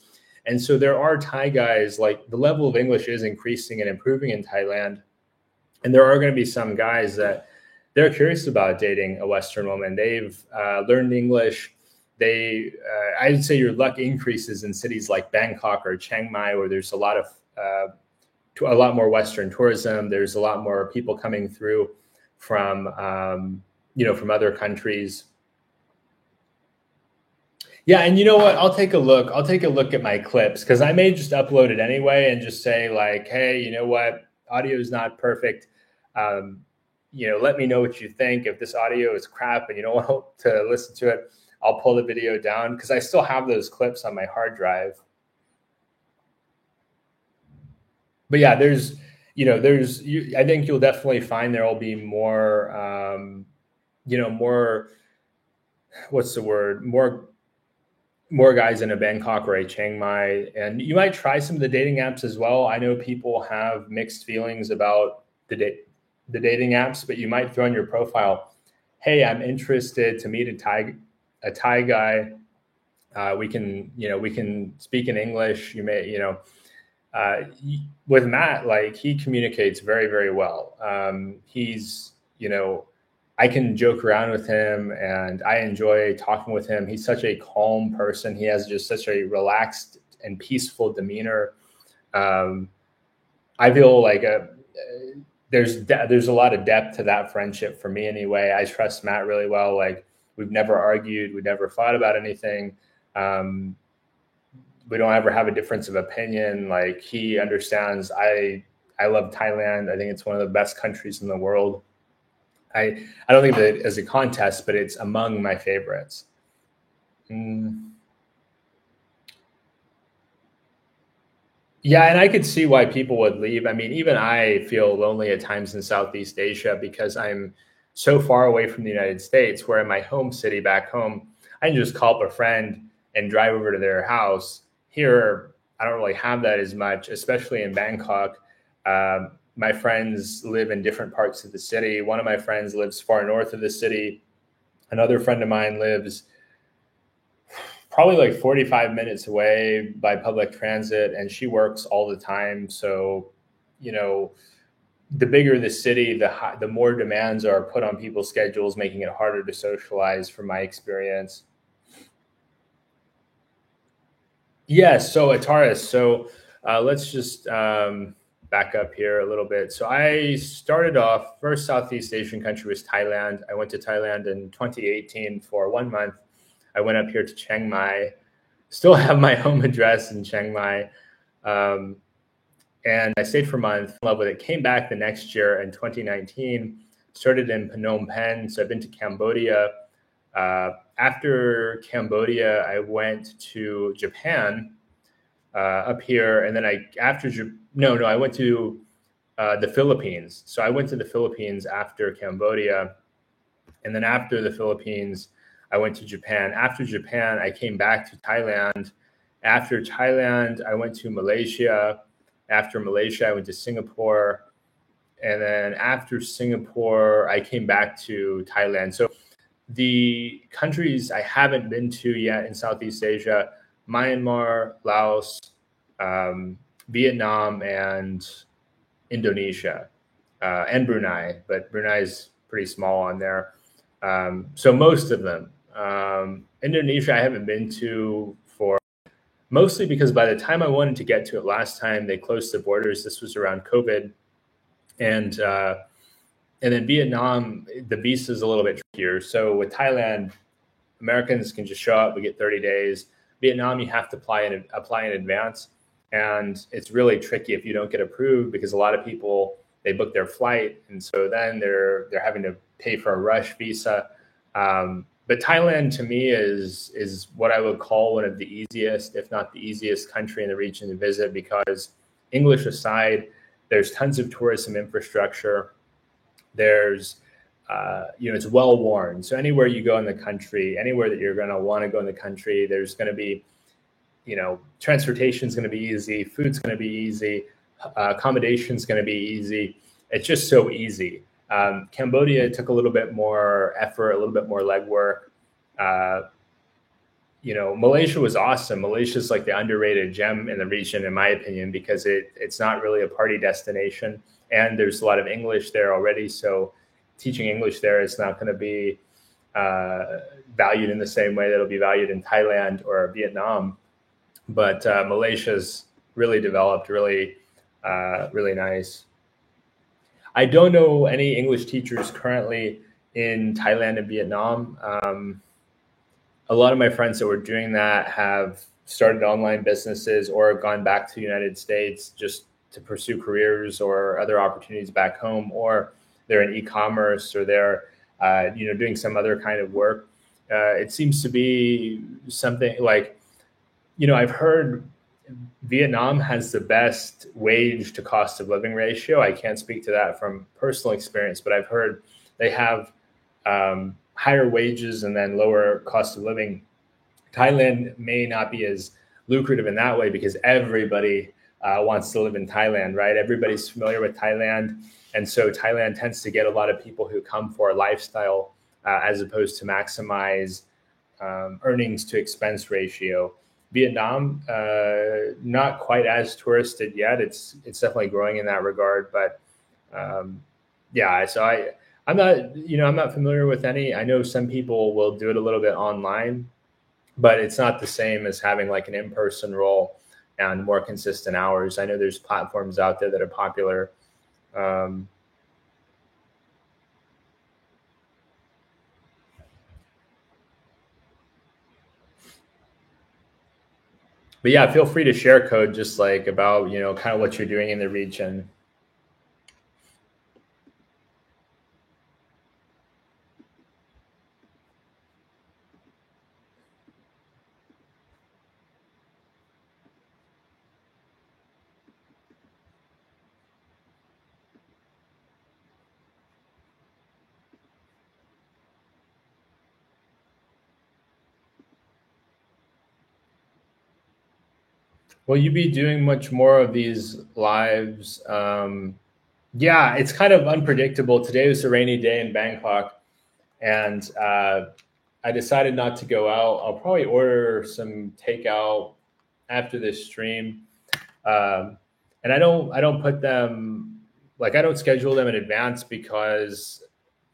Speaker 1: And so there are Thai guys, like the level of English is increasing and improving in Thailand. And there are going to be some guys that they're curious about dating a Western woman. They've learned English. I would say your luck increases in cities like Bangkok or Chiang Mai, where there's a lot more Western tourism. There's a lot more people coming through from from other countries. Yeah, and you know what? I'll take a look. I'll take a look at my clips because I may just upload it anyway and just say like, hey, you know what? Audio is not perfect. Let me know what you think. If this audio is crap and you don't want to listen to it, I'll pull the video down because I still have those clips on my hard drive. But yeah, I think you'll definitely find there will be more, more, what's the word? More guys in a Bangkok or a Chiang Mai. And you might try some of the dating apps as well. I know people have mixed feelings about the dating apps, but you might throw in your profile, hey, I'm interested to meet a Thai guy. We can speak in English. You may, with Matt, like he communicates very, very well. I can joke around with him and I enjoy talking with him. He's such a calm person. He has just such a relaxed and peaceful demeanor. I feel like there's a lot of depth to that friendship for me anyway. I trust Matt really well. Like we've never argued. We've never fought about anything. We don't ever have a difference of opinion. Like he understands I love Thailand. I think it's one of the best countries in the world. I don't think of it as a contest, but it's among my favorites. Yeah, and I could see why people would leave. I mean, even I feel lonely at times in Southeast Asia because I'm so far away from the United States, where in my home city back home, I can just call up a friend and drive over to their house. Here, I don't really have that as much, especially in Bangkok. My friends live in different parts of the city. One of my friends lives far north of the city. Another friend of mine lives probably like 45 minutes away by public transit, and she works all the time. So, the bigger the city, the more demands are put on people's schedules, making it harder to socialize from my experience. Yes, so Ataris. So let's just back up here a little bit. So I started off, first Southeast Asian country was Thailand. I went to Thailand in 2018 for 1 month. I went up here to Chiang Mai, still have my home address in Chiang Mai. And I stayed for a month, in love with it, came back the next year in 2019, started in Phnom Penh. So I've been to Cambodia. After Cambodia, I went to Japan. up here, and then I went to the Philippines. So I went to the Philippines after Cambodia, and then after the Philippines, I went to Japan. After Japan, I came back to Thailand. After Thailand, I went to Malaysia. After Malaysia, I went to Singapore. And then after Singapore, I came back to Thailand. So the countries I haven't been to yet in Southeast Asia: Myanmar, Laos, Vietnam, and Indonesia, and Brunei. But Brunei is pretty small on there. So most of them. Indonesia I haven't been to for mostly because by the time I wanted to get to it last time, they closed the borders. This was around COVID, and then Vietnam, the visa is a little bit trickier. So with Thailand, Americans can just show up. We get 30 days. Vietnam, you have to apply in advance, and it's really tricky if you don't get approved because a lot of people, they book their flight, and so then they're having to pay for a rush visa. But Thailand to me is what I would call one of the easiest, if not the easiest country in the region to visit, because English aside, there's tons of tourism infrastructure. There's it's well worn. So anywhere you go in the country, anywhere that you're going to want to go in the country, there's going to be, transportation is going to be easy, food's going to be easy, accommodation is going to be easy. It's just so easy. Cambodia took a little bit more effort, a little bit more legwork. Malaysia was awesome. Malaysia is like the underrated gem in the region, in my opinion, because it's not really a party destination, and there's a lot of English there already. So teaching English there is not going to be valued in the same way that it'll be valued in Thailand or Vietnam. But Malaysia's really developed, really nice. I don't know any English teachers currently in Thailand and Vietnam. A lot of my friends that were doing that have started online businesses or gone back to the United States just to pursue careers or other opportunities back home, or they're in e-commerce, or they're doing some other kind of work. It seems to be something like, I've heard Vietnam has the best wage to cost of living ratio. I can't speak to that from personal experience, but I've heard they have higher wages and then lower cost of living. Thailand may not be as lucrative in that way because everybody wants to live in Thailand, right? Everybody's familiar with Thailand. And so Thailand tends to get a lot of people who come for a lifestyle as opposed to maximize earnings to expense ratio. Vietnam, not quite as touristed yet. It's definitely growing in that regard, but so I'm not familiar with any. I know some people will do it a little bit online, but it's not the same as having like an in-person role and more consistent hours. I know there's platforms out there that are popular. But yeah, feel free to share code just like about, kind of what you're doing in the region. Will you be doing much more of these lives? Yeah, it's kind of unpredictable. Today was a rainy day in Bangkok, and I decided not to go out. I'll probably order some takeout after this stream, and I don't put them I don't schedule them in advance because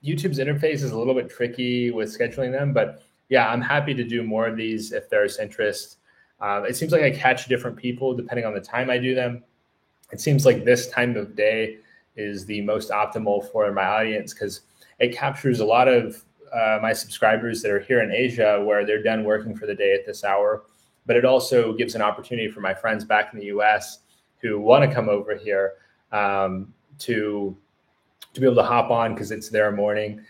Speaker 1: YouTube's interface is a little bit tricky with scheduling them. But yeah, I'm happy to do more of these if there's interest. It seems like I catch different people depending on the time I do them. It seems like this time of day is the most optimal for my audience because it captures a lot of my subscribers that are here in Asia where they're done working for the day at this hour. But it also gives an opportunity for my friends back in the US who want to come over here to be able to hop on because it's their morning.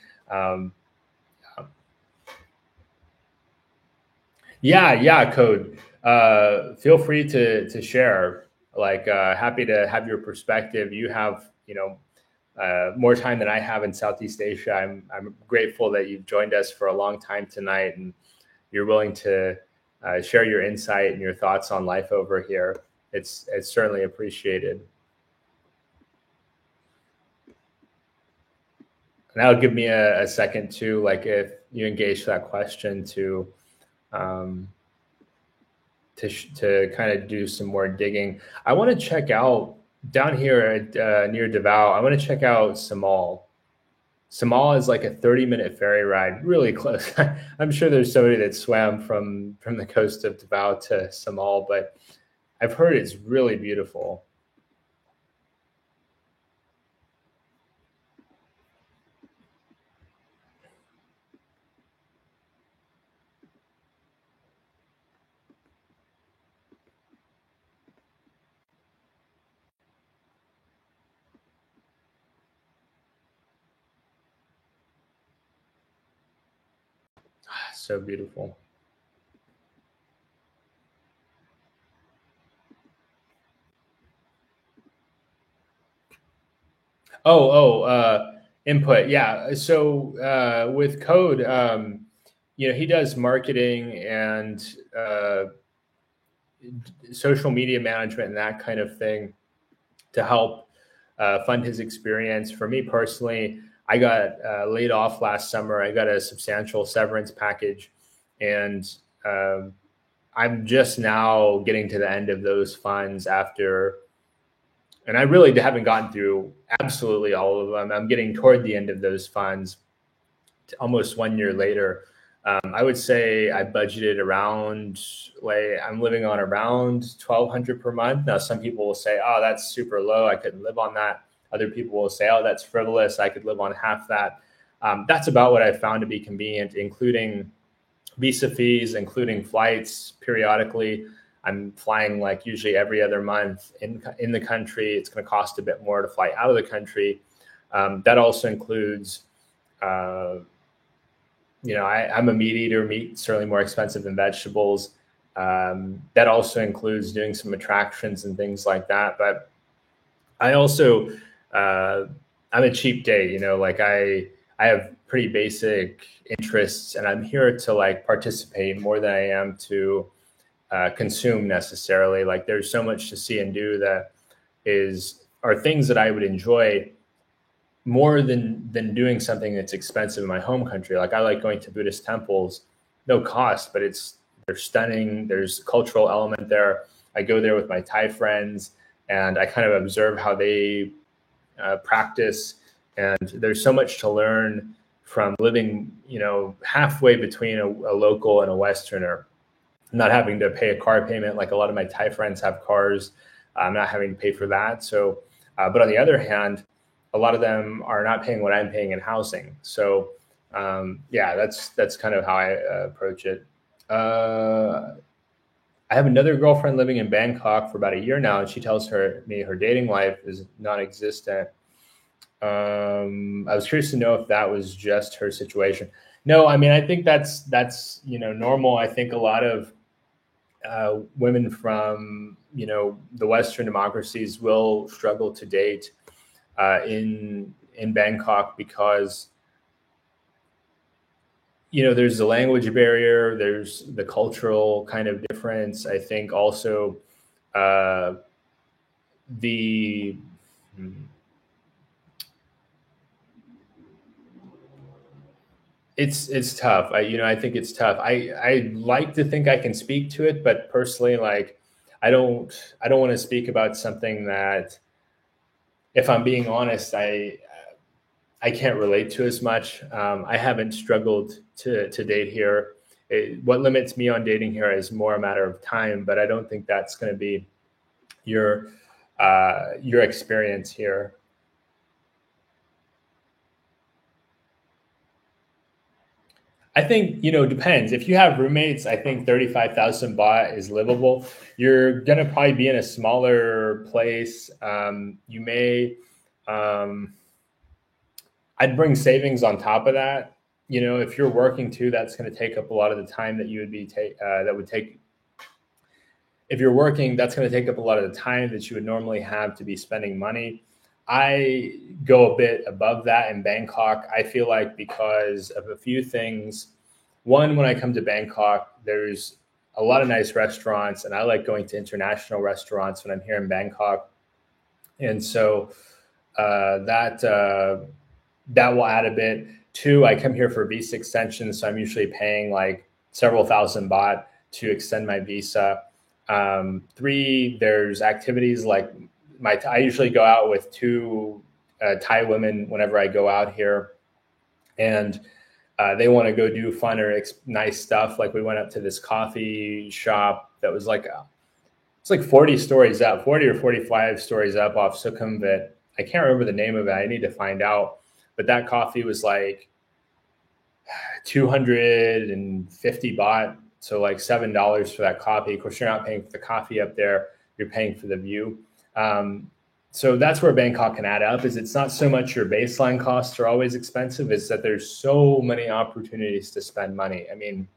Speaker 1: Yeah, code. Feel free to share. Like, happy to have your perspective. You have, more time than I have in Southeast Asia. I'm grateful that you've joined us for a long time tonight, and you're willing to share your insight and your thoughts on life over here. It's certainly appreciated. And that'll give me a second too, like if you engage that question um, to kind of do some more digging. I want to check out down here at, near Davao. I want to check out Samal. Samal is like a 30-minute ferry ride, really close. I'm sure there's somebody that swam from the coast of Davao to Samal, but I've heard it's really beautiful. So beautiful. Input. Yeah. So with Code, he does marketing and social media management and that kind of thing to help fund his experience. For me personally, I got laid off last summer. I got a substantial severance package, and um, I'm just now getting to the end of those funds after, and I really haven't gotten through absolutely all of them. I'm getting toward the end of those funds, almost 1 year later. I would say I budgeted around, like, I'm living on around 1,200 per month. Now, some people will say, "Oh, that's super low. I couldn't live on that." Other people will say, "Oh, that's frivolous. I could live on half that." That's about what I found to be convenient, including visa fees, including flights periodically. I'm flying like usually every other month in the country. It's going to cost a bit more to fly out of the country. That also includes I'm a meat eater. Meat certainly more expensive than vegetables. That also includes doing some attractions and things like that. But I also I'm a cheap date. Like I have pretty basic interests, and I'm here to like participate more than I am to consume necessarily. Like there's so much to see and do that are things that I would enjoy more than doing something that's expensive in my home country. Like I like going to Buddhist temples, no cost, but they're stunning. There's a cultural element there. I go there with my Thai friends, and I kind of observe how they practice. And there's so much to learn from living, halfway between a local and a Westerner, not having to pay a car payment like a lot of my Thai friends have cars. I'm not having to pay for that. So, but on the other hand, a lot of them are not paying what I'm paying in housing. So, yeah, that's kind of how I approach it. Uh, I have another girlfriend living in Bangkok for about a year now, and she tells me her dating life is non-existent. I was curious to know if that was just her situation. No, I mean I think that's normal. I think a lot of women from the Western democracies will struggle to date in Bangkok because there's the language barrier, there's the cultural kind of difference. I think also uh, the it's tough. I think it's tough. I like to think I can speak to it, but personally, like I don't want to speak about something that, if I'm being honest, I can't relate to as much. I haven't struggled to date here. What limits me on dating here is more a matter of time, but I don't think that's going to be your your experience here. I think depends. If you have roommates, I think 35,000 baht is livable. You're gonna probably be in a smaller place. You may. Um, I'd bring savings on top of that. If you're working too, that's going to take up a lot of the time that you would be that would take if you're working, that's going to take up a lot of the time that you would normally have to be spending money. I go a bit above that in Bangkok. I feel like because of a few things. One, when I come to Bangkok, there's a lot of nice restaurants, and I like going to international restaurants when I'm here in Bangkok. And so that will add a bit. Two, I come here for visa extension, so I'm usually paying like several thousand baht to extend my visa. Three, there's activities like I usually go out with two Thai women whenever I go out here, and they want to go do fun or nice stuff. Like we went up to this coffee shop that was it's like 40 stories up, 40 or 45 stories up off Sukhumvit. I can't remember the name of it. I need to find out. But that coffee was like 250 baht, so like $7 for that coffee. Of course, you're not paying for the coffee up there; you're paying for the view. So that's where Bangkok can add up. Is it's not so much your baseline costs are always expensive; it's that there's so many opportunities to spend money. I mean,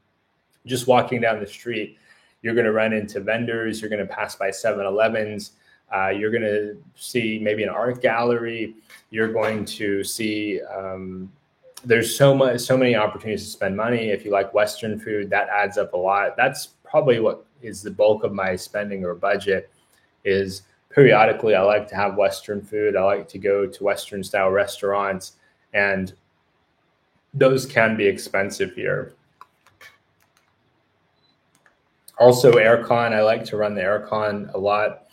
Speaker 1: just walking down the street, you're going to run into vendors. You're going to pass by 7-Elevens. You're going to see maybe an art gallery. You're going to see there's so many opportunities to spend money. If you like Western food, that adds up a lot. That's probably what is the bulk of my spending or budget. Is periodically I like to have Western food. I like to go to Western style restaurants, and those can be expensive here. Also, aircon. I like to run the aircon a lot,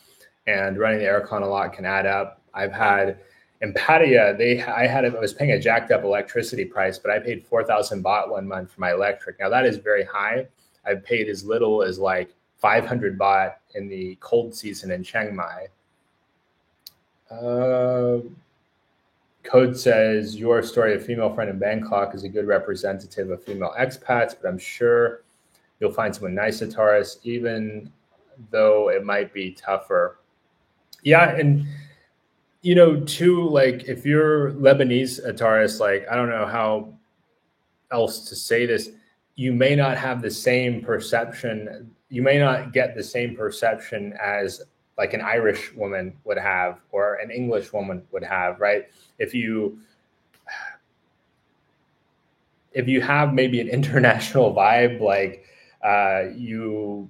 Speaker 1: and running the aircon a lot can add up. I've had in Pattaya, I was paying a jacked up electricity price, but I paid 4,000 baht 1 month for my electric. Now that is very high. I've paid as little as like 500 baht in the cold season in Chiang Mai. Code says your story of female friend in Bangkok is a good representative of female expats, but I'm sure you'll find someone nice at Taurus, even though it might be tougher. Yeah, and too, like if you're Lebanese at Taurus, like I don't know how else to say this, you may not have the same perception. You may not get the same perception as like an Irish woman would have or an English woman would have, right? If you have maybe an international vibe, like you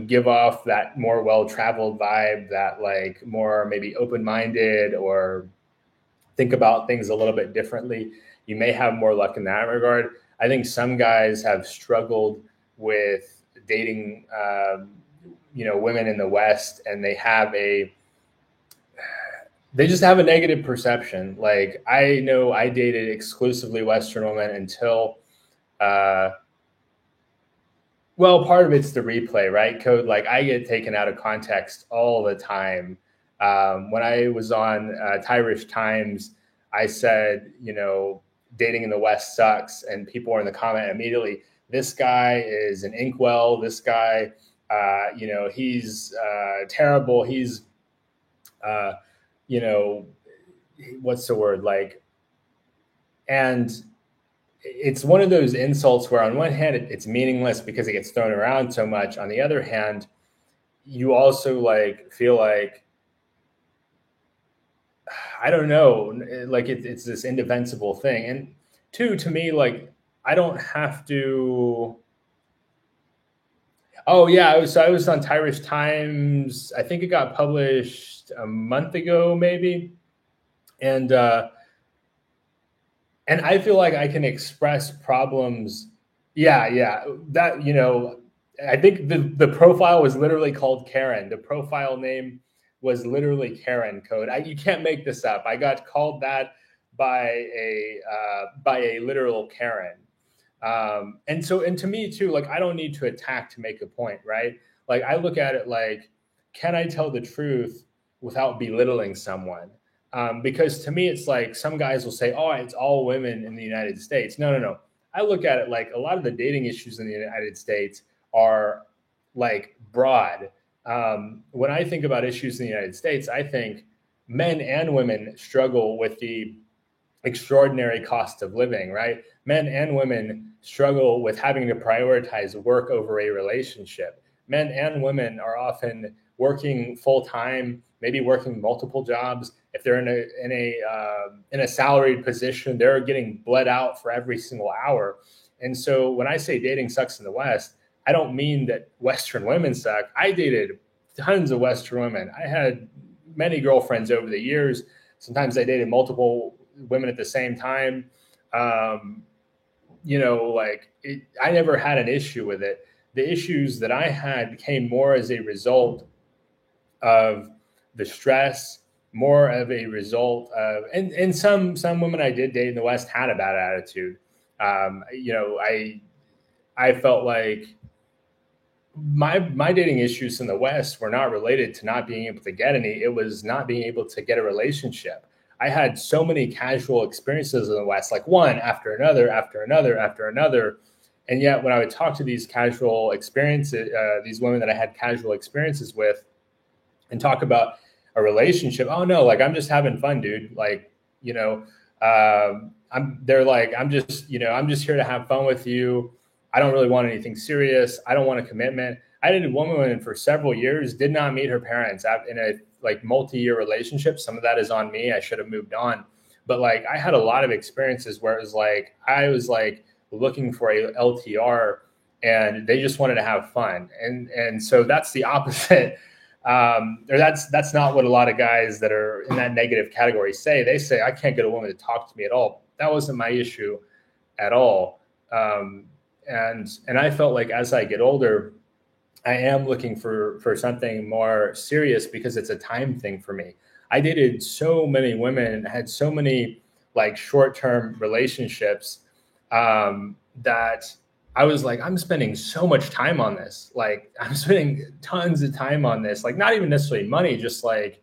Speaker 1: give off that more well-traveled vibe, that like more maybe open-minded or think about things a little bit differently, you may have more luck in that regard. I think some guys have struggled with dating, women in the West, and they just have a negative perception. Like I know I dated exclusively Western women until, well, part of it's the replay, right? Code, like I get taken out of context all the time. When I was on Thai-ish Times, I said, dating in the West sucks. And people were in the comment immediately, this guy is an inkwell. This guy, he's terrible. He's, what's the word? Like, and it's one of those insults where on one hand, it's meaningless because it gets thrown around so much. On the other hand, you also like feel like, I don't know, like it's this indefensible thing. And two, to me, like I don't have to. Oh yeah, I was on Thai-ish Times. I think it got published a month ago, maybe, and I feel like I can express problems. Yeah, that I think the profile was literally called Karen. The profile name was literally Karen Code. You can't make this up. I got called that by a literal Karen. And to me too, like I don't need to attack to make a point, right? Like I look at it like, can I tell the truth without belittling someone? Because to me, it's like some guys will say, oh, it's all women in the United States. No. I look at it like a lot of the dating issues in the United States are like broad. When I think about issues in the United States, I think men and women struggle with the extraordinary cost of living, right? Men and women struggle with having to prioritize work over a relationship. men and women are often working full time, maybe working multiple jobs. If they're in a salaried position, they're getting bled out for every single hour. And so when I say dating sucks in the West, I don't mean that Western women suck. I dated tons of Western women. I had many girlfriends over the years. Sometimes I dated multiple women at the same time. I never had an issue with it. The issues that I had came more as a result of the stress, more of a result of, and some women I did date in the West had a bad attitude. I felt like my dating issues in the West were not related to not being able to get any. It was not being able to get a relationship. I had so many casual experiences in the West, like one after another, after another, after another. And yet when I would talk to these casual experiences, these women that I had casual experiences with, and talk about a relationship, oh no, like, I'm just having fun, dude. Like, they're like, I'm just here to have fun with you. I don't really want anything serious. I don't want a commitment. I dated one woman for several years, did not meet her parents in a multi-year relationship. Some of that is on me. I should have moved on. But like, I had a lot of experiences where it was like, I was like looking for a LTR and they just wanted to have fun. And so that's the opposite. Or that's not what a lot of guys that are in that negative category say. They say, I can't get a woman to talk to me at all. That wasn't my issue at all. And I felt like as I get older, I am looking for something more serious because it's a time thing for me. I dated so many women, had so many like short-term relationships that I was like, I'm spending so much time on this. Like, I'm spending tons of time on this, like not even necessarily money, just like,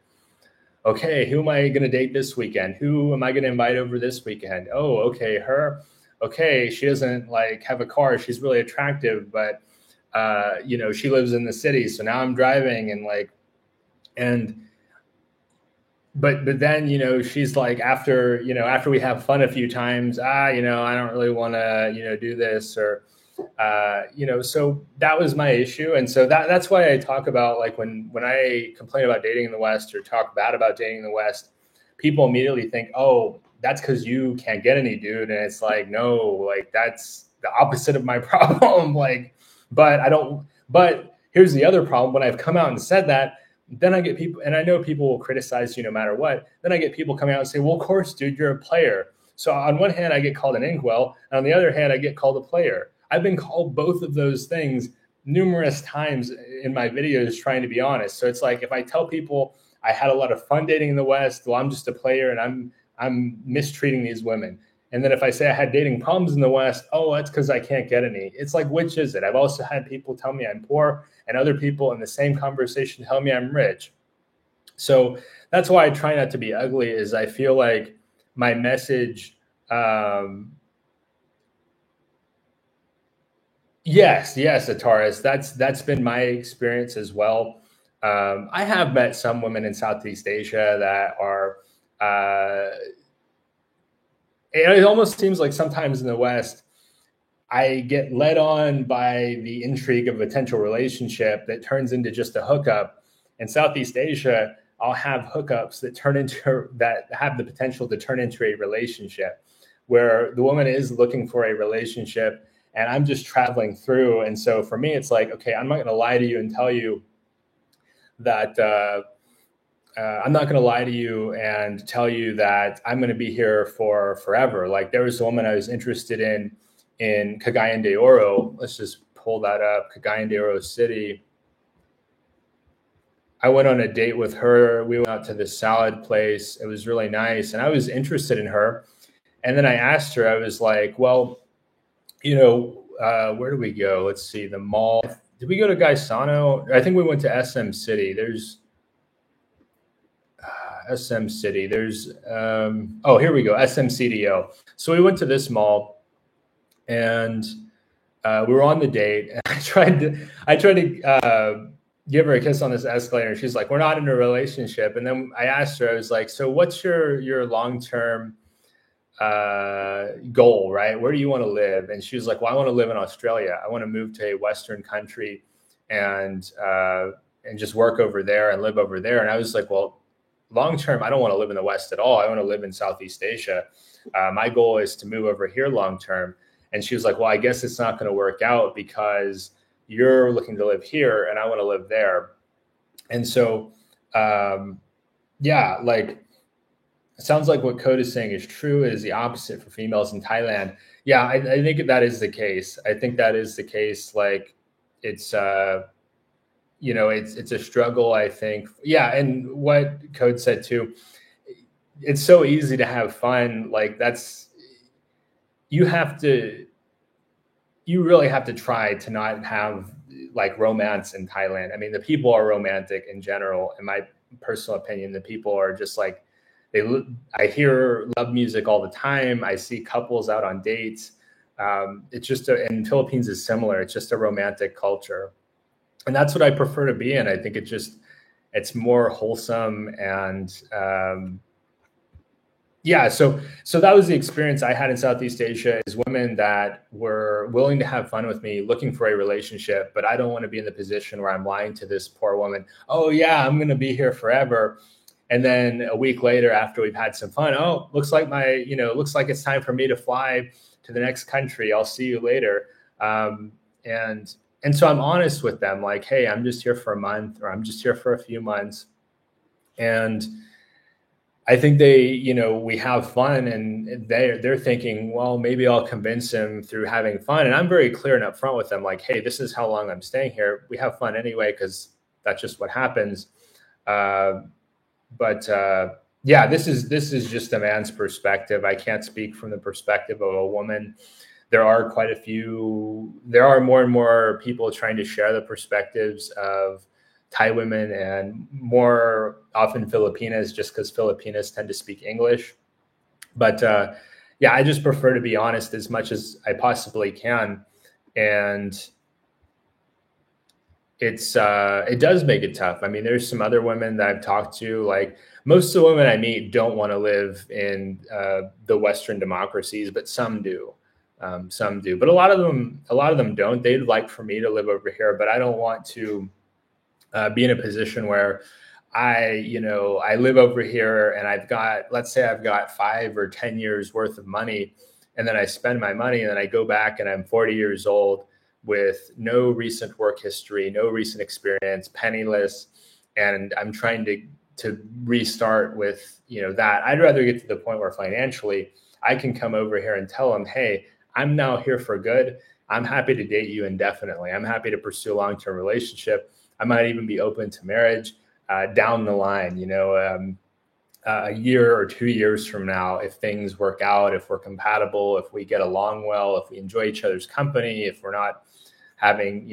Speaker 1: okay, who am I going to date this weekend? Who am I going to invite over this weekend? Oh, okay, her. Okay, she doesn't like have a car. She's really attractive, but she lives in the city. So now I'm driving but then, she's like, after we have fun a few times, I don't really want to, do this or, so that was my issue. And so that's why I talk about like when I complain about dating in the West or talk bad about dating in the West, people immediately think, oh, that's because you can't get any, dude. And it's like, no, like that's the opposite of my problem. But here's the other problem. When I've come out and said that, then I get people, and I know people will criticize you no matter what. Then I get people coming out and say, well, of course, dude, you're a player. So on one hand, I get called an inkwell. And on the other hand, I get called a player. I've been called both of those things numerous times in my videos trying to be honest. So it's like, if I tell people I had a lot of fun dating in the West, well, I'm just a player and I'm mistreating these women. And then if I say I had dating problems in the West, oh, that's because I can't get any. It's like, which is it? I've also had people tell me I'm poor and other people in the same conversation tell me I'm rich. So that's why I try not to be ugly, is I feel like my message, yes, Ataris, that's been my experience as well. I have met some women in Southeast Asia that are, it almost seems like sometimes in the West, I get led on by the intrigue of a potential relationship that turns into just a hookup. In Southeast Asia, I'll have hookups that have the potential to turn into a relationship, where the woman is looking for a relationship and I'm just traveling through. And so for me, it's like, okay, I'm not going to lie to you and tell you that I'm not going to lie to you and tell you that I'm going to be here for forever. Like, there was a woman I was interested in Cagayan de Oro. Let's just pull that up. Cagayan de Oro City. I went on a date with her. We went out to this salad place. It was really nice. And I was interested in her. And then I asked her, I was like, well, where do we go? Let's see, the mall. Did we go to Gaisano? I think we went to SM City. There's SM City. There's, here we go, SMCDO. So we went to this mall and we were on the date. And I tried to give her a kiss on this escalator. And she's like, we're not in a relationship. And then I asked her, I was like, so what's your long-term goal, right? Where do you want to live? And she was like, well, I want to live in Australia. I want to move to a Western country and just work over there and live over there. And I was like, well, long term, I don't want to live in the West at all. I want to live in Southeast Asia. My goal is to move over here long term. And she was like, well, I guess it's not going to work out because you're looking to live here and I want to live there. And so, yeah, like it sounds like what Code is saying is true. It is the opposite for females in Thailand. Yeah, I think that is the case. I think that is the case. Like it's, it's a struggle, I think. Yeah. And what Code said too, it's so easy to have fun. Like you really have to try to not have like romance in Thailand. I mean, the people are romantic in general. In my personal opinion, the people are just like, I hear love music all the time. I see couples out on dates. It's just, and Philippines is similar. It's just a romantic culture. And that's what I prefer to be in. I think it's more wholesome and, yeah, so that was the experience I had in Southeast Asia is women that were willing to have fun with me, looking for a relationship, but I don't want to be in the position where I'm lying to this poor woman. Oh yeah, I'm going to be here forever. And then a week later, after we've had some fun, oh, looks like it's time for me to fly to the next country. I'll see you later. And so I'm honest with them, like, hey, I'm just here for a month, or I'm just here for a few months. And I think we have fun, and they're thinking, well, maybe I'll convince him through having fun. And I'm very clear and upfront with them, like, hey, this is how long I'm staying here. We have fun anyway, because that's just what happens. But yeah, this is just a man's perspective. I can't speak from the perspective of a woman. There are more and more people trying to share the perspectives of Thai women and more often Filipinas, just because Filipinas tend to speak English. But yeah, I just prefer to be honest as much as I possibly can. And it does make it tough. I mean, there's some other women that I've talked to, like most of the women I meet don't want to live in the Western democracies, but some do. Some do, but a lot of them don't. They'd like for me to live over here, but I don't want to be in a position where I live over here and let's say I've got 5 or 10 years worth of money, and then I spend my money and then I go back and I'm 40 years old with no recent work history, no recent experience, penniless, and I'm trying to restart with that. I'd rather get to the point where financially I can come over here and tell them, hey, I'm now here for good. I'm happy to date you indefinitely. I'm happy to pursue a long-term relationship. I might even be open to marriage down the line, a year or 2 years from now, if things work out, if we're compatible, if we get along well, if we enjoy each other's company, if we're not having,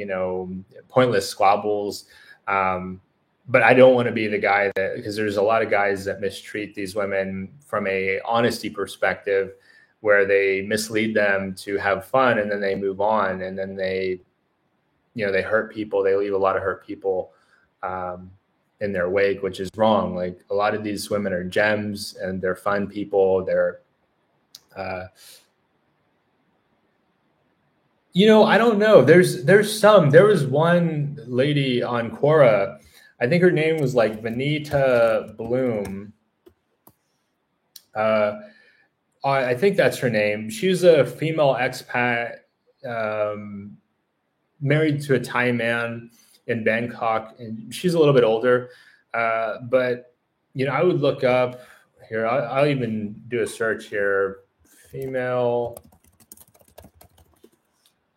Speaker 1: pointless squabbles. But I don't want to be the guy because there's a lot of guys that mistreat these women from a honesty perspective, where they mislead them to have fun and then they move on, and then they hurt people. They leave a lot of hurt people in their wake, which is wrong. Like a lot of these women are gems and they're fun people. They're, I don't know. There was one lady on Quora. I think her name was like Vanita Bloom. I think that's her name. She was a female expat, married to a Thai man in Bangkok, and she's a little bit older. But I would look up here. I'll even do a search here. Female.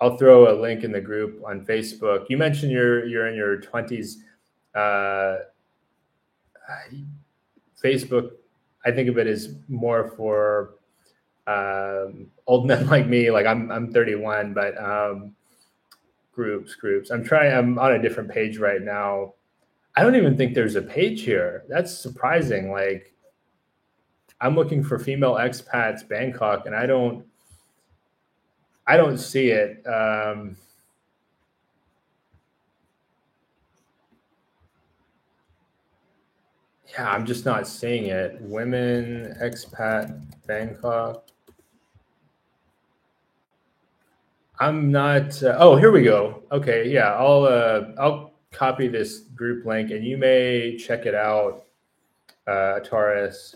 Speaker 1: I'll throw a link in the group on Facebook. You mentioned you're in your 20s. Facebook, I think of it as more for old men like me. Like I'm 31, but groups. I'm on a different page right now. I don't even think there's a page here. That's surprising. Like I'm looking for female expats Bangkok, and I don't see it. Yeah, I'm just not seeing it. Women expat Bangkok. I'm not. Oh, here we go. Okay, yeah, I'll copy this group link, and you may check it out, Taurus.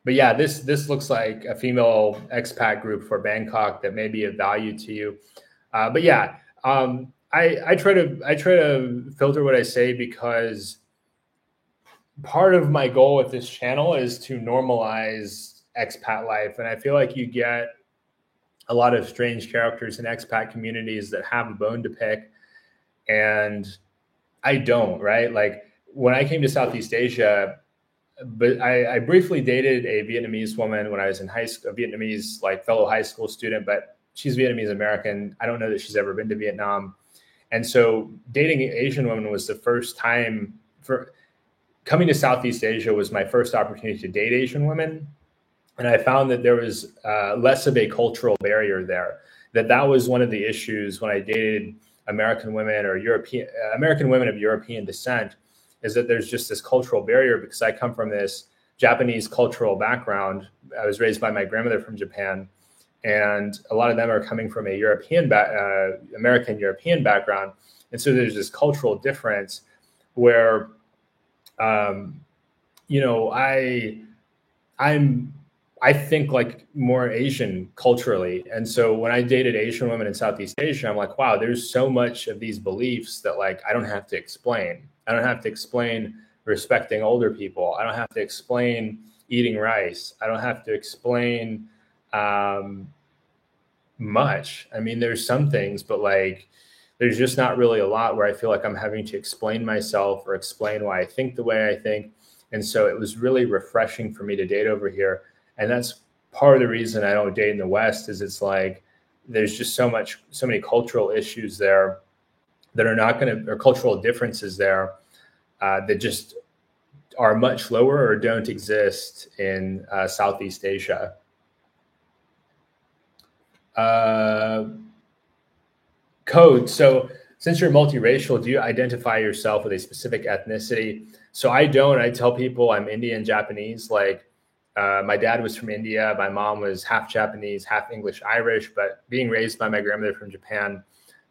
Speaker 1: But yeah, this looks like a female expat group for Bangkok that may be of value to you. But yeah, I try to filter what I say because part of my goal with this channel is to normalize expat life, and I feel like you get a lot of strange characters in expat communities that have a bone to pick, and I don't. Right, like when I came to Southeast Asia, but I briefly dated a Vietnamese woman when I was in high school, a Vietnamese like fellow high school student, but she's Vietnamese American. I don't know that she's ever been to Vietnam. And so dating Asian women was the first time for coming to Southeast Asia was my first opportunity to date Asian women. And I found that there was less of a cultural barrier there, that was one of the issues when I dated American women or American women of European descent, is that there's just this cultural barrier because I come from this Japanese cultural background. I was raised by my grandmother from Japan, and a lot of them are coming from a American European background, and so there's this cultural difference where, um, you know, I'm I think like more Asian culturally. And so when I dated Asian women in Southeast Asia, I'm like, wow, there's so much of these beliefs that like I don't have to explain. I don't have to explain respecting older people. I don't have to explain eating rice. I don't have to explain um, much. I mean, there's some things, but like there's just not really a lot where I feel like I'm having to explain myself or explain why I think the way I think. And so it was really refreshing for me to date over here. And that's part of the reason I don't date in the West is it's like there's just so many cultural issues there that are not going to, or cultural differences there that just are much lower or don't exist in Southeast Asia. Code. So since you're multiracial, do you identify yourself with a specific ethnicity? So I don't. I tell people I'm Indian Japanese. Like my dad was from India. My mom was half Japanese, half English Irish. But being raised by my grandmother from Japan,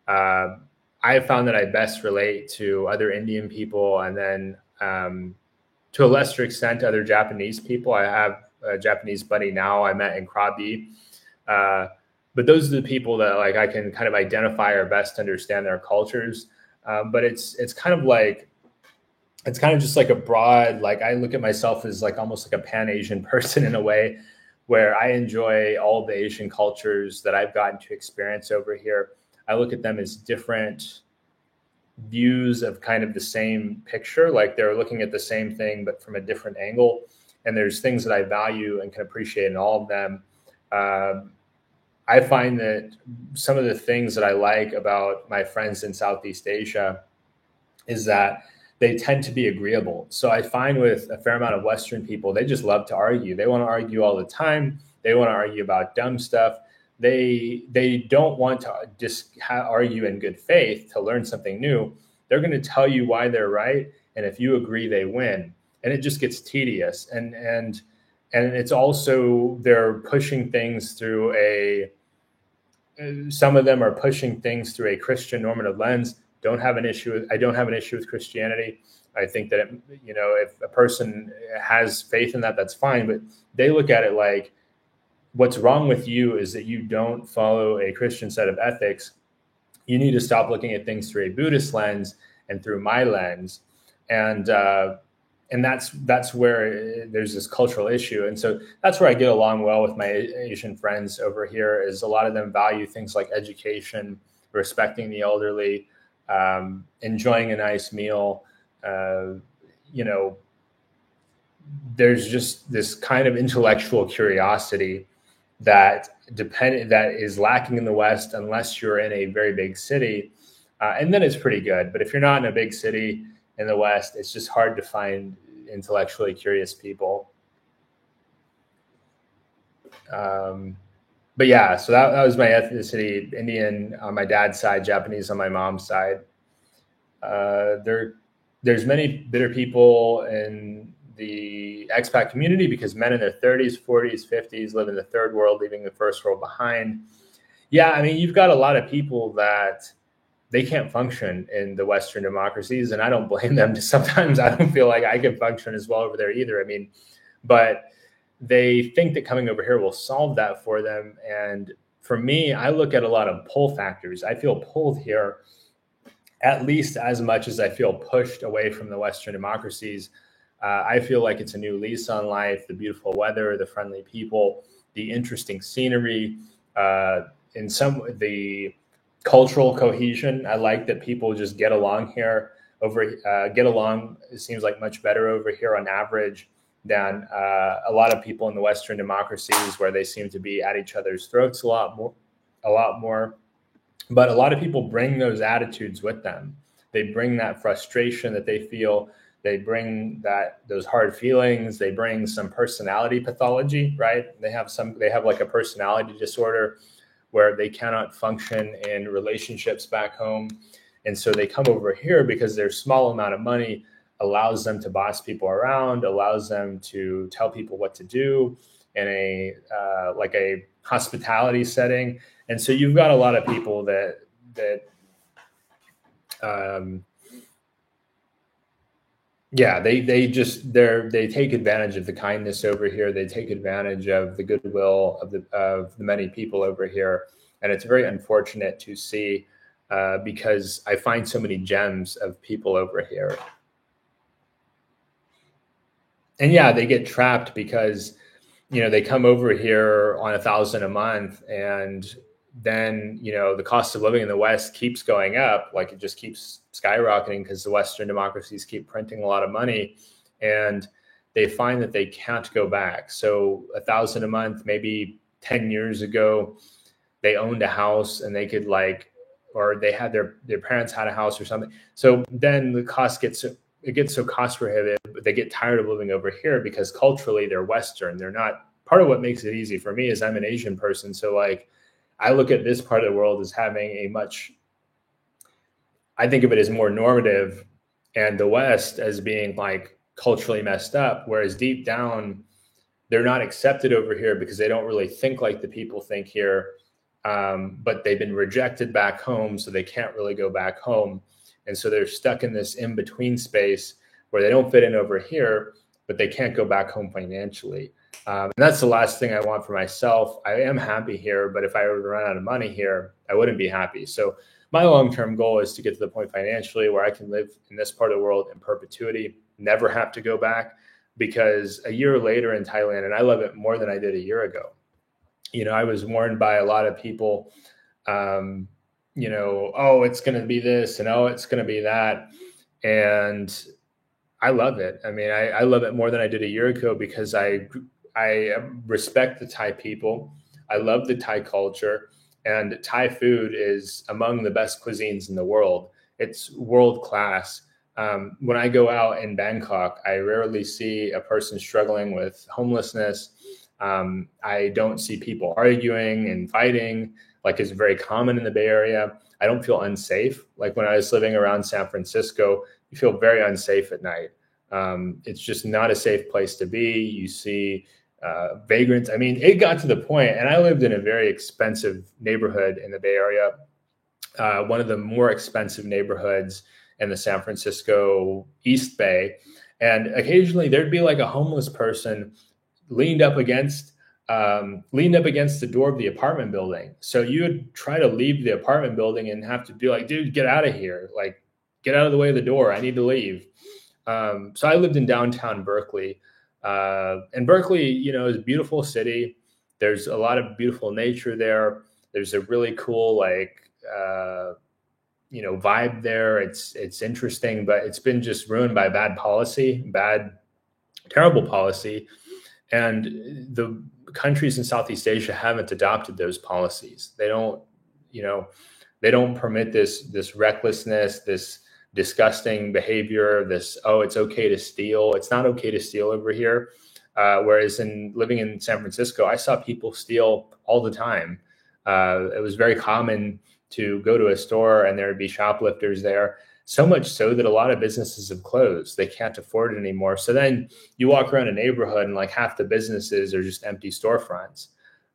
Speaker 1: uh, I have found that I best relate to other Indian people, and then to a lesser extent, other Japanese people. I have a Japanese buddy now I met in Krabi. Uh, but those are the people that like I can kind of identify or best understand their cultures. But it's kind of like it's kind of just like a broad, like I look at myself as like almost like a pan-Asian person in a way where I enjoy all the Asian cultures that I've gotten to experience over here. I look at them as different views of kind of the same picture, like they're looking at the same thing but from a different angle. And there's things that I value and can appreciate in all of them. Um, I find that some of the things that I like about my friends in Southeast Asia is that they tend to be agreeable. So I find with a fair amount of Western people, they just love to argue. They want to argue all the time. They want to argue about dumb stuff. They don't want to just argue in good faith to learn something new. They're going to tell you why they're right, and if you agree, they win. And it just gets tedious. And it's also they're pushing things through a some of them are pushing things through a Christian normative lens. I don't have an issue with Christianity. I think that if a person has faith in that, that's fine. But they look at it like what's wrong with you is that you don't follow a Christian set of ethics. You need to stop looking at things through a Buddhist lens and through my lens, and that's where there's this cultural issue. And so that's where I get along well with my Asian friends over here is a lot of them value things like education, respecting the elderly, enjoying a nice meal. Uh, you know, there's just this kind of intellectual curiosity that is lacking in the West unless you're in a very big city. And then it's pretty good. But if you're not in a big city in the West, it's just hard to find intellectually curious people. But yeah, so that was my ethnicity: Indian on my dad's side, Japanese on my mom's side. There's many bitter people in the expat community because men in their 30s, 40s, 50s live in the third world, leaving the first world behind. Yeah, I mean, you've got a lot of people that they can't function in the Western democracies, and I don't blame them. Sometimes I don't feel like I can function as well over there either. I mean, but they think that coming over here will solve that for them. And for me, I look at a lot of pull factors. I feel pulled here at least as much as I feel pushed away from the Western democracies. I feel like it's a new lease on life, the beautiful weather, the friendly people, the interesting scenery, in some the cultural cohesion. I like that people just get along here. Get along. It seems like much better over here on average than a lot of people in the Western democracies, where they seem to be at each other's throats a lot more. But a lot of people bring those attitudes with them. They bring that frustration that they feel. They bring those hard feelings. They bring some personality pathology, right? They have like a personality disorder where they cannot function in relationships back home. And so they come over here because their small amount of money allows them to boss people around, allows them to tell people what to do in a hospitality setting. And so you've got a lot of people that they take advantage of the kindness over here. They take advantage of the goodwill of the many people over here. And it's very unfortunate to see because I find so many gems of people over here. And yeah, they get trapped because, they come over here on $1,000 a month, and then, the cost of living in the West keeps going up. Like, it just keeps skyrocketing because the Western democracies keep printing a lot of money, and they find that they can't go back. So $1,000 a month, maybe 10 years ago, they owned a house and they could or they had their parents had a house or something. So then the cost gets so cost prohibitive, but they get tired of living over here because culturally they're Western. They're not. Part of what makes it easy for me is I'm an Asian person. So I look at this part of the world as having I think of it as more normative, and the West as being culturally messed up. Whereas deep down, they're not accepted over here because they don't really think like the people think here. But they've been rejected back home, so they can't really go back home. And so they're stuck in this in-between space where they don't fit in over here, but they can't go back home financially. And that's the last thing I want for myself. I am happy here, but if I were to run out of money here, I wouldn't be happy. So my long-term goal is to get to the point financially where I can live in this part of the world in perpetuity, never have to go back, because a year later in Thailand, and I love it more than I did a year ago. I was warned by a lot of people, oh, it's going to be this, and oh, it's going to be that. And I love it. I mean, I love it more than I did a year ago because I respect the Thai people. I love the Thai culture, and Thai food is among the best cuisines in the world. It's world class. When I go out in Bangkok, I rarely see a person struggling with homelessness. I don't see people arguing and fighting like is very common in the Bay Area. I don't feel unsafe. Like when I was living around San Francisco, you feel very unsafe at night. It's just not a safe place to be. You see vagrants. I mean, it got to the point, and I lived in a very expensive neighborhood in the Bay Area, one of the more expensive neighborhoods in the San Francisco East Bay. And occasionally there'd be a homeless person leaned up against the door of the apartment building. So you would try to leave the apartment building and have to be like, dude, get out of here. Get out of the way of the door. I need to leave. So I lived in downtown Berkeley. And Berkeley, is a beautiful city. There's a lot of beautiful nature there. There's a really cool, vibe there. It's interesting, but it's been just ruined by terrible policy. And the countries in Southeast Asia haven't adopted those policies. They don't permit this recklessness, this disgusting behavior, it's okay to steal. It's not okay to steal over here. Whereas living in San Francisco, I saw people steal all the time. It was very common to go to a store and there would be shoplifters there. so much so that a lot of businesses have closed. They can't afford it anymore. So then you walk around a neighborhood and like half the businesses are just empty storefronts.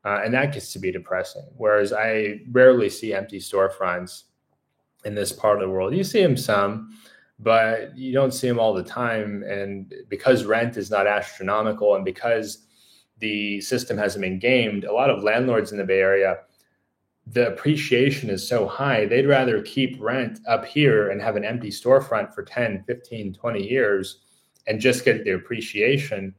Speaker 1: And that gets to be depressing. Whereas I rarely see empty storefronts in this part of the world. You see them some, but you don't see them all the time. And because rent is not astronomical and because the system hasn't been gamed, a lot of landlords in the Bay Area, the appreciation is so high, they'd rather keep rent up here and have an empty storefront for 10, 15, 20 years and just get the appreciation.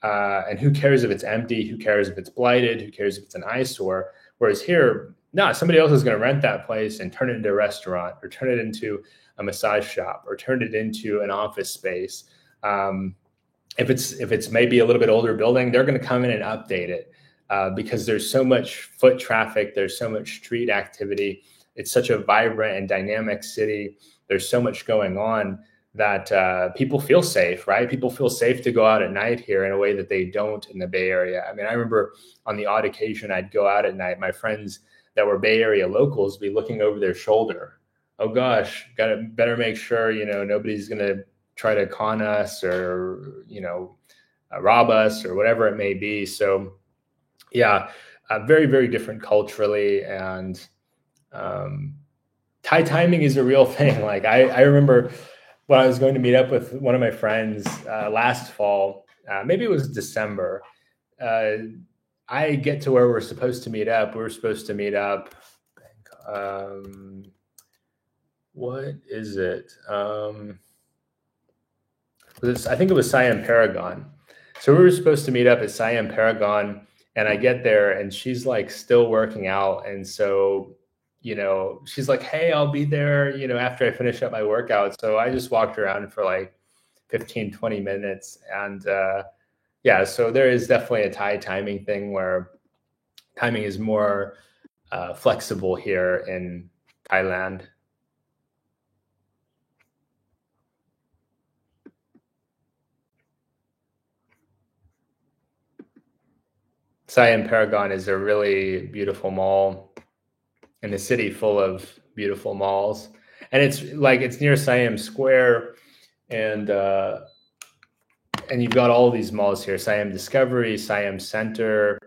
Speaker 1: And who cares if it's empty? Who cares if it's blighted? Who cares if it's an eyesore? Whereas here, no, somebody else is going to rent that place and turn it into a restaurant or turn it into a massage shop or turn it into an office space. If it's maybe a little bit older building, they're going to come in and update it because there's so much foot traffic. There's so much street activity. It's such a vibrant and dynamic city. There's so much going on that people feel safe, right? People feel safe to go out at night here in a way that they don't in the Bay Area. I mean, I remember on the odd occasion I'd go out at night, my friends that were Bay Area locals be looking over their shoulder. Oh gosh, better make sure, nobody's going to try to con us or, rob us or whatever it may be. So yeah, very, very different culturally. And Thai timing is a real thing. Like I remember when I was going to meet up with one of my friends last fall, maybe it was December, I get to where we're supposed to meet up. We were supposed to meet up. What is it? I think it was Siam Paragon. So we were supposed to meet up at Siam Paragon, and I get there and she's like still working out. And so, she's like, hey, I'll be there, after I finish up my workout. So I just walked around for like 15, 20 minutes. And yeah, so there is definitely a Thai timing thing where timing is more flexible here in Thailand. Siam Paragon is a really beautiful mall in a city full of beautiful malls. And it's near Siam Square, and you've got all these malls here: Siam Discovery, Siam Center.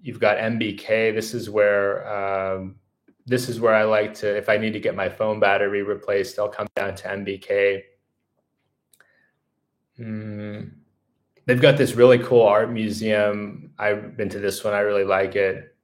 Speaker 1: You've got MBK. This is where I like to, if I need to get my phone battery replaced, I'll come down to MBK. They've got this really cool art museum. I've been to this one. I really like it.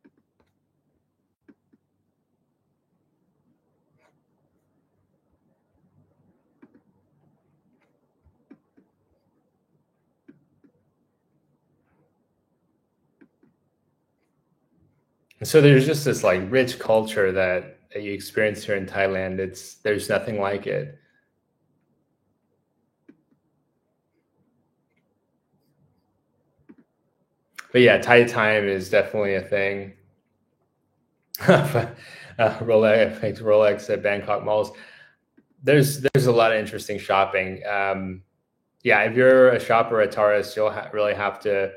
Speaker 1: So there's just this like rich culture that you experience here in Thailand. There's nothing like it. But yeah, Thai time is definitely a thing. Rolex at Bangkok malls. There's a lot of interesting shopping. Yeah, if you're a shopper at Taurus, you'll really have to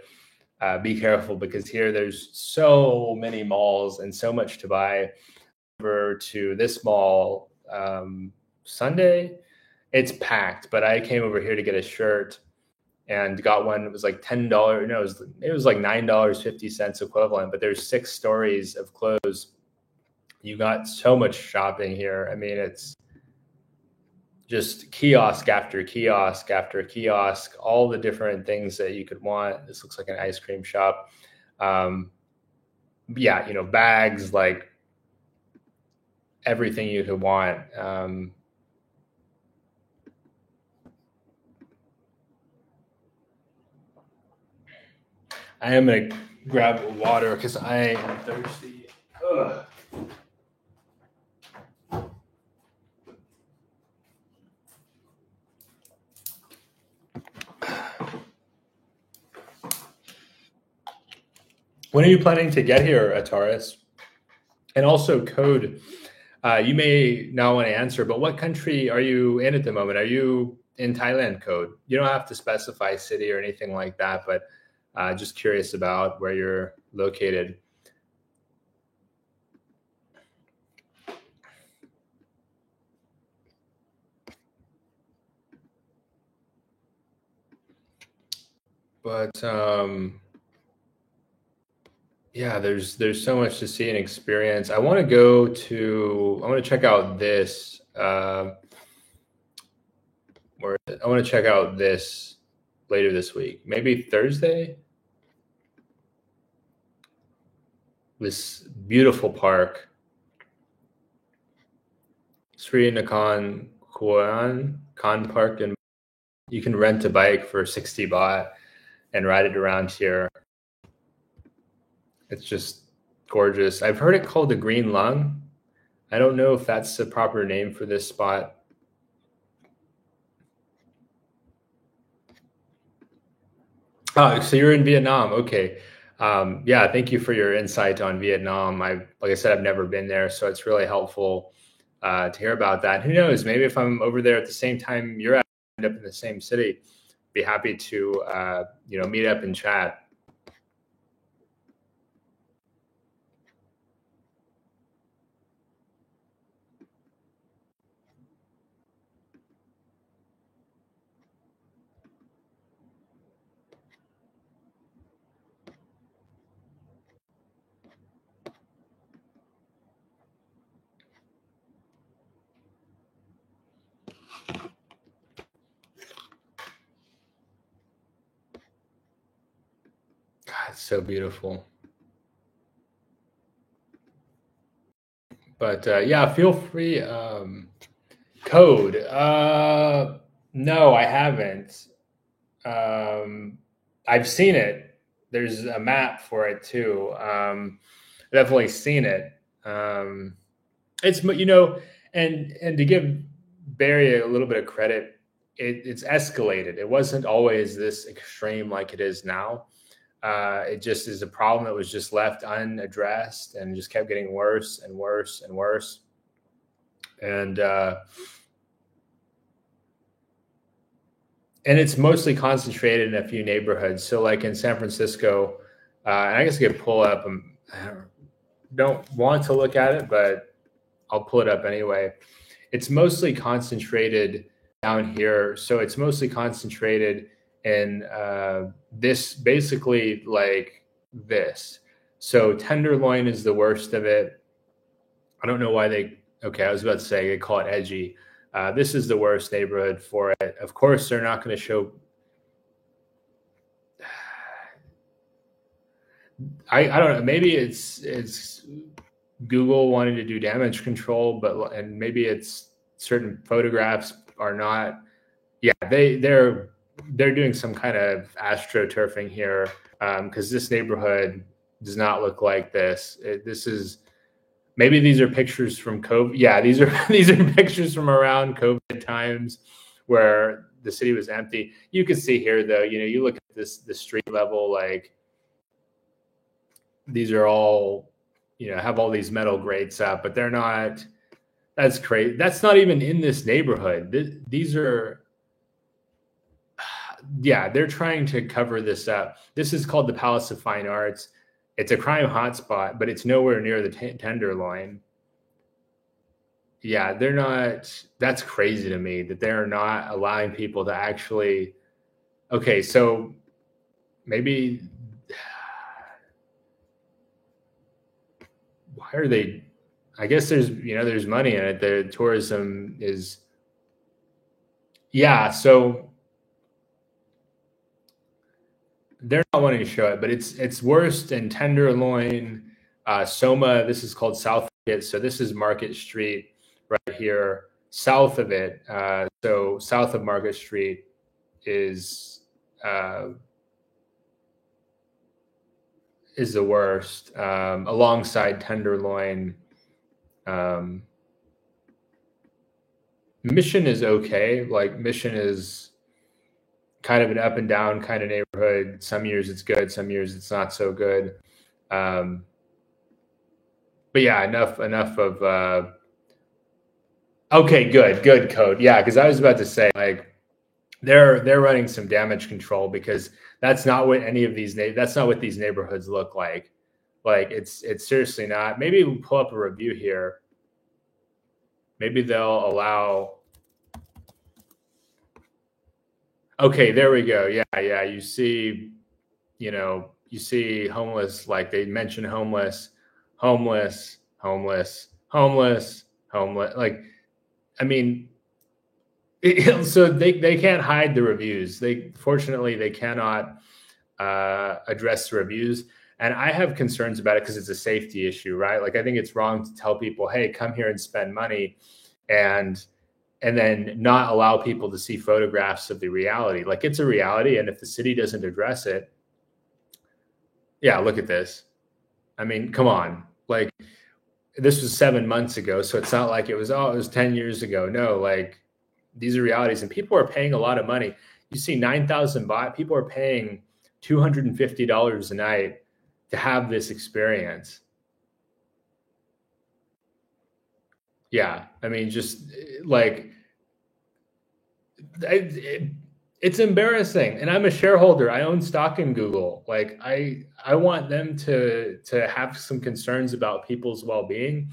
Speaker 1: be careful because here there's so many malls and so much to buy. Over to this mall Sunday, it's packed, but I came over here to get a shirt and got one. It was like $10. No, it was like $9.50 equivalent, but there's 6 stories of clothes. You got so much shopping here. I mean, it's just kiosk after kiosk after kiosk, all the different things that you could want. This looks like an ice cream shop. Yeah, bags, like everything you could want. I am going to grab water because I am thirsty. Ugh. When are you planning to get here, Taurus? And also code, you may not want to answer, but what country are you in at the moment? Are you in Thailand code? You don't have to specify city or anything like that, but just curious about where you're located. But yeah, there's so much to see and experience. I want to check out this. Where I want to check out this later this week, maybe Thursday. This beautiful park, Sri Nakan Khan Park, and you can rent a bike for 60 baht and ride it around here. It's just gorgeous. I've heard it called the Green Lung. I don't know if that's the proper name for this spot. Oh, so you're in Vietnam. Okay. Yeah, thank you for your insight on Vietnam. Like I said, I've never been there, so it's really helpful to hear about that. Who knows? Maybe if I'm over there at the same time you're at, end up in the same city, be happy to meet up and chat. God, it's so beautiful. But yeah, feel free. Code. No, I haven't. I've seen it. There's a map for it too. Definitely seen it. It's and to give Barry a little bit of credit, it's escalated. It wasn't always this extreme like it is now. It just is a problem that was just left unaddressed and just kept getting worse and worse and worse. And it's mostly concentrated in a few neighborhoods. So, like in San Francisco, and I guess I could pull up. I don't want to look at it, but I'll pull it up anyway. It's mostly concentrated down here. So it's mostly concentrated in this, basically like this. So Tenderloin is the worst of it. I don't know why okay, I was about to say they call it edgy. This is the worst neighborhood for it. Of course, they're not going to show. I don't know. Maybe it's Google wanting to do damage control, and maybe it's certain photographs are not. Yeah, they're doing some kind of astroturfing here because this neighborhood does not look like this. This is maybe these are pictures from COVID. Yeah, these are these are pictures from around COVID times where the city was empty. You can see here though, you look at the street level, like these are all, have all these metal grates up, but they're not. That's crazy. That's not even in this neighborhood. These are, yeah, they're trying to cover this up. This is called the Palace of Fine Arts. It's a crime hotspot, but it's nowhere near the Tenderloin. Yeah, they're not. That's crazy to me that they're not allowing people to actually. Okay, so maybe why are they? I guess there's money in it. The tourism is. Yeah, so they're not wanting to show it, but it's worse in Tenderloin, Soma. This is called South Market, so this is Market Street right here. South of it, so south of Market Street is the worst, alongside Tenderloin. Mission is okay. Like Mission is kind of an up and down kind of neighborhood. Some years it's good, some years it's not so good. But yeah, enough of. Okay, good code. Yeah, because I was about to say like they're running some damage control because that's not what that's not what these neighborhoods look like. Like it's seriously not. Maybe we'll pull up a review here. Maybe they'll allow. Okay, there we go. Yeah. You see, you see homeless, like they mention homeless, homeless, homeless, homeless, homeless. Like, I mean, so they can't hide the reviews. Fortunately they cannot address the reviews, and I have concerns about it because it's a safety issue, right? Like I think it's wrong to tell people, "Hey, come here and spend money," and then not allow people to see photographs of the reality. Like it's a reality, and if the city doesn't address it, yeah, look at this. I mean, come on, like this was 7 months ago, so it's not like it was 10 years ago. No, like these are realities, and people are paying a lot of money. You see 9,000 baht, people are paying $250 a night to have this experience. Yeah, I mean, just like it's embarrassing. And I'm a shareholder. I own stock in Google. Like I want them to have some concerns about people's well-being,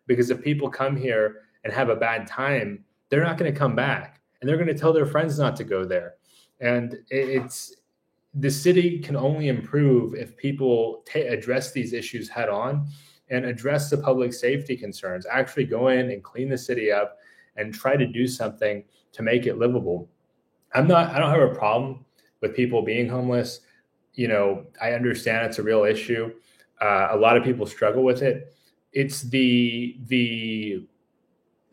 Speaker 1: because if people come here and have a bad time, they're not going to come back, and they're going to tell their friends not to go there. And it's the city can only improve if people address these issues head on and address the public safety concerns, actually go in and clean the city up and try to do something to make it livable. I don't have a problem with people being homeless. I understand it's a real issue. A lot of people struggle with it. It's the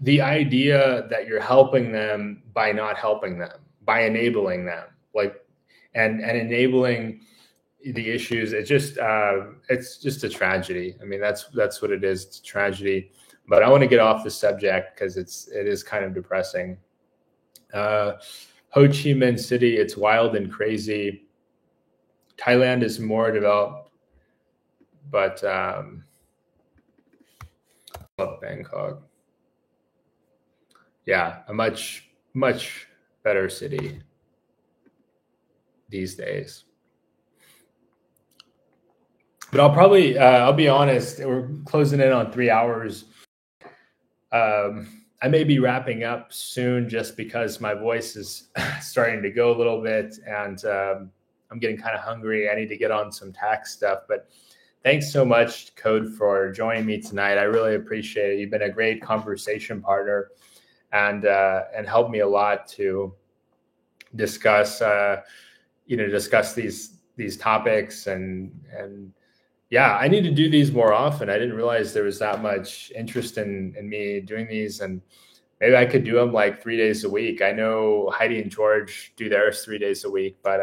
Speaker 1: idea that you're helping them by not helping them, by enabling them, like, and enabling the issues. It's just a tragedy. I mean, that's what it is. It's a tragedy. But I want to get off the subject because it is kind of depressing. Ho Chi Minh City, it's wild and crazy. Thailand is more developed, but Bangkok, yeah, a much better city these days. But I'll be honest, we're closing in on 3 hours. I may be wrapping up soon just because my voice is starting to go a little bit, and I'm getting kind of hungry. I need to get on some tax stuff. But thanks so much, Code, for joining me tonight. I really appreciate it. You've been a great conversation partner, and helped me a lot to discuss discuss these topics, and yeah, I need to do these more often. I didn't realize there was that much interest in me doing these, and maybe I could do them like 3 days a week. I know Heidi and George do theirs 3 days a week, but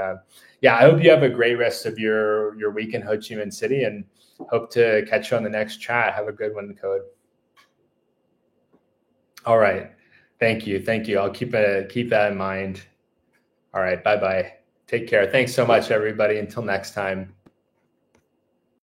Speaker 1: yeah, I hope you have a great rest of your week in Ho Chi Minh City, and hope to catch you on the next chat. Have a good one, Code. All right. Thank you. I'll keep that in mind. All right. Bye-bye. Take care. Thanks so much, everybody. Until next time.